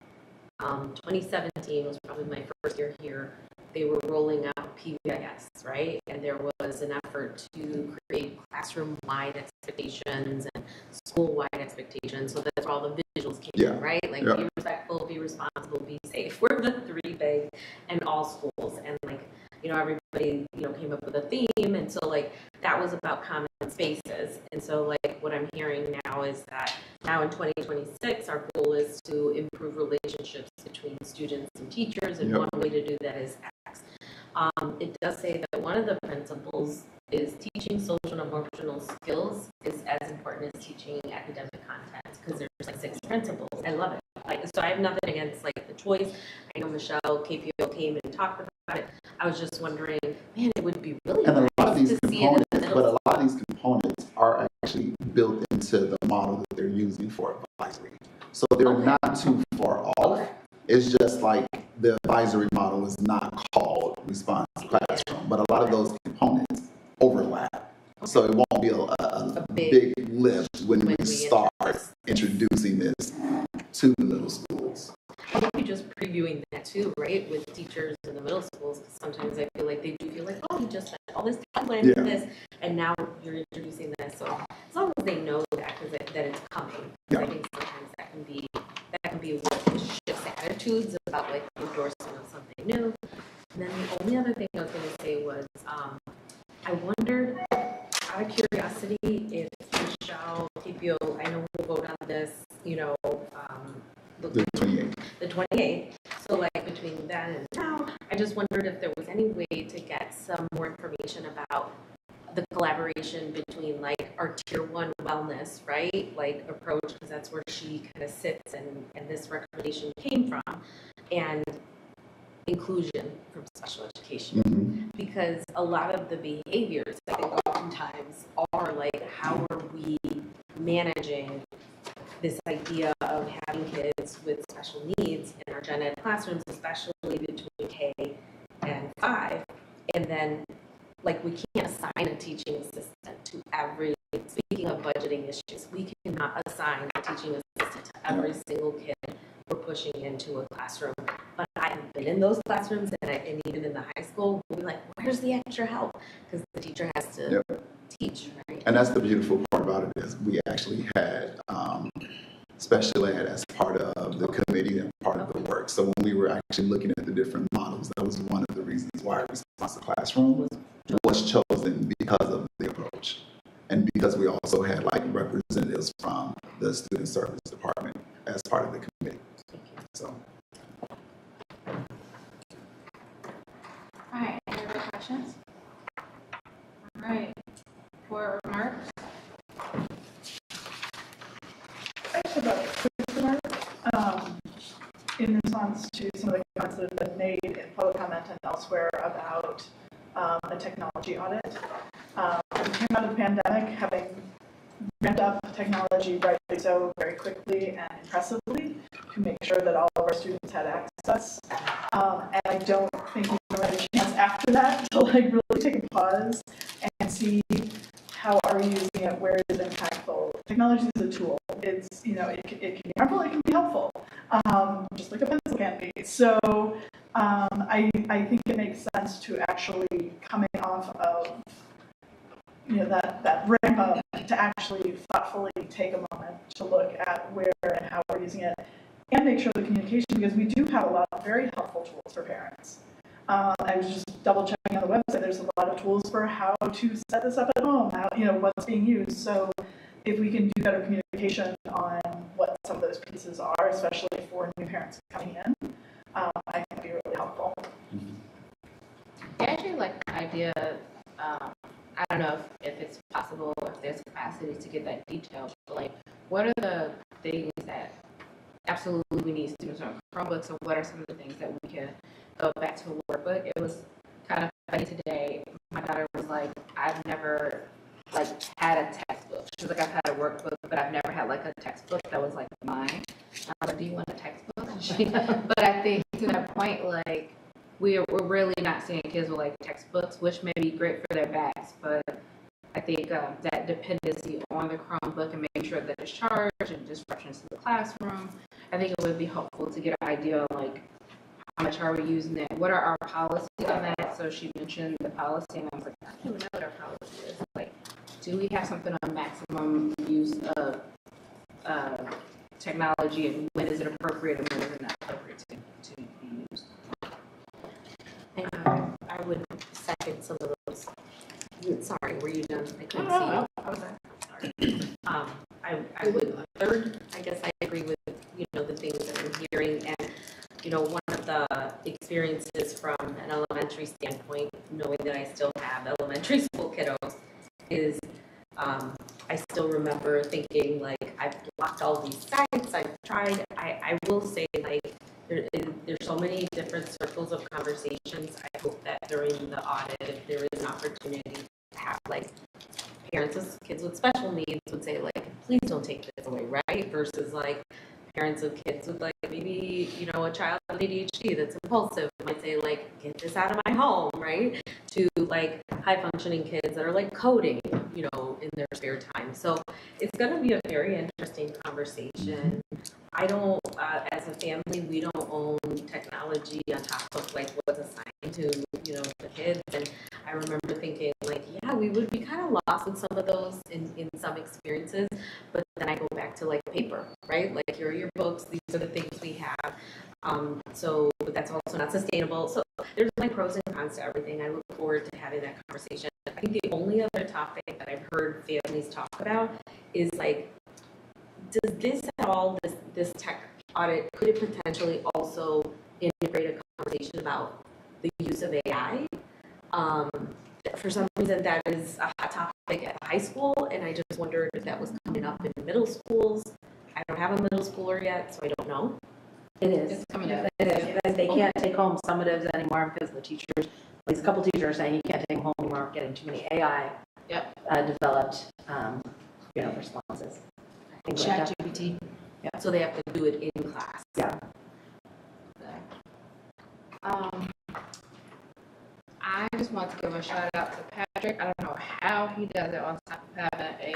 2017 was probably my first year here. They were rolling out PBIS, right? And there was an effort to create classroom-wide expectations and school-wide expectations. So that's where all the visuals came in, right? Like, be respectful, be responsible, be safe. We're the three big in all schools. And, like, everybody, came up with a theme. And so, like, that was about common spaces. And so, like, what I'm hearing now is that now in 2026, our goal is to improve relationships between students and teachers. And one way to do that is X. It does say that one of the principles is teaching social and emotional skills is as important as teaching academic content, because there's like 6 principles. I love it. Like, so I have nothing against like the choice. I know Michelle KPO came and talked about it. I was just wondering, man, it would be really nice to see it in the middle. But a lot of these components are actually built into the model that they're using for advisory. So they're not too far off. It's just like the advisory model is not called responsive classroom, but a lot of those components overlap. So it won't be a big lift when we start introducing this to the middle schools. I think you're just previewing that too, right, with teachers in the middle schools, because sometimes I feel like they do feel like, oh, you just spent all this time learning this, and now you're introducing this. So as long as they know that, that it's coming, I think sometimes that can be what shifts attitudes about like the endorsement of something new. And then the only other thing I was going to say was, I wondered, out of curiosity, if Michelle, TPO, I know we'll vote on this, the 28th. The 28th. So like between then and now, I just wondered if there was any way to get some more information about the collaboration between like our tier 1 wellness, right? Like approach, because that's where she kind of sits and this recommendation came from, and inclusion from special education. Because a lot of the behaviors, I think oftentimes are like, how are we managing this idea of having kids with special needs in our gen ed classrooms, especially between K and 5, and then like we can't assign a teaching assistant to every, speaking of budgeting issues, we cannot assign a teaching assistant to every single kid we're pushing into a classroom. But I have been in those classrooms, and even in the high school, we'll be like, where's the extra help? Because the teacher has to teach, right? And that's the beautiful part about it, is we actually had special ed as part of the committee and part of the work. So when we were actually looking at the different models, that was one of the reasons why responsive classroom was chosen, because of the approach. And because we also had like representatives from the student service department as part of the committee. So. All right, any other questions? All right, for remarks? I have a quick remark in response to some of the comments that have been made in public comment and also elsewhere about a technology audit. We came out of the pandemic having ramped up technology rightly so very quickly and impressively to make sure that all of our students had access. And I don't think we really had a chance after that to like really take a pause and see how are we using it, where is it impactful. Technology is a tool. It's, you know, it can be harmful, it can be helpful, just like a pencil can be. So I think it makes sense to actually coming off of, you know, that ramp up to actually thoughtfully take a moment to look at where and how we're using it and make sure the communication, because we do have a lot of very helpful tools for parents. I was just double checking on the website. There's a lot of tools for how to set this up at home, how, you know, what's being used. So if we can do better communication on what some of those pieces are, especially for new parents coming in, I think it'd be really helpful. I actually like the idea, I don't know if it's possible, if there's capacity to get that detail, but like, what are the things that absolutely we need students on Chromebooks, or what are some of the things that we can go back to a workbook? It was kind of funny today. My daughter was like, I've never like had a textbook. She was like, I've had a workbook, but I've never had like a textbook that was like mine. I was like, do you want a textbook? But I think to that point, like, we're really not seeing kids with like textbooks, which may be great for their backs, but I think that dependency on the Chromebook and making sure that it's charged and disruptions to the classroom, I think it would be helpful to get an idea of like, how much are we using it? What are our policies on that? So she mentioned the policy, and I was like, I don't even know what our policy is. Like, do we have something on maximum use of technology, and when is it appropriate and when is it not appropriate to be used? I would second some of those. Sorry, were you done? I couldn't see you. I was done. I would third. I guess I agree with the things that I'm hearing, and one of the experiences from an elementary standpoint, knowing that I still have elementary school kiddos, is I still remember thinking like I've blocked all these sites. I've tried. I will say like there's so many different circles of conversations. I hope that during the audit, if there is an opportunity to have like parents of kids with special needs would say like, please don't take this away, right? Versus like parents of kids with like maybe, a child with ADHD that's impulsive might say like, get this out of my home, right? To like high functioning kids that are like coding, in their spare time. So it's going to be a very interesting conversation. I don't, as a family, we don't own technology on top of like what's assigned to, the kids. And I remember thinking like, yeah, we would be kind of lost in some of those in some experiences. But then I go back to like paper, right? Like here are your books. These are the things we have. But that's also not sustainable. So there's like pros and cons to everything. I look forward to having that conversation. I think the only other topic that I've heard families talk about is like, does this at all, this tech audit, could it potentially also integrate a conversation about the use of AI? For some reason, that is a hot topic at high school, and I just wondered if that was coming up in middle schools. I don't have a middle schooler yet, so I don't know. It is. It's coming up. It is, because they can't take home summatives anymore because the teachers, at least a couple teachers are saying you can't take them home anymore, we're getting too many AI developed, responses. ChatGPT. Yeah. So they have to do it in class. Yeah. I just want to give a shout out to Patrick. I don't know how he does it on top of having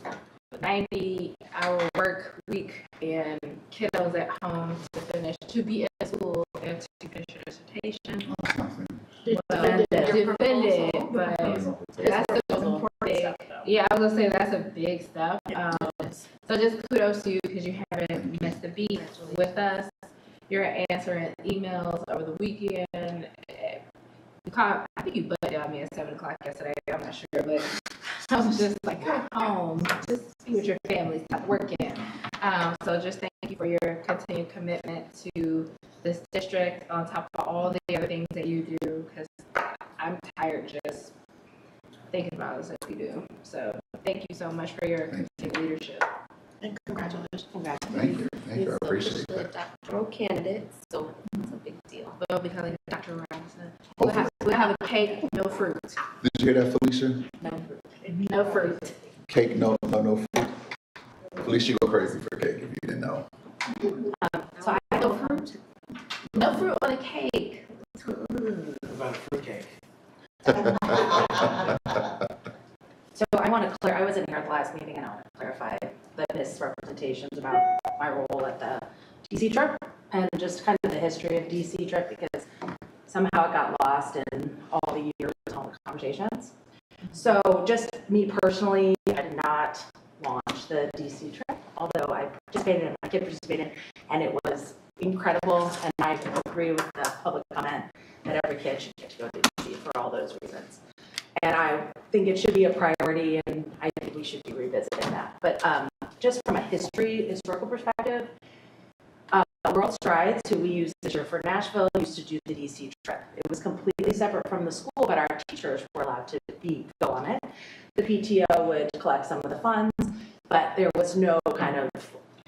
a 90-hour work week and kiddos at home to be in school and to finish your dissertation. Defend it, but that's the most important stuff. Yeah, I was gonna say that's a big stuff. So just kudos to you because you haven't missed a beat with us. You're answering emails over the weekend. I think you butted on me at 7 o'clock yesterday. I'm not sure, but I was just like, come home, just be with your family, stop working. So just thank you for your continued commitment to this district on top of all the other things that you do, because I'm tired just thinking about this that you do. So thank you so much for your continued leadership. And congratulations. Thank you. I appreciate that. Doctoral candidate, so it's a big deal. will be telling Dr. Robinson. We'll have a cake, no fruit. Did you hear that, Felicia? No fruit. No fruit. Cake, no fruit. Felicia, you go crazy for cake if you didn't know. So I no fruit. No fruit on a cake. About a fruitcake. So I want to clear, I wasn't here at the last meeting and I want to clarify the misrepresentations about my role at the DC trip and just kind of the history of DC trip because somehow it got lost in all the years of all the conversations. So just me personally, I did not launch the DC trip, although I participated and my kid participated and it was incredible and I agree with the public comment that every kid should get to go to DC for all those reasons. And I think it should be a priority, and I think we should be revisiting that. But just from a historical perspective, World Strides, who we used this year for Nashville, used to do the DC trip. It was completely separate from the school, but our teachers were allowed to go on it. The PTO would collect some of the funds, but there was no kind of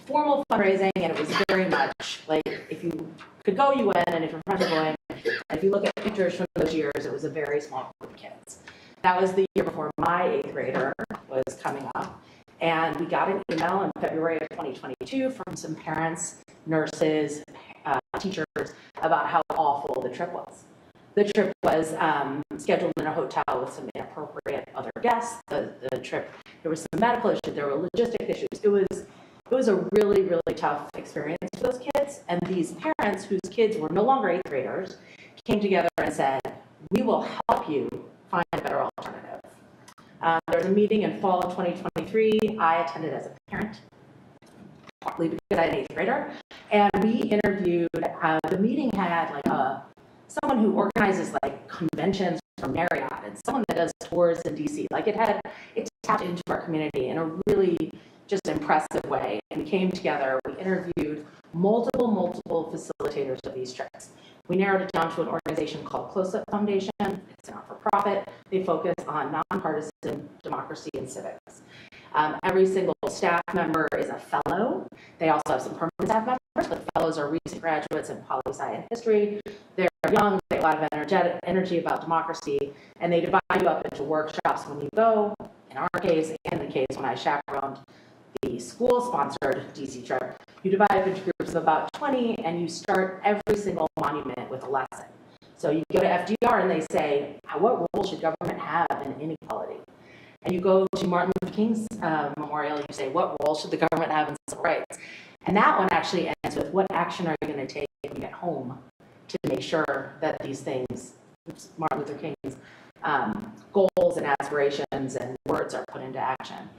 formal fundraising, and it was very much like if you could go, you went, and if your friends were going, and if you look at pictures from those years, it was a very small group of kids. That was the year before my 8th grader was coming up. And we got an email in February of 2022 from some parents, nurses, teachers about how awful the trip was. The trip was scheduled in a hotel with some inappropriate other guests. The trip, there was some medical issues, there were logistic issues. It was a really, really tough experience for those kids. And these parents, whose kids were no longer 8th graders, came together and said, we will help you find a better alternative. There was a meeting in fall of 2023. I attended as a parent, partly because I had an 8th grader, and we interviewed, the meeting had like someone who organizes like conventions from Marriott and someone that does tours in DC. Like it tapped into our community in a really just impressive way. And we came together, we interviewed multiple facilitators of these trips. We narrowed it down to an organization called Close Up Foundation. It's a not-for-profit. They focus on nonpartisan democracy and civics. Every single staff member is a fellow. They also have some permanent staff members, but fellows are recent graduates in poli-sci and history. They're young, they have a lot of energy about democracy, and they divide you up into workshops when you go. In our case, and in the case when I chaperoned the school-sponsored DC trip, you divide up into groups of about 20, and you start every single monument with a lesson. So you go to FDR and they say, what role should government have in inequality? And you go to Martin Luther King's memorial, you say, what role should the government have in civil rights? And that one actually ends with, what action are you going to take when you get home to make sure that these things, Martin Luther King's goals and aspirations and words are put into action?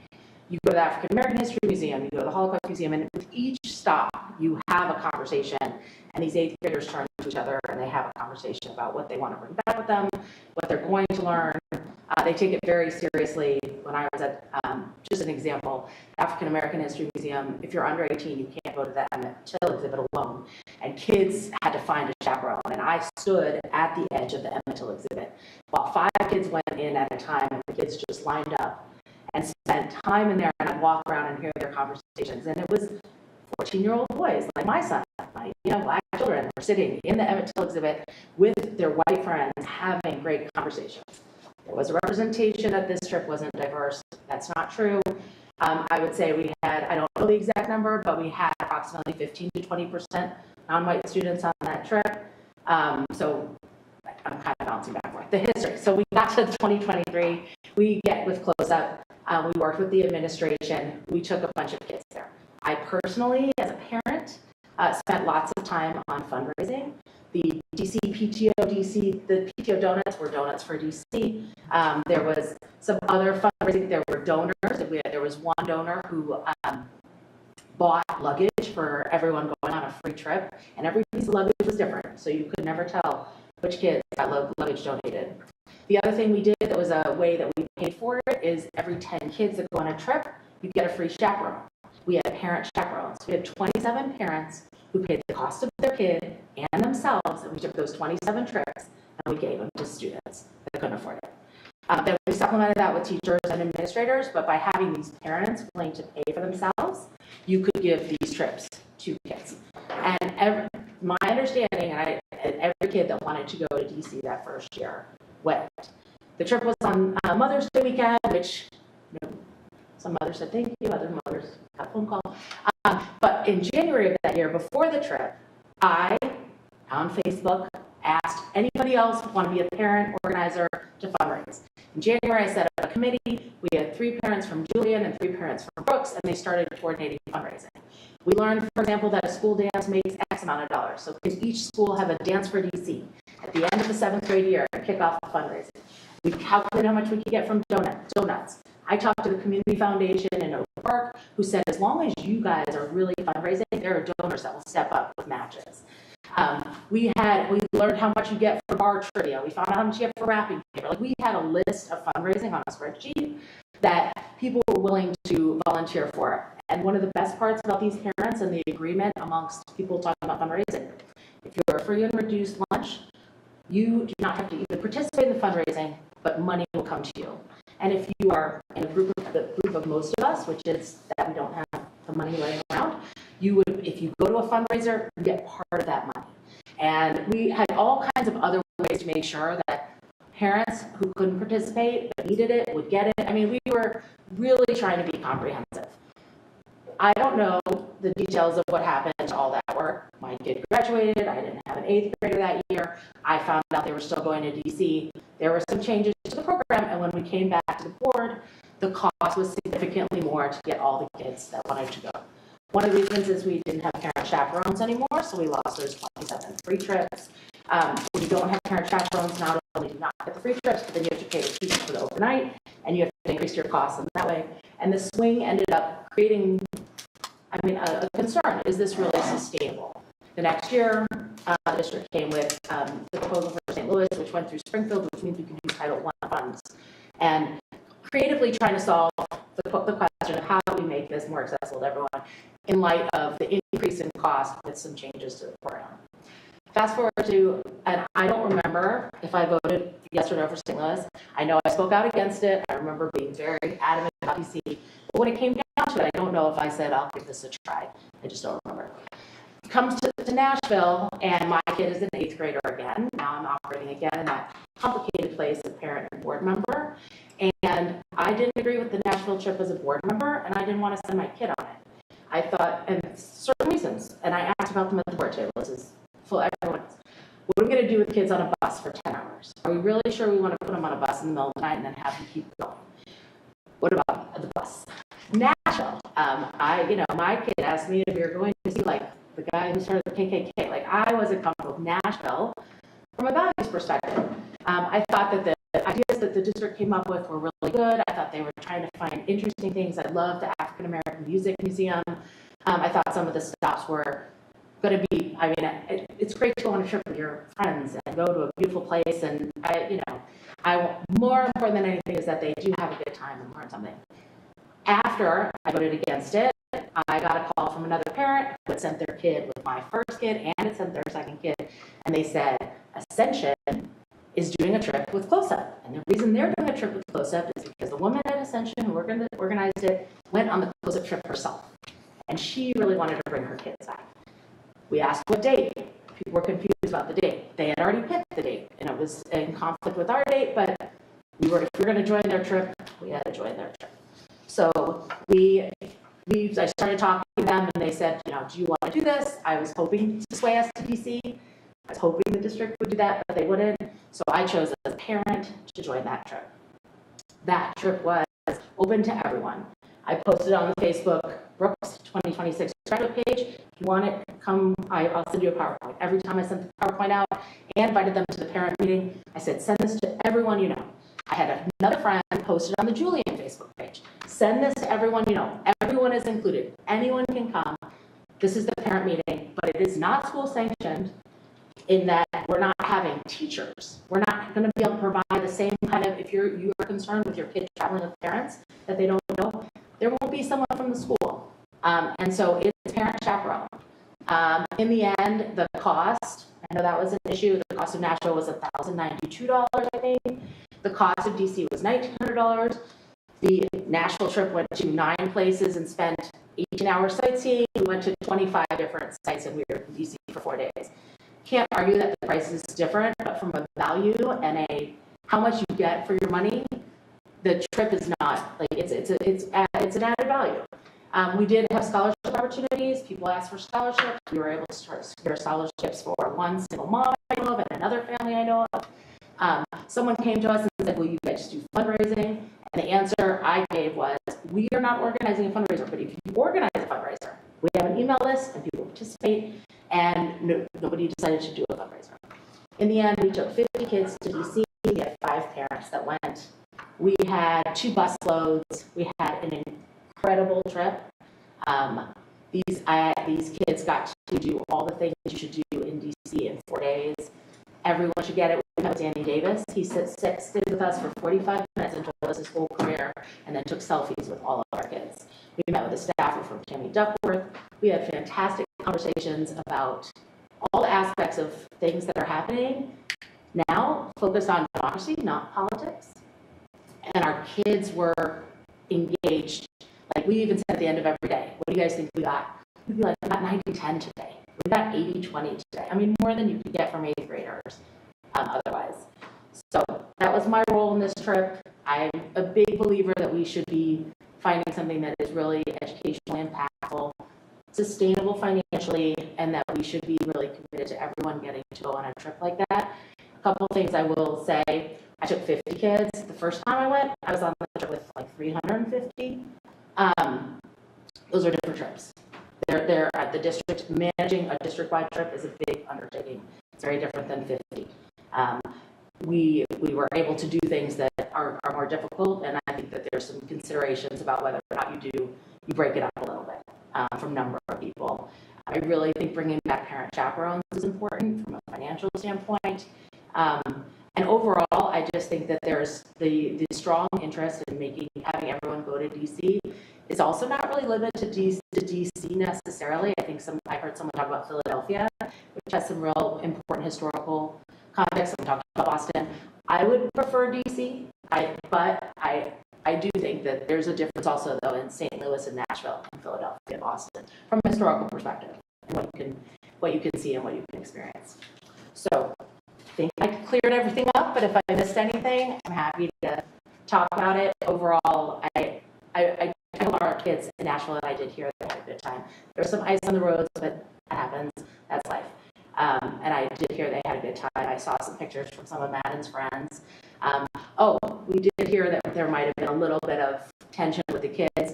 You go to the African American History Museum, you go to the Holocaust Museum, and with each stop, you have a conversation, and these 8th graders turn to each other, and they have a conversation about what they want to bring back with them, what they're going to learn. They take it very seriously. When I was at, just an example, African American History Museum, if you're under 18, you can't go to the Emmett Till exhibit alone, and kids had to find a chaperone, and I stood at the edge of the Emmett Till exhibit while 5 kids went in at a time, and the kids just lined up and spent time in there, and I'd walk around and hear their conversations. And it was 14-year-old boys, like my son, my black children, were sitting in the Emmett Till exhibit with their white friends having great conversations. There was a representation that this trip wasn't diverse. That's not true. I would say we had, I don't know the exact number, but we had approximately 15 to 20% non-white students on that trip. So I'm kind of bouncing back and forth. The history. So we got to 2023. We get with Close Up. We worked with the administration. We took a bunch of kids there. I personally, as a parent, spent lots of time on fundraising. The DC PTO, the PTO donuts were donuts for DC. There was some other fundraising. There were donors. There was one donor who bought luggage for everyone going on a free trip, and every piece of luggage was different, so you could never tell which kids got luggage donated. The other thing we did that was a way that we paid for it is every 10 kids that go on a trip, you get a free chaperone. We had parent chaperones. We had 27 parents who paid the cost of their kid and themselves, and we took those 27 trips and we gave them to students that couldn't afford it. Then we supplemented that with teachers and administrators, but by having these parents willing to pay for themselves, you could give these trips to kids. And my understanding, and every kid that wanted to go to DC that first year went. The trip was on Mother's Day weekend, which some mothers said thank you, other mothers got a phone call. But in January of that year, before the trip, I, on Facebook, asked anybody else want to be a parent organizer to fundraise. In January, I set up a committee. We had 3 parents from Julian and 3 parents from Brooks, and they started coordinating fundraising. We learned, for example, that a school dance makes X amount of dollars. So could each school have a dance for DC at the end of the 7th grade year and kick off the fundraising? We calculated how much we could get from donuts. I talked to the community foundation in Oak Park, who said, as long as you guys are really fundraising, there are donors that will step up with matches. We learned how much you get for bar trivia. We found out how much you get for wrapping paper. Like, we had a list of fundraising on a spreadsheet that people were willing to volunteer for. And one of the best parts about these parents and the agreement amongst people talking about fundraising, if you're a free and reduced lunch, you do not have to even participate in the fundraising, but money will come to you. And if you are in the group of most of us, which is that we don't have the money laying around, you would, if you go to a fundraiser, you get part of that money. And we had all kinds of other ways to make sure that parents who couldn't participate but needed it would get it. I mean, we were really trying to be comprehensive. I don't know the details of what happened to all that work. My kid graduated. I didn't have an 8th grader that year. I found out they were still going to DC. There were some changes to the program, and when we came back to the board, the cost was significantly more to get all the kids that wanted to go. One of the reasons is we didn't have parent chaperones anymore, so we lost those 27 free trips. When you don't have parent chaperones, not only do you not get the free trips, but then you have to pay the teacher for the overnight, and you have to increase your costs in that way. And the swing ended up creating, a concern. Is this really sustainable? The next year, the district came with the proposal for St. Louis, which went through Springfield, which means we can use Title I funds. And creatively trying to solve the question of how do we make this more accessible to everyone in light of the increase in cost with some changes to the program. Fast forward to, and I don't remember if I voted yes or no for St. Louis. I know I spoke out against it. I remember being very adamant about DC. But when it came down to it, I don't know if I said, I'll give this a try. I just don't remember. Comes to Nashville, and my kid is an 8th grader again. Now I'm operating again in that complicated place as parent and board member. And I didn't agree with the Nashville trip as a board member, and I didn't want to send my kid on it. I thought, and certain reasons, and I asked about them at the board table. This is for everyone. What are we going to do with kids on a bus for 10 hours? Are we really sure we want to put them on a bus in the middle of the night and then have them keep going? What about the bus? Nashville. My kid asked me if we were going to see, like, the guy who started the KKK. Like, I wasn't comfortable with Nashville from a values perspective. I thought that the ideas that the district came up with were really good. I thought they were trying to find interesting things. I loved the African American Music Museum. I thought some of the stops were going to be, it's great to go on a trip with your friends and go to a beautiful place. And more important than anything is that they do have a good time and learn something. After I voted against it, I got a call from another parent who had sent their kid with my first kid and had sent their second kid. And they said, Ascension is doing a trip with Close Up. And the reason they're doing a trip with Close Up is because the woman at Ascension who organized it went on the Close Up trip herself. And she really wanted to bring her kids back. We asked what date. People were confused about the date. They had already picked the date, and it was in conflict with our date, but if we were going to join their trip, we had to join their trip. So I started talking to them, and they said, do you want to do this? I was hoping to sway us to DC. I was hoping the district would do that, but they wouldn't. So I chose as a parent to join that trip. That trip was open to everyone. I posted on the Facebook Brooks 2026 graduate page. If you want it, come, I'll send you a PowerPoint. Every time I sent the PowerPoint out and invited them to the parent meeting, I said, send this to everyone you know. I had another friend posted on the Julian Facebook page. Send this to everyone you know. Everyone is included. Anyone can come. This is the parent meeting, but it is not school sanctioned in that we're not having teachers. We're not going to be able to provide the same kind of, if you are concerned with your kid traveling with parents that they don't know, there won't be someone from the school. And so it's parent chaperone. In the end, the cost, I know that was an issue, the cost of Nashville was $1,092, I think. The cost of DC was $1,900. The Nashville trip went to 9 places and spent 18-hour sightseeing. We went to 25 different sites and we were in DC for 4 days. Can't argue that the price is different, but from a value and a how much you get for your money, the trip is not, like, it's an added value. We did have scholarship opportunities. People asked for scholarships. We were able to secure scholarships for one single mom I know of and another family I know of. Someone came to us and said, will you guys do fundraising? And the answer I gave was, we are not organizing a fundraiser, but if you organize a fundraiser, we have an email list and people participate, and nobody decided to do a fundraiser. In the end, we took 50 kids to DC. We had 5 parents that went. We had 2 bus loads. We had an incredible trip. These kids got to do all the things you should do in DC in 4 days. Everyone should get it. We met with Danny Davis. He stayed with us for 45 minutes and told us his whole career, and then took selfies with all of our kids. We met with a staffer from Tammy Duckworth. We had fantastic conversations about all aspects of things that are happening now, focused on democracy, not politics. And our kids were engaged. Like, we even said at the end of every day, what do you guys think we got? We'd be like, we got 90-10 today. We got 80-20 today. I mean, more than you could get from 8th graders otherwise. So that was my role in this trip. I'm a big believer that we should be finding something that is really educationally impactful, sustainable financially, and that we should be really committed to everyone getting to go on a trip like that. A couple things I will say. I took 50 kids. The first time I went, I was on the trip with like 350. Those are different trips. They're at the district. Managing a district-wide trip is a big undertaking. It's very different than 50. We were able to do things that are more difficult, and I think that there's some considerations about whether or not you break it up a little bit from number of people. I really think bringing back parent chaperones is important from a financial standpoint. And overall, I just think that there's the strong interest in having everyone go to DC is also not really limited to DC necessarily. I heard someone talk about Philadelphia, which has some real important historical context. I'm talking about Boston. I would prefer DC, but I do think that there's a difference also, though, in St. Louis and Nashville and Philadelphia and Boston from a historical perspective and what you can see and what you can experience. So I think I cleared everything up, but if I missed anything, I'm happy to talk about it. Overall, I told our kids in Nashville that I did hear they had a good time. There was some ice on the roads, but that happens. That's life. And I did hear they had a good time. I saw some pictures from some of Madden's friends. We did hear that there might have been a little bit of tension with the kids.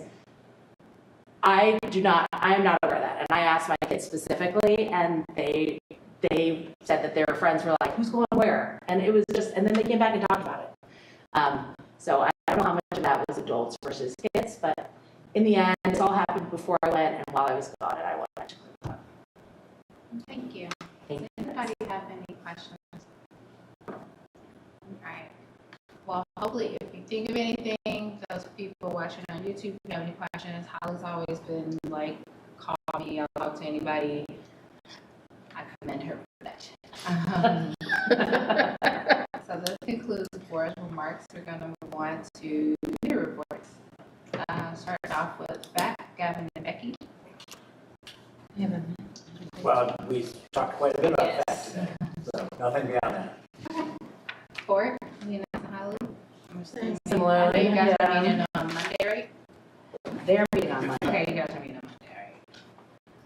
I am not aware of that. And I asked my kids specifically, and they said that their friends were like, who's going where? And it was and then they came back and talked about it. So I don't know how much of that was adults versus kids, but in the end, this all happened before I went, and while I was gone, I wanted to clear up. Thank you. Does anybody have any questions? All right. Well, hopefully, if you think of anything, those people watching on YouTube, if you have any questions, Holly's always been like, call me, I'll talk to anybody. I commend her for that. So this concludes the board's remarks. We're going to move on to committee reports. Starting off with Beck, Gavin, and Becky. Well, we talked quite a bit about that today, so nothing beyond that. FORC, Lena and Holly. Similarly, I know you guys are meeting on Monday, right? They're meeting on Monday. Okay, you guys are meeting on Monday,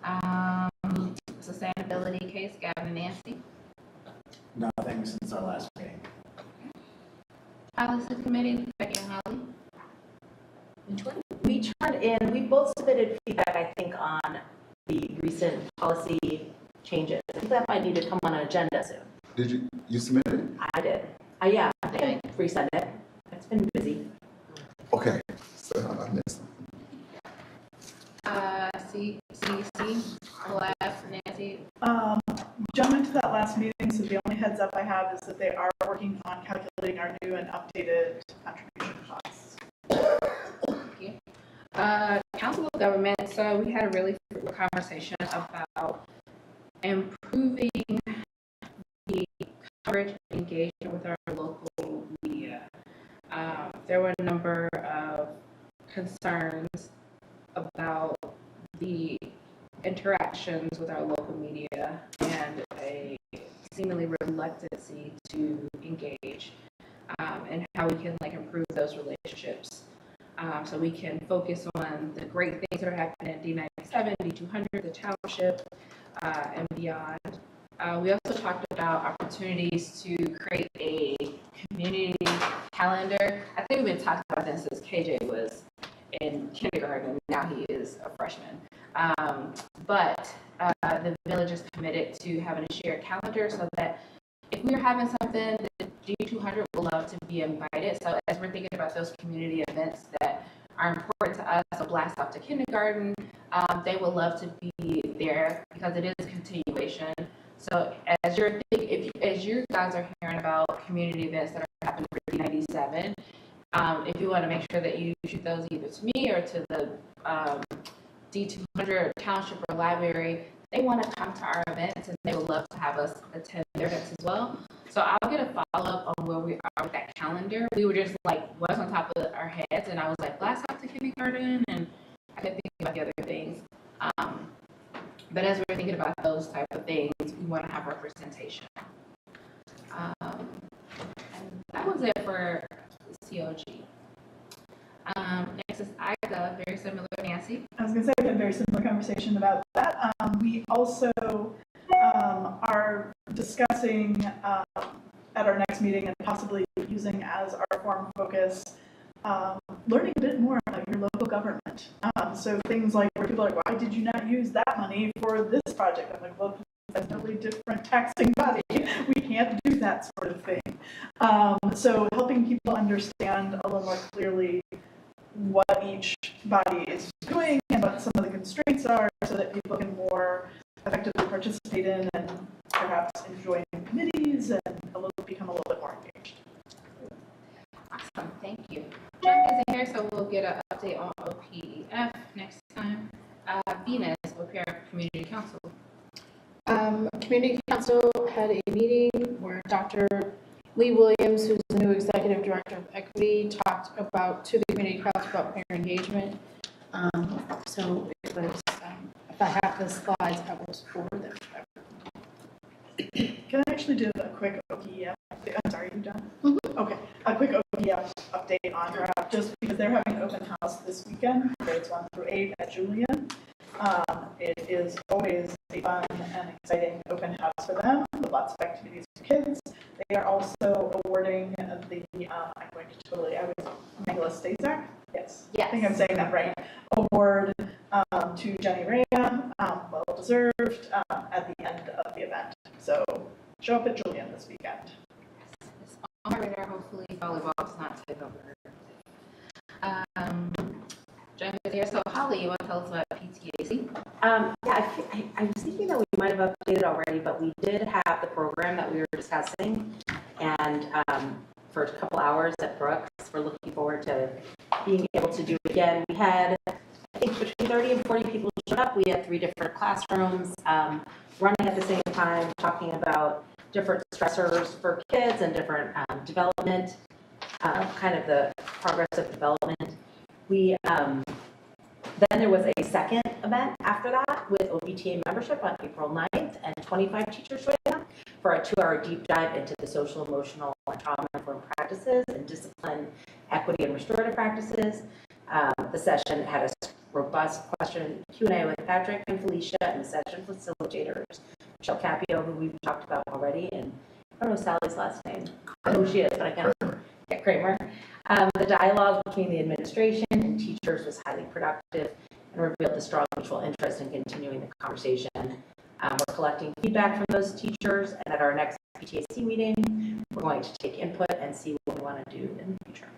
all right. Sustainability case, Gavin and Nancy. Nothing since our last meeting. Policy committee, Becky and Holly. We turned in, we both submitted feedback, I think, on the recent policy changes. I think that might need to come on an agenda soon. Did you submit it? I did. Yeah, I think I resend it. It's been busy. Okay, so I missed. CCC, last, Nancy. Jumping to that last meeting, so the only heads up I have is that they are working on calculating our new and updated contribution costs. Thank you. Council of Government, so we had a really fruitful conversation about improving the coverage and engagement with our local media. There were a number of concerns about the interactions with our local media and a seemingly reluctancy to engage, and how we can like improve those relationships. So we can focus on the great things that are happening at D97, D200, the township, and beyond. We also talked about opportunities to create a community calendar. I think we've been talking about this since KJ was in kindergarten, and now he is a freshman. But the village is committed to having a shared calendar so that if we're having something, the G200 will love to be invited. So as we're thinking about those community events that are important to us, so blast off to kindergarten, they would love to be there because it is a continuation. So as as you guys are hearing about community events that are happening for D97, if you want to make sure that you shoot those either to me or to the D200 township or library, they want to come to our events and they would love to have us attend their events as well. So I'll get a follow-up on where we are with that calendar. We were just like, what's on top of our heads? And I was like, blast off to kindergarten, and I could think about the other things. But as we're thinking about those type of things, we want to have representation. And that was it for COG. Next is IGA, very similar to Nancy. I was going to say we had a very similar conversation about that. We also are discussing at our next meeting and possibly using as our forum focus, learning a bit more about your local government. So things like where people are like, why did you not use that money for this project? I'm like, well, that's a totally different taxing body. We can't do that sort of thing. So helping people understand a little more clearly what each body is doing and what some of the constraints are so that people can more effectively participate in and perhaps enjoy committees and become a little bit more engaged. Awesome, thank you. John isn't here, so we'll get an update on OPEF next time. Venus, prepare Community Council. Community Council had a meeting where Dr. Lee Williams, who's the new Executive Director of Equity, talked to the Community Council about parent engagement. So it was, if I have the slides, I will forward them. Can I actually do a quick OPEF? I'm sorry, you done? Mm-hmm. Okay, a quick OPEF update on RAP, just because they're having an open house this weekend, grades 1 through 8 at Julian. It is always a fun and exciting open house for them, with lots of activities for kids. They are also awarding the, I'm going to totally, I was Mangala Stazak? Yes. I think I'm saying that right. Award to Jenny Rhea, well deserved, at the end of the event. So show up at Julian this weekend. It's on my radar, hopefully volleyball does not take over. Jen is here, so Holly, you want to tell us about PTAC? Yeah, I was thinking that we might have updated already, but we did have the program that we were discussing, and for a couple hours at Brooks, we're looking forward to being able to do it again. We had, I think, between 30 and 40 people showed up. We had 3 different classrooms running at the same time, talking about different stressors for kids and different development, kind of the progress of development. We then there was a second event after that with OBTA membership on April 9th, and 25 teachers showed up for a 2-hour deep dive into the social, emotional, and trauma-informed practices and discipline, equity, and restorative practices. The session had a robust question Q&A with Patrick and Felicia, and the session facilitators, Michelle Capio, who we've talked about already, and I don't know Sally's last name. I know who she is, but I can't. Yeah, Kramer. The dialogue between the administration and teachers was highly productive and revealed the strong mutual interest in continuing the conversation. We're collecting feedback from those teachers, and at our next PTAC meeting, we're going to take input and see what we want to do in the future.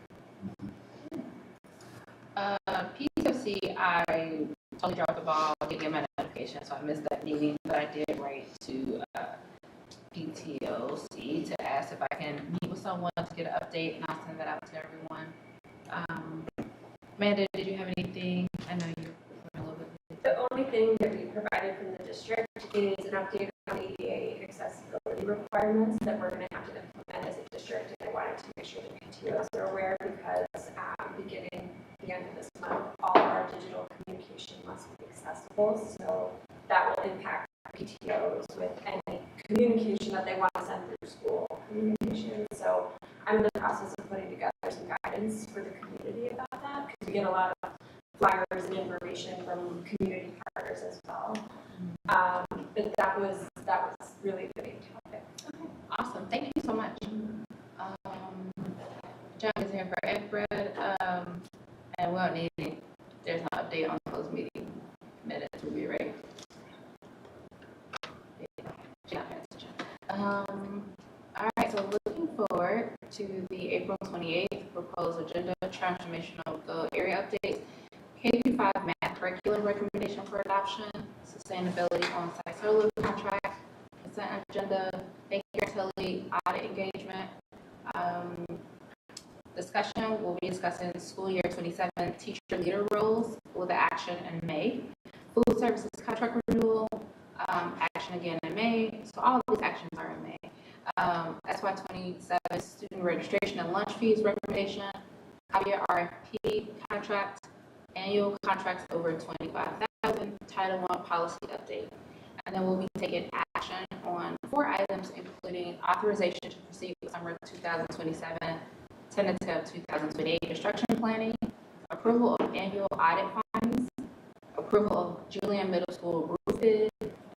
PTAC, I totally dropped the ball, didn't get my notification, so I missed that meeting, but I did write to PTOC to ask if I can meet with someone to get an update, and I'll send that out to everyone. Amanda, did you have anything? I know you were a little bit. The only thing that we provided from the district is an update on ADA accessibility requirements that we're going to have to implement as a district, and I wanted to make sure the PTOs are aware because beginning the end of this month, all our digital communication must be accessible. school, so that will impact PTOs with any communication that they want to send through school communication. So I'm in the process of putting together some guidance for the community about that, because we get a lot of flyers and information from community partners as well. But that was really the big topic. Okay, awesome. Thank you so much. John is here for FBRED, and we don't need any, there's no update on closed meeting minutes, will be right. All right, so looking forward to the April 28th proposed agenda, transformational goal area updates, K-5 math curriculum recommendation for adoption, sustainability on-site solar contract, consent agenda, daycare Tilly, audit engagement. Discussion, we'll be discussing school year 27 teacher leader roles with the action in May, food services contract renewal, action again in May. So all of these actions are in May. SY 27 student registration and lunch fees recommendation, Javier RFP contract, annual contracts over 25,000, Title I policy update. And then we'll be taking action on 4 items, including authorization to proceed with summer 2027, tentative 2028 construction planning, approval of annual audit findings, approval of Julian Middle School roof bid,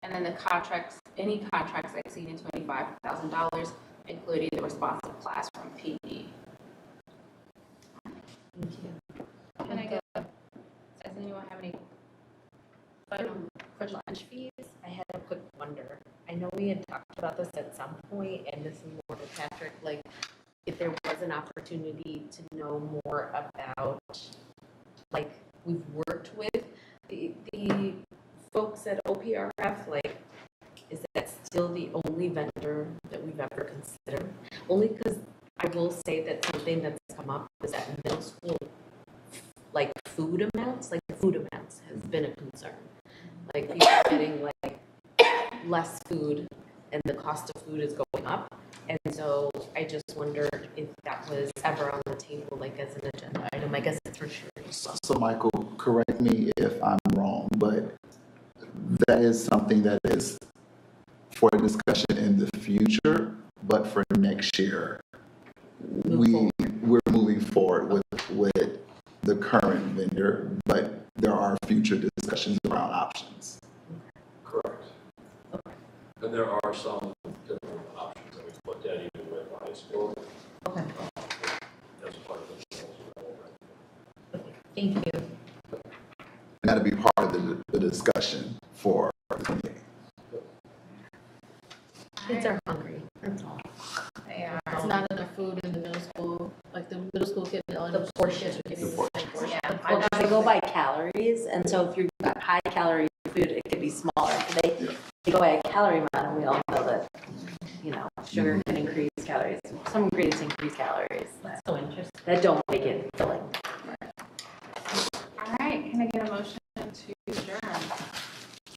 and then the contracts, any contracts exceeding $25,000, including the responsive class from PD. Thank you. Can I get, does anyone have any? For lunch fees, I had a quick wonder. I know we had talked about this at some point, and this is more to Patrick, like, if there was an opportunity to know more about, like, we've worked with the folks at OPRF, like, is that still the only vendor that we've ever considered? Only because I will say that something that's come up is that middle school, like, food amounts has been a concern. Like, people are getting, like, less food, and the cost of food is going up. And so I just wondered if that was ever on the table, like, as an agenda item. I guess it's for sure. So Michael, correct me if I'm wrong, but that is something that is for discussion in the future, but for next year, we're moving forward with the current vendor, but there are future discussions around options. Correct. And there are some different options that we've looked at even with the high school. Okay. That's part of the Thank you. And that'll be part of the discussion for the 28th. Kids are hungry. That's all. They are. It's not enough food in the middle school, like the middle school kid, The portions. Yeah. Well, they go by calories, and so if you've got high calorie food, it could be smaller. They go by a calorie amount, and we all know that, you know, sugar can increase calories. Some ingredients increase calories. That's so interesting. That don't make it filling.